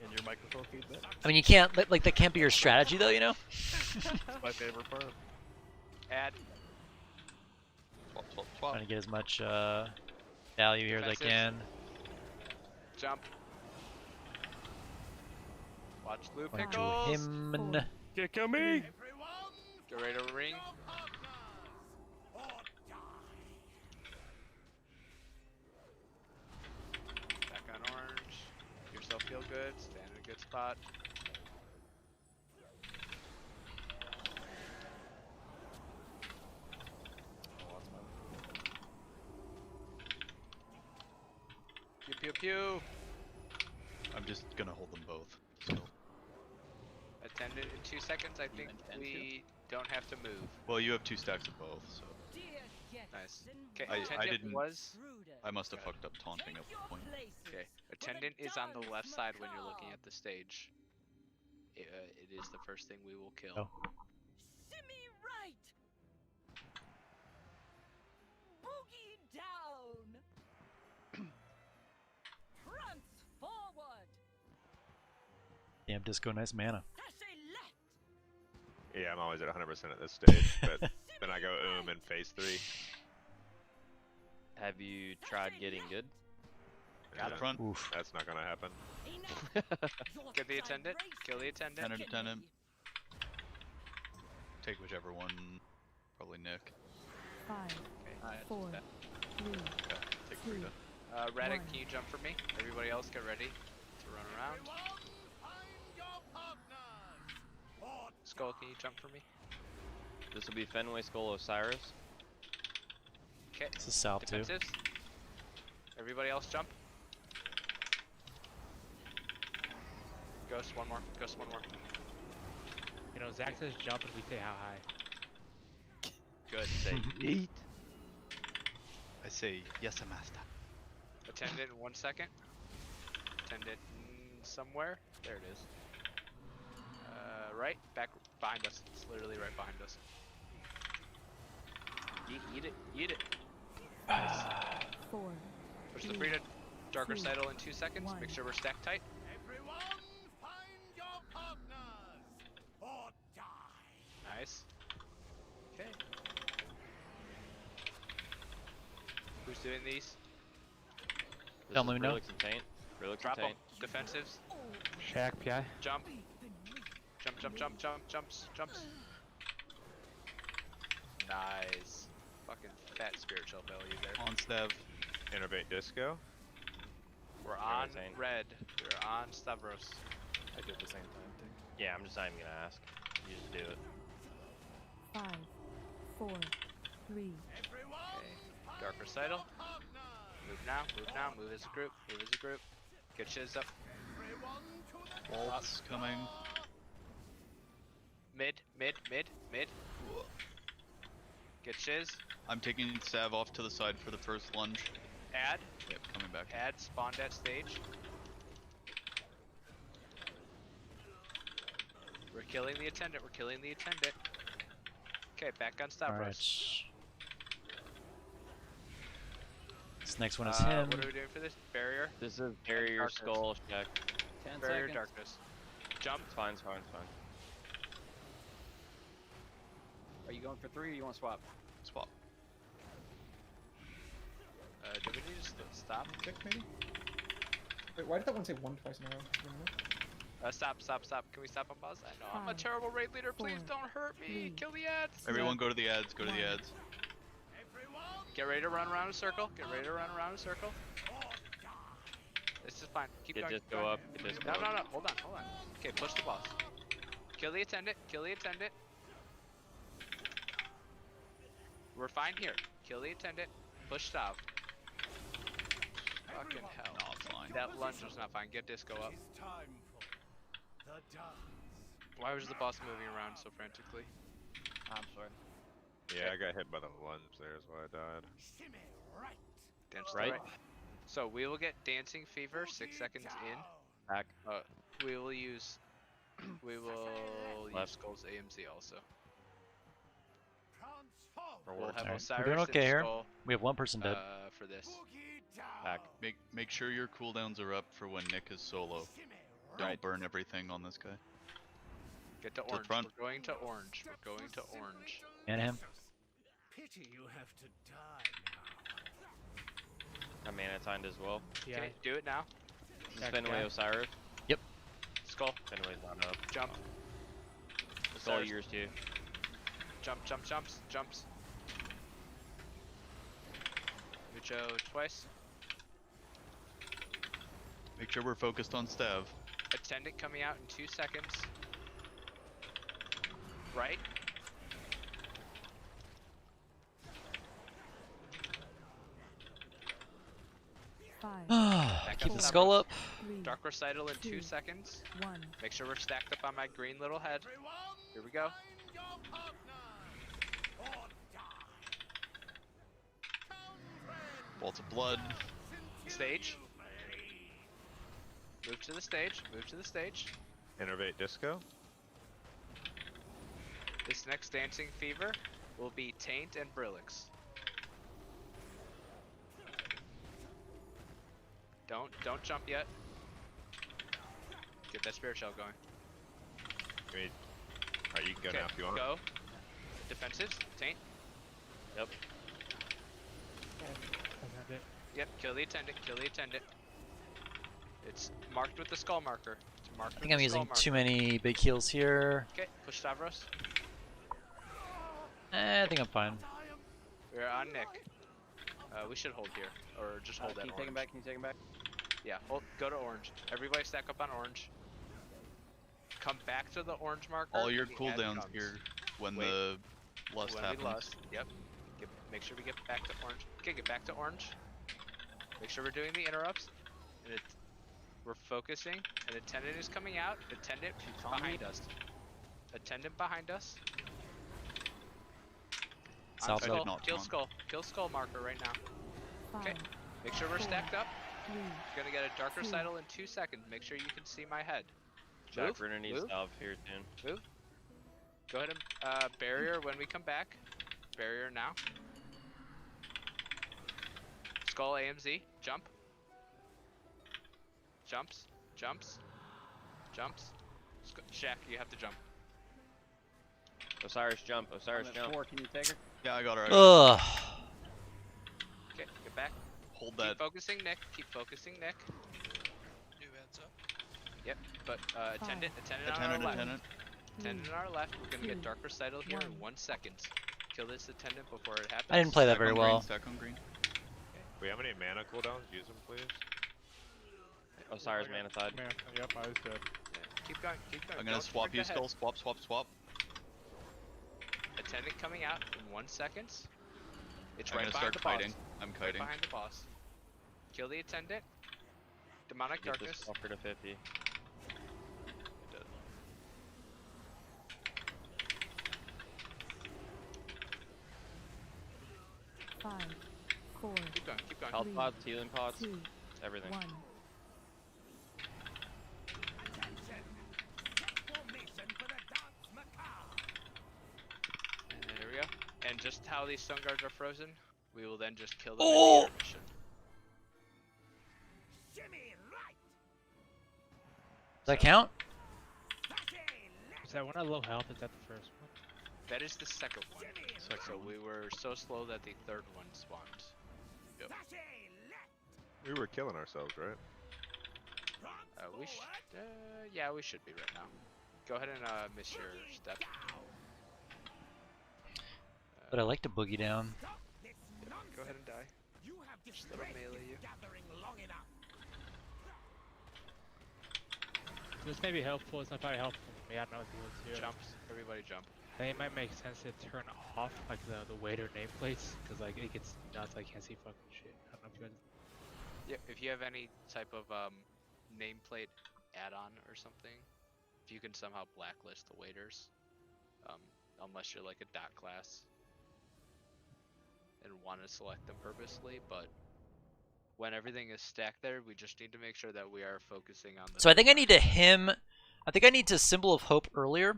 And your microphone feedback. I mean, you can't like that can't be your strategy though, you know. That's my favorite part. Add. Trying to get as much value here as I Defensive. can. Jump. Watch Blue Going to Pickles. him. Kick me! Get ready to ring. Back on orange. Make yourself feel good. Stand in a good spot. Pew pew pew. I'm just gonna hold them both. So. Attendant in 2 seconds. I think we don't have to move. Well, you have 2 stacks of both, so. Nice. Okay, I attendant didn't. was. I must have fucked up taunting at the point. Okay, attendant is on the left side when you're looking at the stage. It is the first thing we will kill. Oh. Shimmy right. Boogie down. Prance forward. Damn, Disco, nice mana. Sashay left. Yeah, I'm always at 100% at this stage, but then I go in phase 3. Have you tried getting good? Got it. Front. Oof. That's not gonna happen. Get the attendant. Kill the attendant. Attendant. Take whichever one. Probably Nick. 5, 4, 3, Take 2, Rita. Reddick, One. can you jump for me? Everybody else get ready to run around. Skull, can you jump for me? This will be Fenway Skull Osiris. Okay. This is south too. Defensives. Everybody else jump. Ghost, one more. Ghost, one more. You know, Zach says jump and we say how high. Good. Say eat. I say yes, master. Attendant in 1 second. Attendant somewhere. There it is. Right back behind us. It's literally right behind us. Eat it. Eat it. Nice. 4, Push the 3, free to dark 2, recital in 2 seconds. 1. Make sure we're stacked tight. Everyone, find your partners or die. Nice. Okay. Who's doing these? Tell me no. Relix and Taint. Relix and Drop them. Taint. Defensives. Shack, PI. Jump. Jumps. Nice. Fucking fat spiritual value there. On Stev. Innovate Disco. We're on Taint. red. We're on Stavros. I did the same thing. Yeah, I'm just not even gonna ask. You just do it. 5, 4, 3, Okay. Dark Recital. Move now. Move as a group. Get shiz up. Bolts coming. Mid. Get shiz. I'm taking Sav off to the side for the first lunge. Add. Yep, coming back. Add. Spawned at stage. We're killing the attendant. Okay, back on Stavros. Alright. This next one is him. What are we doing for this? Barrier? This is barrier, darkness. skull, check. 10 Barrier, seconds. darkness. Jump. It's fine. Are you going for 3 or you want to swap? Swap. Do we need to stop? 6 maybe? Wait, why did that one say 1 twice in a row? Stop. Can we stop on pause? I know I'm a 5, terrible raid leader. Please 4, don't hurt me. 3, Kill the ads. Everyone go to the ads. Go to the ads. Get ready to run around a circle. This is fine. Keep Get going. disco keep going. up. Get disco No. up. Hold on. Okay, push the boss. Kill the attendant. We're fine here. Kill the attendant. Push stop. Fucking hell. No, it's fine. That lunge was not fine. Get disco up. It's time for the dance. Why was the boss moving around so frantically? I'm sorry. Yeah, I got hit by the lunge there, is why I died. Shimmy right. Dance Right. right. So we will get Dancing Fever 6 seconds in. Back. We will use Left. Skull's AMZ also. Transform. Or We'll work. have Alright, Osiris we're doing and okay here. Skull, We have one person dead. for this. Boogie down. Back. Make sure your cooldowns are up for when Nick is solo. Shimmy Don't right. burn everything on this guy. Get to the orange. front. We're going to orange. And him. Pity you have to die Got mana timed as well. Yeah. Okay, do it now. This is Fenway Osiris. Skull. Fenway's not up. Jump. Skull Osiris. yours too. Jumps. Mucho twice. Make sure we're focused on Stev. Attendant coming out in 2 seconds. Right. Five, Keep up the Stavros. skull up. 3, Dark Recital in 2 2, seconds. 1. Make sure we're stacked up on my green little head. Here we go. Find your partner or die. Bolts of blood. Stage. Move to the stage. Innovate Disco. This next Dancing Fever will be Taint and Brillix. Don't jump yet. Get that spirit shell going. Alright, you can go now if you want. Go. Defensives. Taint. Yep. Yep. Kill the attendant. It's marked with the skull marker. I think I'm using too many big heals here. Okay. Push Stavros. I think I'm fine. We're on Nick. We should hold here, or just hold that Can you orange. take him back? Yeah, go to orange. Everybody stack up on orange. Come back to the orange marker. All your when the ad cooldowns comes. here when Wait. the lust When happens. we lust. Yep. Make sure we get back to orange. Okay, get back to orange. Make sure we're doing the interrupts. And we're focusing. An attendant is coming out. Attendant behind us. South Skull. not Kill on. skull. Kill skull marker right now. 5, Okay. Make sure we're stacked up. 3, Gonna get a dark 2. recital in 2 seconds. Make sure you can see my head. Jack Move, Runner needs move. salve here soon. Go ahead and barrier when we come back. Barrier now. Skull AMZ. Jump. Jumps. Shaq, you have to jump. Osiris jump. I'm at 4, can you take her? Yeah, I got her. Ugh. Okay, get back. Hold Keep that. focusing, Nick. Keep focusing, Nick. New heads up. Yep, but attendant on our Attendant, left. attendant. Attendant on our left. We're gonna get two, dark recital here in 1 one. second. Kill this attendant before it happens. I didn't play that Stack very on well. Green, stack on green. We have any mana cooldowns? Use them, please. Osiris mana side. Man, yep, I was dead. Yeah, keep going, keep going. I'm gonna Don't swap you, forget Skull. Swap, swap, swap. Attendant coming out in 1 second. It's I'm right gonna behind start the boss. kiting. I'm Right kiting. behind the boss. Kill the attendant. Demonic Get darkness. this fucker to 50. Five, four, Keep going, keep going. Health Three, pots, healing pots, two, everything. 1. Attention! Set formation for the dance macabre! There we go. And just how these stone guards are frozen, we will then just kill them Oh! in the intermission. Jimmy right! Does that count? Is that one at low health? Is that the first one? That is the second one. So we were so slow that the third one spawned. Yep. We were killing ourselves, right? We should, yeah, we should be right now. Go ahead and miss your step. But I like to boogie down. Go ahead and die. Just let him melee you. This may be helpful. It's not very helpful for me. I don't know what the deal is here. Jumps. Everybody jump. I think it might make sense to turn off like the waiter nameplates because like it gets nuts. I can't see fucking shit. I don't know if you guys. Yeah, if you have any type of nameplate add-on or something, if you can somehow blacklist the waiters, unless you're like a dot class and want to select them purposely, but when everything is stacked there, we just need to make sure that we are focusing on the. So I think I need to I think I need to Symbol of Hope earlier.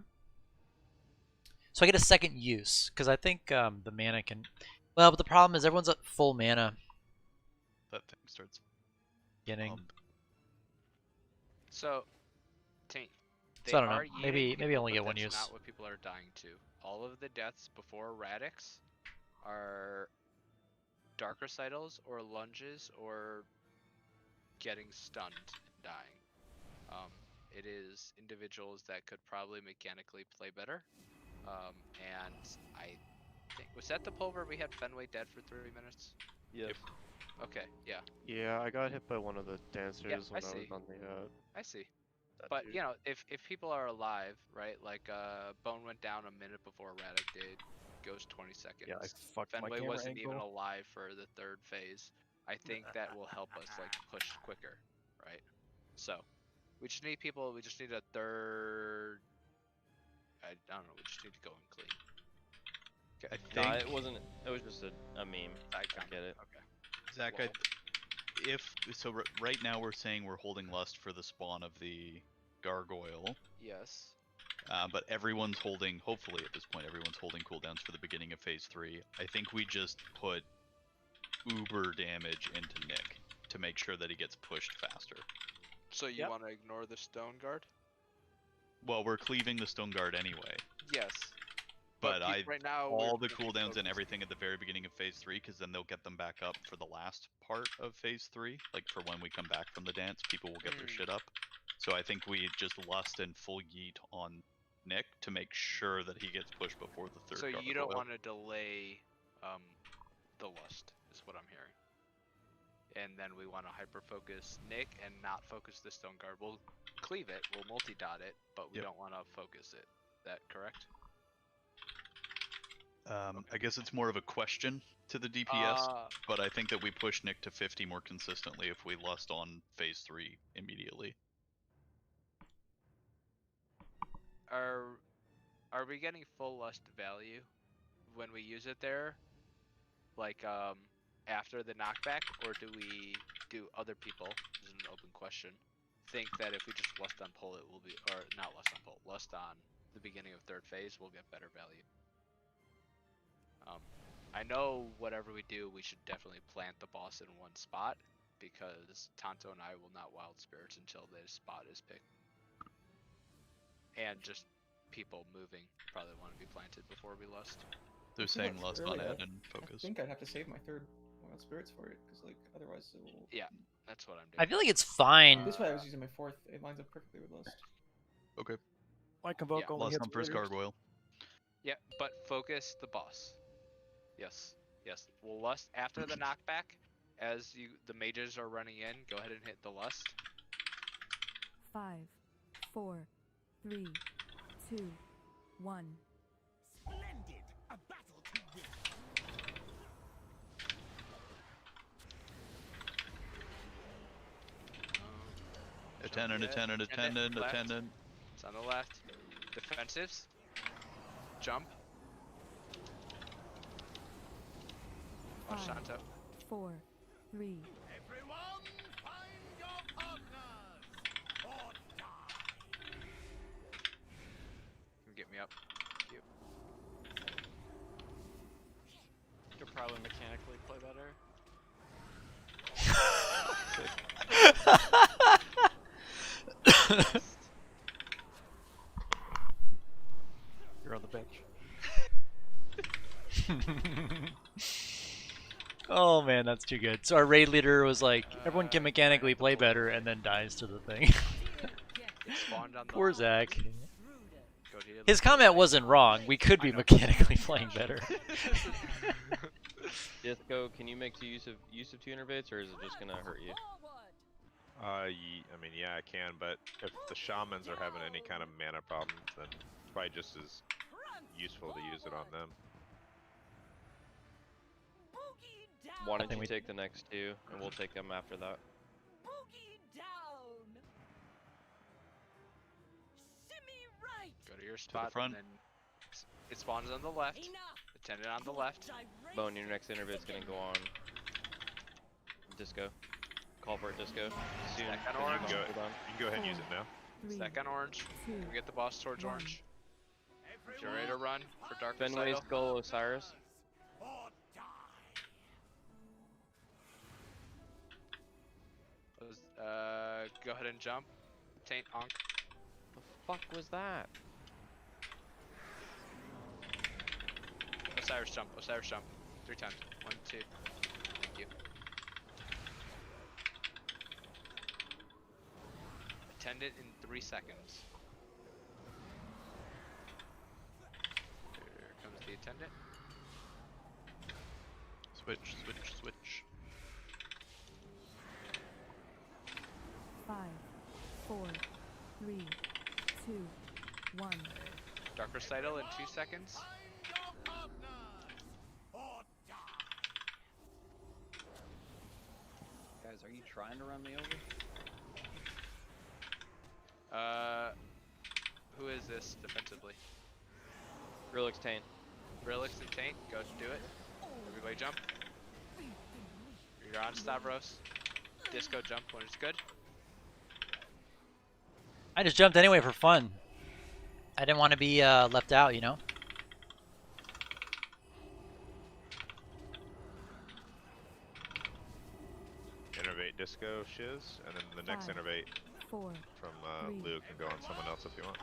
So I get a second use, because I think the mana can... Well, but the problem is everyone's at full mana. That thing starts. Beginning. So, they So I don't know. are Maybe yeeting I only people, get one but use. that's not what people are dying to. All of the deaths before Radix are Dark Recitals or lunges or getting stunned and dying. It is individuals that could probably mechanically play better. And I think, was that the pull where we had Fenway dead for 3 minutes? Yes. Okay, yeah. Yeah, I got hit by one of the dancers when I see. was on the. I see. that But dude. you know, if people are alive, right? Like Bone went down a minute before Radic did, goes 20 seconds. Yeah, I fucked my Fenway camera wasn't even angle. alive for the third phase. I think that will help us like push quicker, right? So we just need people. We just need a third. I don't know. We just need to go in clean. Okay. I think it wasn't. It was just a meme. I get it. Okay. Zach, right now we're saying we're holding lust for the spawn of the gargoyle. Yes. But everyone's holding, hopefully at this point, everyone's holding cooldowns for the beginning of phase 3. I think we just put uber damage into Nick to make sure that he gets pushed faster. So you want to ignore the stone guard? Well, we're cleaving the stone guard anyway. Yes. But right now all we're the cooldowns and everything at the very beginning of phase 3, because then they'll get them back up for the last part of phase 3. Like for when we come back from the dance, people will get their shit up. So I think we just lust and full yeet on Nick to make sure that he gets pushed before the third. So you gargoyle. don't want to delay the lust, is what I'm hearing. And then we want to hyper focus Nick and not focus the stone guard. We'll cleave it, we'll multi-dot it, but we don't want to focus it. That correct? I guess it's more of a question to the DPS, but I think that we push Nick to 50 more consistently if we lust on phase 3 immediately. Are we getting full lust value when we use it there? Like after the knockback, or do we do other people? This is an open question. Think that if we just lust on pull, it will be, or not lust on pull, lust on the beginning of third phase, we'll get better value. I know whatever we do, we should definitely plant the boss in one spot, because Tonto and I will not wild spirits until this spot is picked. And just people moving probably want to be planted before we lust. They're saying lust on add and focus. I think I'd have to save my third spirits for it, because like otherwise it will. Yeah, that's what I'm doing. I feel like it's fine. This way I was using my fourth. It lines up perfectly with Lust. Okay. My Convoke only Lust hits on first warriors. gargoyle. Yeah, but focus the boss. Yes, yes. Well, Lust after the knockback, as the mages are running in, go ahead and hit the Lust. 5, 4, 3, 2, 1. Splendid! A battle to win. Attendant, Jump, attendant, left. attendant. It's on the left. Defensives. Jump. Oh, 5, Shanto. 4, 3. Everyone, find your partners or die. Can get me up. Thank you. Could probably mechanically play better. You're on the bench. Oh man, that's too good. So our raid leader was like, everyone can mechanically play better, and then dies to the thing. Spawned on the Poor Zach. Go to your His comment wasn't wrong. We could be mechanically playing better. Disco, can you make use of 2 innervates, or is it just gonna hurt you? I mean, yeah, I can, but if the shamans are having any kind of mana problems, then it's probably just as useful to use it on them. Why don't you take the next 2, and we'll take them after that. Go to your spot. front. And then it spawns on the left. Attendant on the left. Bone, your next innervate's gonna go on Disco. Call for it, Disco. Soon. Stack on Can you orange. go- You can go ahead and use it now. Stack on orange. Two, We get the boss towards orange. Generator run for Dark Fenway, Recital. Skull, Osiris. Go ahead and jump. Taint Onk. The fuck was that? Osiris jump. Osiris jump. 3 times. 1, 2. Thank you. Attendant in 3 seconds. Here comes the attendant. Switch, switch, switch. 5, 4, 3, 2, 1. Dark Recital in 2 seconds. Guys, are you trying to run me over? Who is this defensively? Relix Taint. Relix and Taint, go do it. Everybody jump. You're on Stavros. Disco jump when it's good. I just jumped anyway for fun. I didn't want to be left out, you know? Innervate Disco Shiz, and then the next 5, innervate 4, from 3. Luke can go on someone else if you want.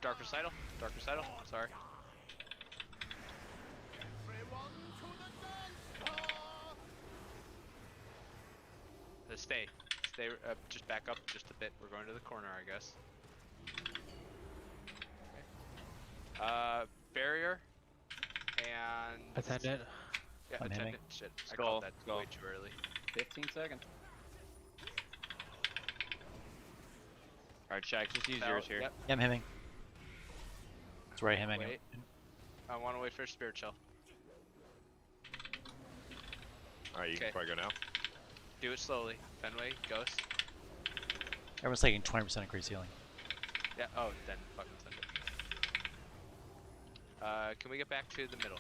Dark Recital. Dark Recital. Sorry. Stay. Stay. Just back up just a bit. We're going to the corner, I guess. Okay. Barrier. And. Attendant. Yeah, I'm attendant. aiming. Shit. I Skull, called that skull. way too early. 15 seconds. Alright, Shaq, just use Now- yours here. Yep. Yeah, I'm hemming. That's where I hemming. Wait. I want to wait for a spirit shell. Alright, you can Okay. probably go now. Do it slowly. Fenway, Ghost. Everyone's taking 20% increased healing. Yeah. Oh, then fucking send it. Can we get back to the middle?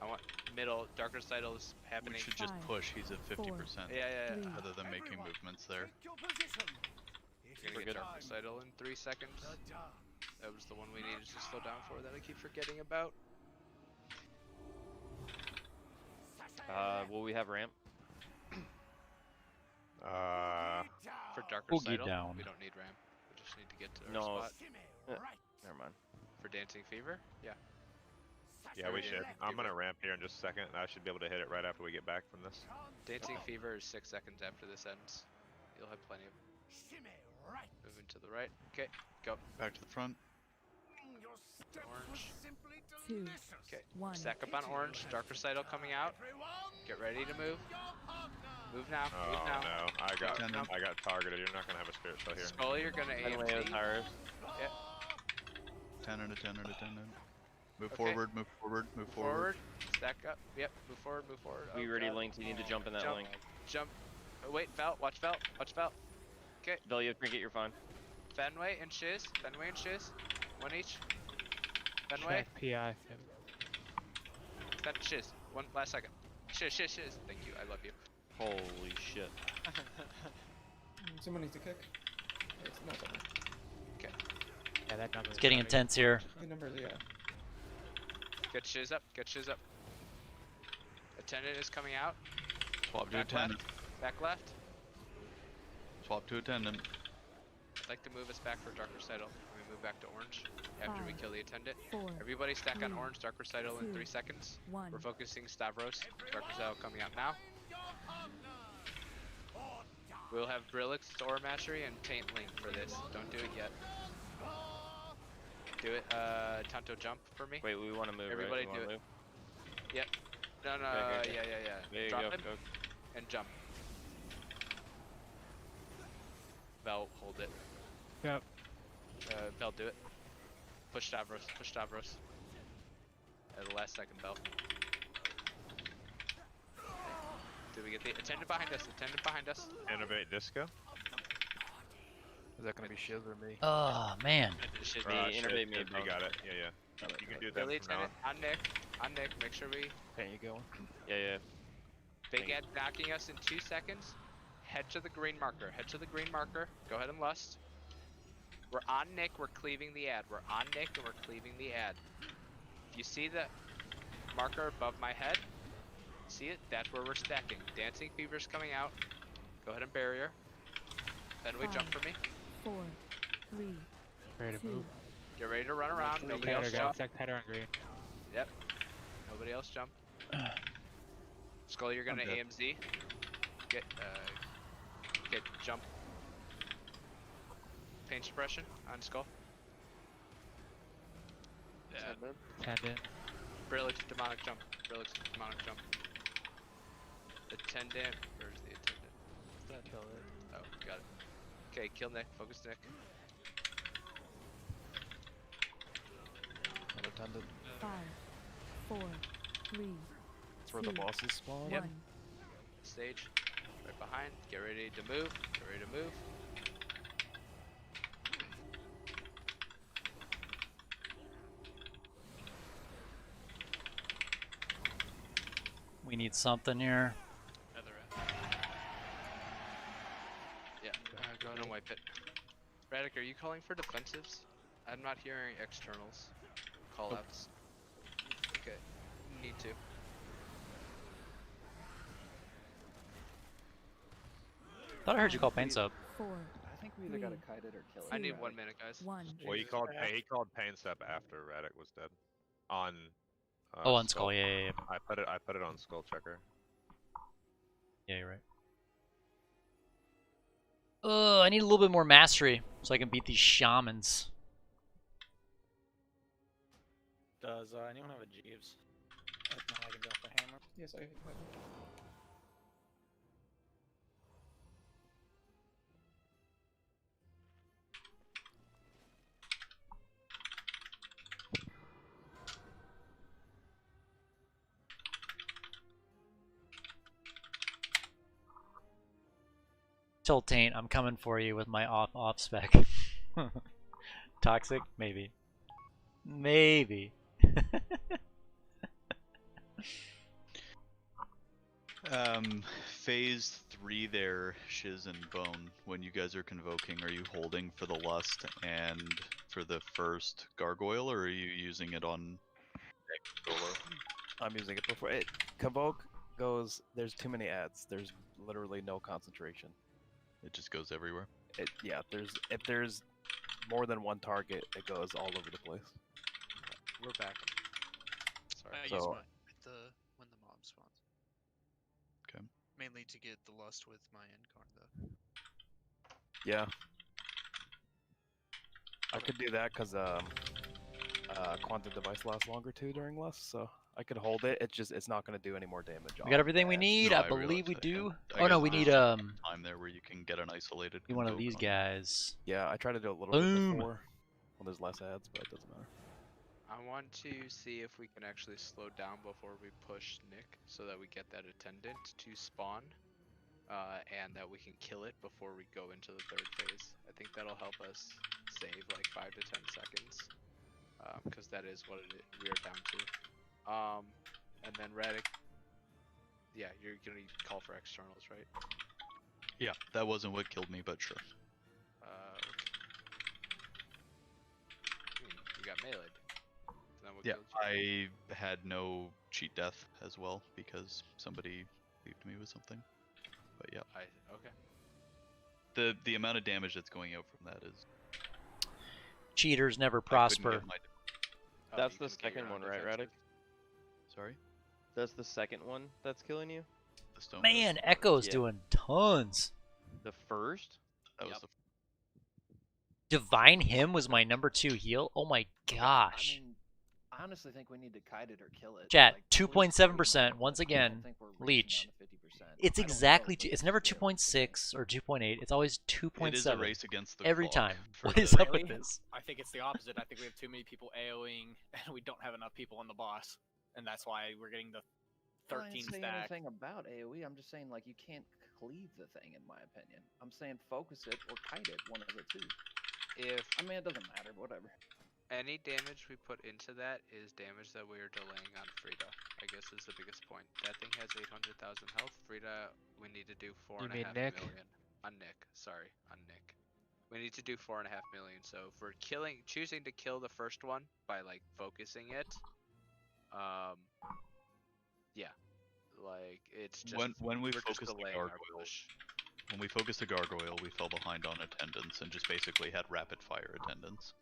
I want middle. Dark Recital is happening. We should just 5, push. He's at 50%. 4, Yeah. Three. Rather than making movements there. Take your position. It We're gonna is get time. Dark Recital in 3 seconds. The dawn. That was the one we needed to slow down for that I keep forgetting about. Will we have ramp? For Dark We'll get Recital, down. we don't need ramp. We just need to get to our No. spot. Never mind. For Dancing Fever, yeah. Yeah, we should. I'm gonna ramp here in just a second, and I should be able to hit it right after we get back from this. Dancing Fever is 6 seconds after this ends. You'll have plenty of. Moving to the right. Okay, go. Back to the front. Orange. 2, Okay. 1. Stack up on orange. Dark Recital coming out. Get ready to move. Move now. Oh Move now. no, I got targeted. You're not gonna have a spirit shell here. Scully, you're gonna AMC. Yep. 10 out of 10 out of 10. Move Okay. forward, move forward, move forward. Stack up. Yep. Move forward. Move forward. We Oh, already God. linked. You need to jump in that Jump. link. Jump. Oh, wait, Felt. Watch Felt. Watch Felt. Okay. Velia, trinket, you're fine. Fenway and Shiz. Fenway and Shiz. One each. Fenway. Check PI. Shiz. One last second. Shiz. Thank you. I love you. Holy shit. Someone needs to kick. It's not that much. Okay. Yeah, that number. It's getting intense here. Good numbers, yeah. Get Shiz up. Get Shiz up. Attendant is coming out. Swap to Back attendant. left. Back left. Swap to attendant. I'd like to move us back for Dark Recital. We move back to orange after we 5, kill the attendant. 4, Everybody stack on 3, orange, Dark Recital in 2, 3 seconds. 1. We're focusing Stavros. Dark Recital coming out now. We'll have Brillix, Aura Mastery, and Taint Link for this. Don't do it yet. Do it. Tanto jump for me. Wait, we want to move. Everybody right? do it. Move? Yep. No, Okay. yeah. There you Drop go. him and jump. Vel, hold it. Yep. Vel, do it. Push Stavros. Push Stavros. At the last second, Vel. Did we get the attendant behind us? Attendant behind us. Innovate disco. Is that gonna be Shiz or me? Oh man. It should Me, be. innovate me. You got it. Yeah. You can do that Billy from now attendant on Nick. On Nick. Make sure we. Paint you going? Yeah. Big Ed knocking us in 2 seconds. Head to the green marker. Head to the green marker. Go ahead and lust. We're on Nick. We're cleaving the ad. We're on Nick and we're cleaving the ad. If you see the marker above my head, see it? That's where we're stacking. Dancing Fever's coming out. Go ahead and barrier. Fenway, jump for me. 4, 3, Ready to 2, move. Get ready to run around. Nobody Header, else guys. jump. Stack header on green. Yep. Nobody else jump. Skull, you're gonna I'm dead. AMZ. Get jump. Pain suppression on Skull. Yeah. Attendant. Brillix demonic jump. Brillix demonic jump. Attendant. Where's the attendant? Kill it. Oh, got it. Okay, kill Nick. Focus Nick. Unattended. 5, 4, 3, That's where the 2, bosses spawn. 1. Stage. Right behind. Get ready to move. Get ready to move. We need something here. Another Yeah, go ahead and wipe it. Radic, are you calling for defensives? I'm not hearing externals. Callouts. Okay, need to. Thought I heard you call paint sub. 4, I think we either gotta kite it or kill it. I need right? 1 minute, guys. 1. Well, he called pain step after Radic was dead. On. Oh, on Skull. Yeah. I put it on Skull Checker. Yeah, you're right. I need a little bit more mastery so I can beat these shamans. Does anyone have a Jeeves? If not, I can drop the hammer. Yes, I have. Tilt Taint, I'm coming for you with my off spec. Toxic? Maybe. Maybe. Phase 3 there, Shiz and Bone, when you guys are convoking, are you holding for the Lust and for the first Gargoyle, or are you using it on solo? I'm using it before it. Convoke goes. There's too many ads. There's literally no concentration. It just goes everywhere. Yeah. If there's more than one target, it goes all over the place. We're back. Sorry. use So- mine at the when the mob spawns. Okay. Mainly to get the lust with my end card though. Yeah. I could do that because quantum device lasts longer too during lust, so I could hold it. It's not going to do any more damage. We got everything we need. No, I I realize believe we that, do. I Oh no, guess we there's need time there where you can get an isolated. one of convoke these on. guys. Yeah, I tried to do a little Boom. bit before when there's less ads, but it doesn't matter. I want to see if we can actually slow down before we push Nick, so that we get that attendant to spawn, and that we can kill it before we go into the third phase. I think that'll help us save like 5 to 10 seconds, because that is what we are down to. And then Radic, yeah, you're gonna call for externals, right? Yeah, that wasn't what killed me, but sure. You got meleeed. Is that what Yeah, killed you? I had no cheat death as well because somebody leaved me with something. But yeah. Okay. The amount of damage that's going out from that is. Cheaters never I couldn't prosper. get my- That's you the can get your second own one, right, defenses. Radic? Sorry? That's the second one that's killing you? The stone Man, ghost? Echo's Yeah. doing tons. The first? That was the Divine Hymn was my number 2 heal. Oh my gosh. I mean, I honestly think we need to kite it or kill it. Chat, Like, 2.7%. Once I don't again, think we're reaching Leech. down to 50%. It's I don't know, exactly. but It's never 2.6 or 2.8. It's always 2.7. It is a race against the every clock time. for What is the- up with Really? this? I think it's the opposite. I think we have too many people AoEing, and we don't have enough people on the boss, and that's why we're getting the I 13 didn't say stack. anything about AoE. I'm just saying, like, you can't cleave the thing, in my opinion. I'm saying focus it or kite it, one of the two. I mean, it doesn't matter, whatever. Any damage we put into that is damage that we are delaying on Frida, I guess is the biggest point. That thing has 800,000 health. Frida, we need to do 4.5 Nick? million. On Nick, sorry, on Nick. We need to do 4.5 million. So if we're choosing to kill the first one by like focusing it, yeah, like it's just when we we're just focused the delaying our gargoyle, push. when we focused the gargoyle, we fell behind on attendance and just basically had rapid fire attendance.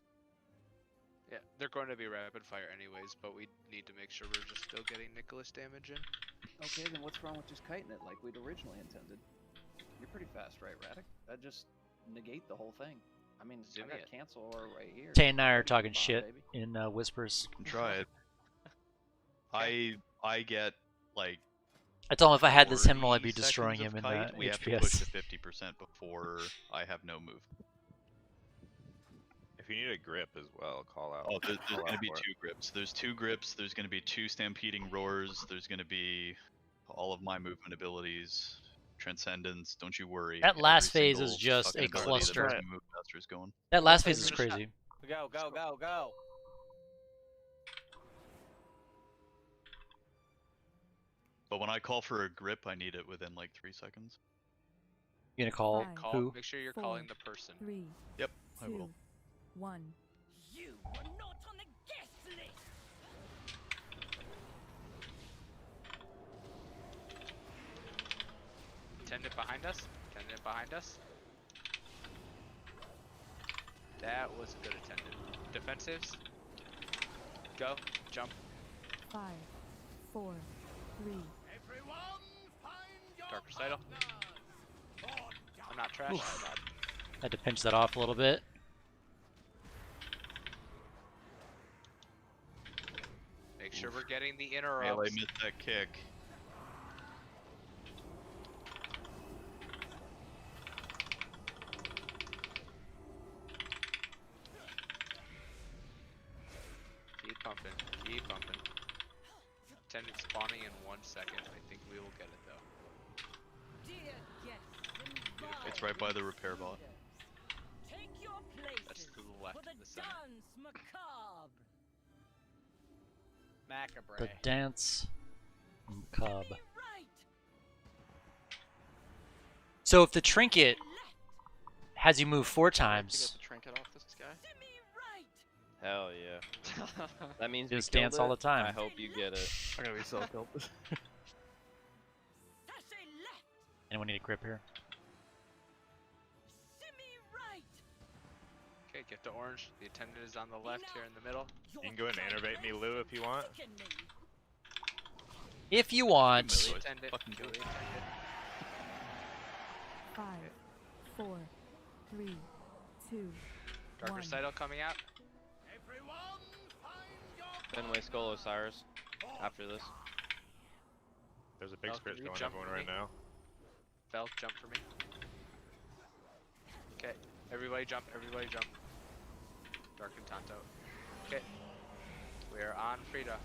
Yeah, they're going to be rapid fire anyways, but we need to make sure we're just still getting Nicholas damage in. Okay, then what's wrong with just kiting it like we'd originally intended? You're pretty fast, right, Radic? That'd just negate the whole thing. I mean, Zoom I got it. cancel or right here. Tay and I are Ready for talking the bomb, shit baby. in whispers. Try it. I get like. I told him if I had this hymnal, I'd 40 be destroying seconds him of in kite. We have to push HPS. to 50% before I have no move. If you need a grip as well, call out. Oh, there's Call going to out be for it. 2 grips. There's 2 grips. There's going to be 2 stampeding roars. There's going to be all of my movement abilities, transcendence. Don't you worry. That last Every phase is single just fucking a ability cluster. That makes me move faster is going. That last phase is crazy. Go, go, go, go! But when I call for a grip, I need it within like 3 seconds. You gonna call Five, who? Make sure you're 4, calling the person. 3, Yep, I 2, will. 1. You were not on the guest list. Attendant behind us. Attendant behind us. That was a good attendant. Defensives. Go. Jump. 5, 4, 3. Everyone, find your Dark recital. I'm not trash. Oof. My bad. Had to pinch that off a little bit. Make sure we're getting the interrupts. Melee missed that kick. Keep pumping. Keep pumping. Attendant spawning in 1 second. I think we will get it though. Dear guests and It's right by the repair bot. take your places That's to the left for the of the center. dance macabre. Macabre. The dance macabre. Right. So if the trinket has you move 4 To get times, the trinket off this guy. Hell yeah. That means Just we killed dance all it. the time. I hope you get it. I'm gonna be so killed. anyone need a grip here? Okay, get to orange. The attendant is on the left here in the middle. You can go and innervate me, Lou, if you want. If you want. Melee attendant. Fucking do Melee it. attendant. 5, 4, 3, 2, Dark 1. Recital coming out. Fenway Skull Osiris. After this. There's a big Falcon, spirit you going jump everyone for right me. now. Fel, jump for me. Okay, everybody jump, everybody jump. Dark and Tonto. Okay, we are on Frida.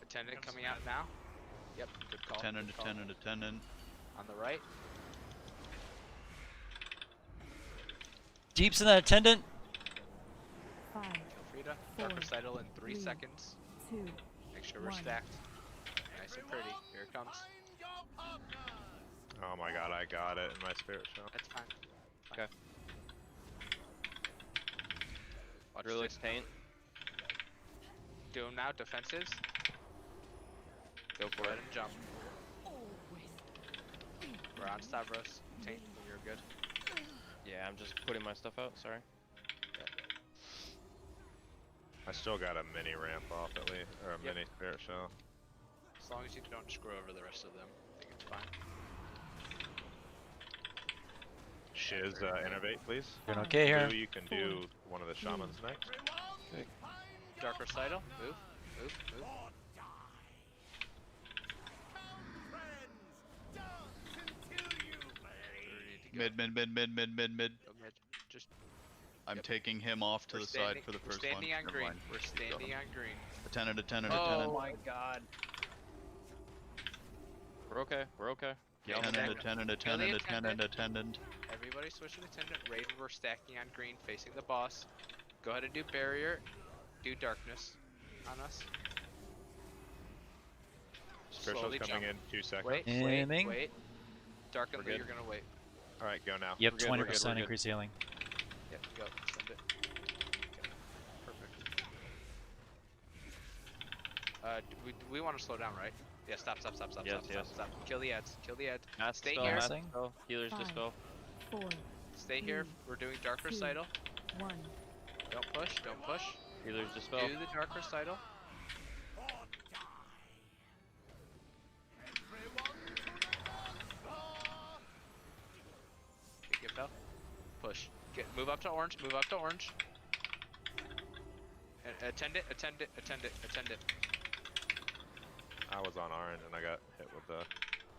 Attendant coming out now. Yep, good call. Attendant, good call. attendant. On the right. Deeps in that attendant. 5, Kill Frida. Dark 4, Recital in 3 3, seconds. 2, Make sure we're 1. stacked. Nice and pretty. Here it comes. Oh my god, I got it in my spirit shell. That's fine. Okay. Watch Relic this. Taint. Do them now. Defensives. Go Go for ahead it. and jump. We're on Stavros. Taint, you're good. Yeah, I'm just putting my stuff out, sorry. I still got a mini ramp off at least, or a Yep. mini spirit shell. As long as you don't screw over the rest of them, I think it's fine. Shiz, innovate, please. Doing okay here. Blue, you can do one of the shamans next. Okay. Dark Recital. Move. Move. Move. Mid. Go mid. Just. I'm Yep. taking him off to We're the standing, side for the we're first one. standing on Never green. mind. We're standing on green. Attendant. Oh my god. We're okay, we're okay. Yeah, Attendant. Everybody switch to attendant. Raven, we're stacking on green, facing the boss. Go ahead and do barrier. Do darkness on us. Spirit shell's Slowly coming jump. in 2 seconds. Wait, Aiming. wait. Dark and We're Lee, good. you're gonna wait. Alright, go now. Yep, We're good, we're good, 20% we're good. increase healing. Yep, go. Send it. Okay. Perfect. We want to slow down, right? Yeah, stop. Yes. Stop. Kill the ads. Mass Stay dispel, here. mass Passing. dispel, healers 5, dispel. 4, Stay here. 3, We're doing Dark 2, Recital. 1. Don't push. Healers dispel. Do the Dark Recital. Okay, give Bell. Push. Move up to orange. Attend it. I was on orange and I got hit with the...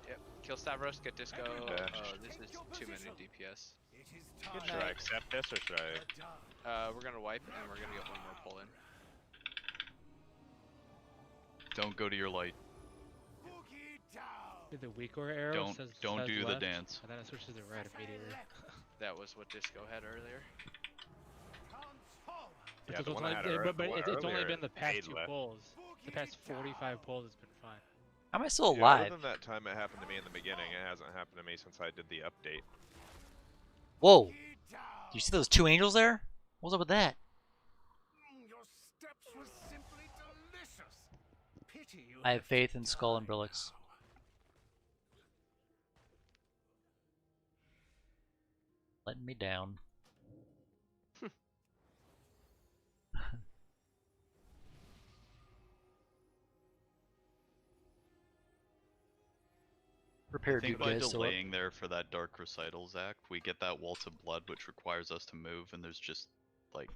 Yep. Kill Stavros. Get disco. Dash. Oh, this is too many DPS. Should I accept this or should I... We're gonna wipe and we're gonna get one more pull in. Don't go to your light. Do the weaker arrow says Don't do the left, dance. and then it switches to red immediately. That was what Disco had earlier. Yeah, It's the one only- I had it's only earlier been the past made 2 left. pulls. The past 45 pulls has been fine. How am I still Yeah, alive? other than that time it happened to me in the beginning, it hasn't happened to me since I did the update. Whoa! Do you see those 2 angels there? What's up with that? Your steps were simply delicious. Pity you I have faith in Skull and Brillix. Letting me down. I Prepared, think you by guys. So delaying there for that Dark Recital, Zach, we get that Waltz of Blood, which requires us to move, and there's just, like,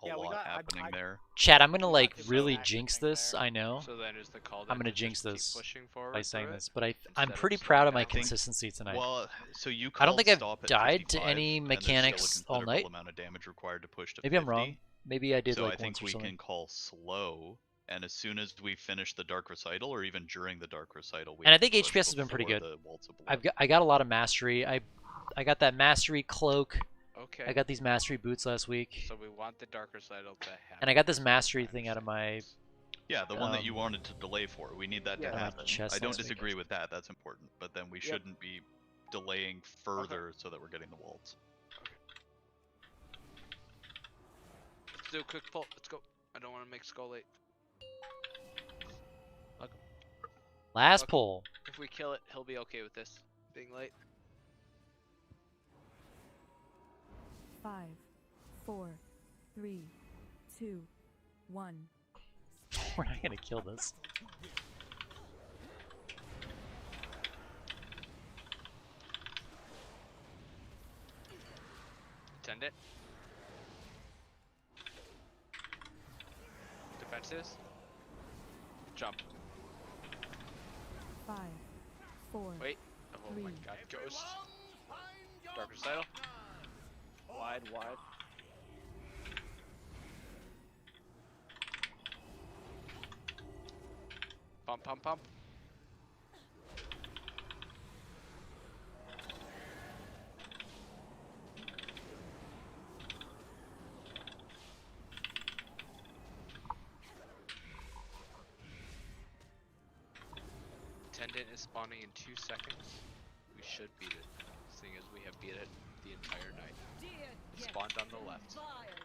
a lot happening there. Chad, I'm gonna we like got to really go jinx activate this. there. I know. So then is the call I'm then gonna to jinx just keep this pushing forward by saying through this, it but I'm instead of pretty slowing proud of my down? consistency tonight. Well, so you I don't think I've stop at died to 55, any and there's mechanics still a all considerable night. amount of damage required to push to Maybe 50. I'm wrong. Maybe I did So like I think once or we something. can call slow, and as soon as we finish the Dark Recital, or even during the Dark Recital, we And I have to think push HPS has been pretty before good. the Waltz of Blood. I got a lot of mastery. I got that mastery cloak. Okay. I got these mastery boots last week. So we want the Dark Recital to happen. And I got this mastery thing out of my... Yeah, the one that you wanted to delay for. We need that yeah, to my happen. chest I don't last week. disagree with that. That's important. But then we shouldn't be delaying further so that we're getting the Waltz. Let's do a quick pull. Let's go. I don't want to make Skull late. Last Look, pull. If we kill it, he'll be okay with this being late. 5, 4, 3, 2, 1. We're not gonna kill this. Tend it. Defenses. Jump. 5, 4. Wait. Oh my god, ghost. Dark Recital. Wide, wide. Pump, pump, pump. Attendant is spawning in 2 seconds. We should beat it, seeing as we have beat it the entire night. It spawned on the left.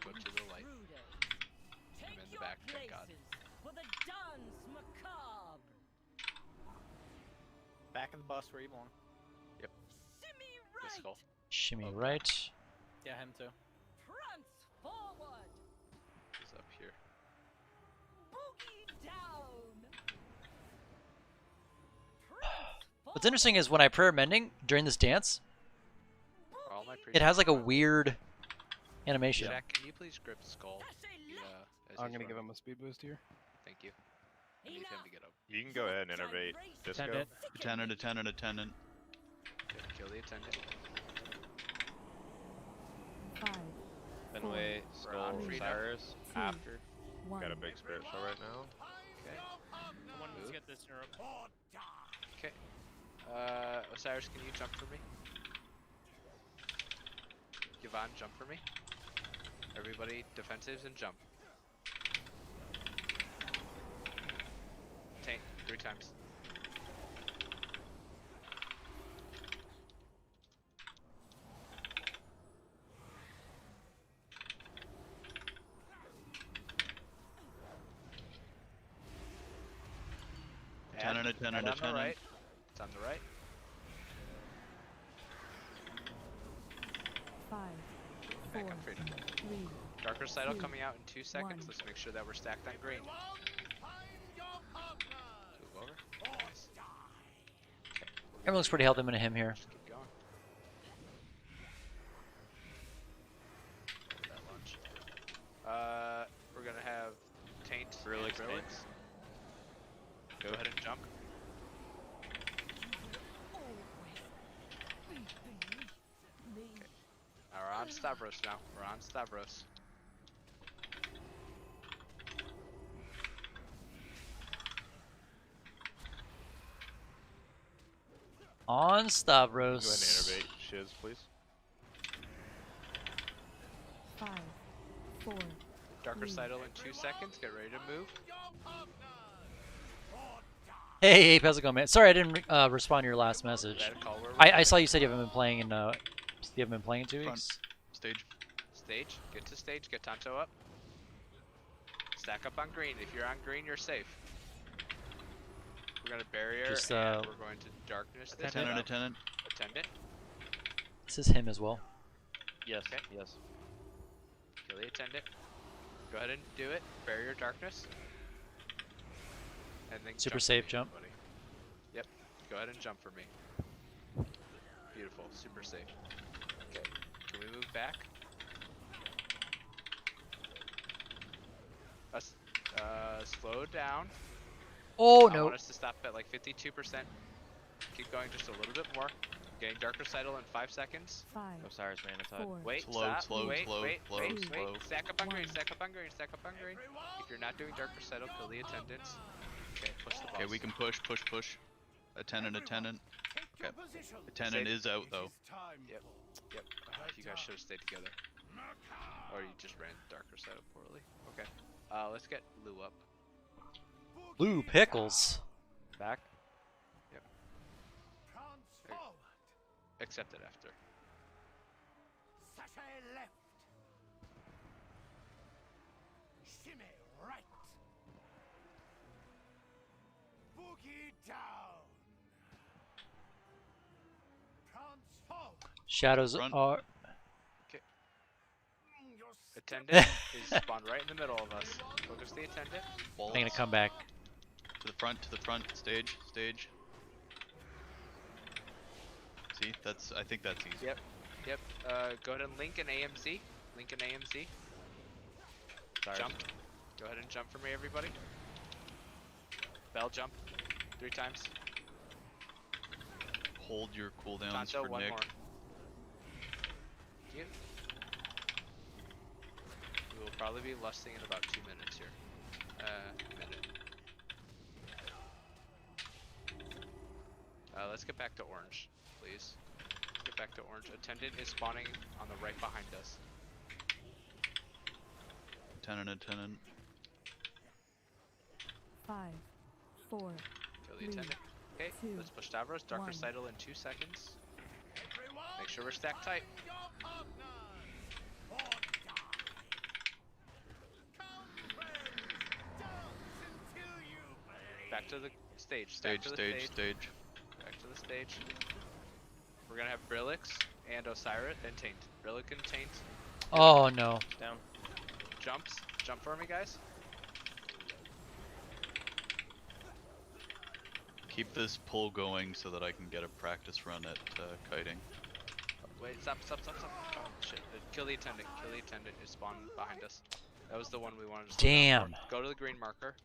Go to the right. I'm in the back, thank God. For the dance macabre. Back in the bus where you belong. Yep. The skull. Shimmy right. Yeah, him too. Prance forward. He's up here. Boogie down. What's interesting is when I prayer mending during this dance, All my it has like a weird animation. Jack, can you please grip skull? I'm gonna give him a speed boost here. Thank you. I need him to get up. You can go ahead and innervate disco. Attendant. Okay, kill the attendant. 5, Fenway, Skull, Freedom. Cyrus, Two. after. 1. Got a big spirit shell right now. Okay. Someone needs to get this in Europe. Okay. Osiris, can you jump for me? Yvonne, jump for me. Everybody, defensives and jump. Tank, 3 times. Attendant. On the right. It's on the right. 5, Back 4, on freedom. 3. Dark Recital 2, coming out in 2 seconds. 1. Let's make sure that we're stacked on green. Move over. Nice. Everyone looks pretty healthy. I'm gonna him here. Just keep going. Over that launch. We're gonna have Taint. Relix, and Relix. Go ahead and jump. We're on Stavros now. We're on Stavros. On Go ahead and Stavros. innervate Shiz, please. 5, 4. Dark Recital in 2 seconds. Get ready to move. Hey, Ape, how's it going, man? Sorry, I didn't respond to your last message. Bad call, where I we're saw you said you haven't been playing in you haven't been playing in 2 Front. weeks. Stage. Stage. Get to stage. Get Tonto up. Stack up on green. If you're on green, you're safe. We're gonna barrier Just, and we're going to darkness this. Attendant. Attendant. This is him as well. Yes, Okay. yes. Kill the attendant. Go ahead and do it. Barrier darkness. And then Super jump for safe me, jump. everybody. Yep. Go ahead and jump for me. Beautiful. Super safe. Okay. Can we move back? Us. Slow down. Oh I no. want us to stop at like 52%. Keep going just a little bit more. Getting Dark Recital in 5 seconds. 5, Osiris Manatide. 4. Wait, Slow, stop. slow, wait, slow, wait, slow, wait, slow. wait. Stack up on green, One. stack up on green, stack up on green. If you're not doing Dark Recital, kill the attendants. Okay, push the boss. Okay, we can push. Attendant. Okay. Attendant is out though. Yep. You guys should have stayed together. Or you just ran Dark Recital poorly. Okay. Let's get Lou up. Lou Pickles. Back. Yep. Accept it after. Sashay left. Shimmy right. Boogie down. Prance forward. Shadows Front. are. Okay. Attendant is spawned right in the middle of us. Focus the attendant. I'm gonna come back. To the front, stage. See, I think that's easy. Yep. Go ahead and link an AMZ. Sorry. Jump. Go ahead and jump for me, everybody. Bell jump. 3 times. Hold your cooldowns Tonto, for one Nick. more. Thank you. We will probably be lusting in about 2 minutes here. Minute. Let's get back to orange, please. Let's get back to orange. Attendant is spawning on the right behind us. Attendant. 5, 4, Kill the 3, attendant. Okay, 2, let's push Stavros. Dark 1. Recital in 2 seconds. Make sure we're stacked tight. Back to the stage. Back to the stage. Back to the stage. We're gonna have Brillix and Osiris and Taint. Brillic and Taint. Oh no. Down. Jumps. Jump for me, guys. Keep this pull going so that I can get a practice run at kiting. Wait, stop. Oh shit. Kill the attendant. Is spawned behind us. That was the one we wanted to slow down Damn. for. Go to the green marker.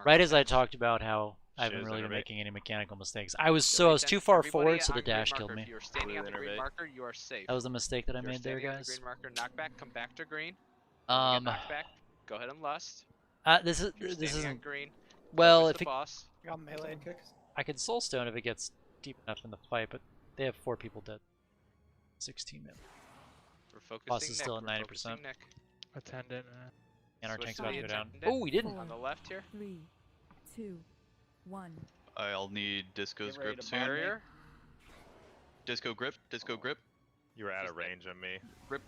Right as I talked about how I haven't really been making any mechanical mistakes. I was too far forward, so the dash killed me. If you're standing on the green marker, you are safe. That was the mistake that I made there, Standing on the guys. green marker, knock back, come back to green. Knock back. Go ahead and lust. This If you're standing on isn't. green. Well, focus if the it, boss. Got melee kicks. I could soulstone if it gets deep enough in the fight, but they have 4 people dead. 16 men. We're focusing Boss is Nick. still at We're 90%. focusing Nick. Attendant. And our Switch tank's to about the to go down. attendant. Oh, we didn't. On the left here. 3, 2, 1. I'll need Disco's Get ready grip to soon. Barrier. Disco grip. You were out of range on me. Grip.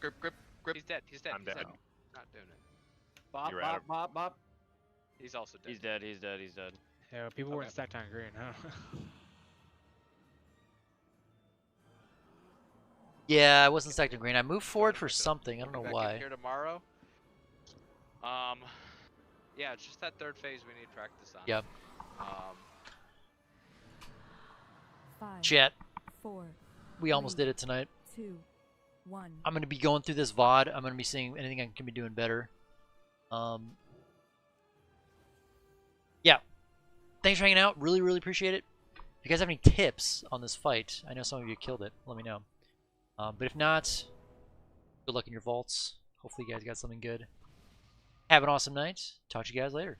He's dead. I'm down. Not doing it. Bop, You're out bop, bop. He's also dead. He's dead. Yeah, people weren't stacked on green, huh? Yeah, I wasn't stacked in green. I moved forward for something. I don't know Back in why. here tomorrow. Yeah, it's just that third phase we need practice on. Yep. 5, Jet. 4, We almost did it tonight. 2, 1. I'm going to be going through this VOD. I'm going to be seeing anything I can be doing better. Yeah. Thanks for hanging out. Really, really appreciate it. If you guys have any tips on this fight, I know some of you killed it. Let me know. But if not, good luck in your vaults. Hopefully you guys got something good. Have an awesome night. Talk to you guys later.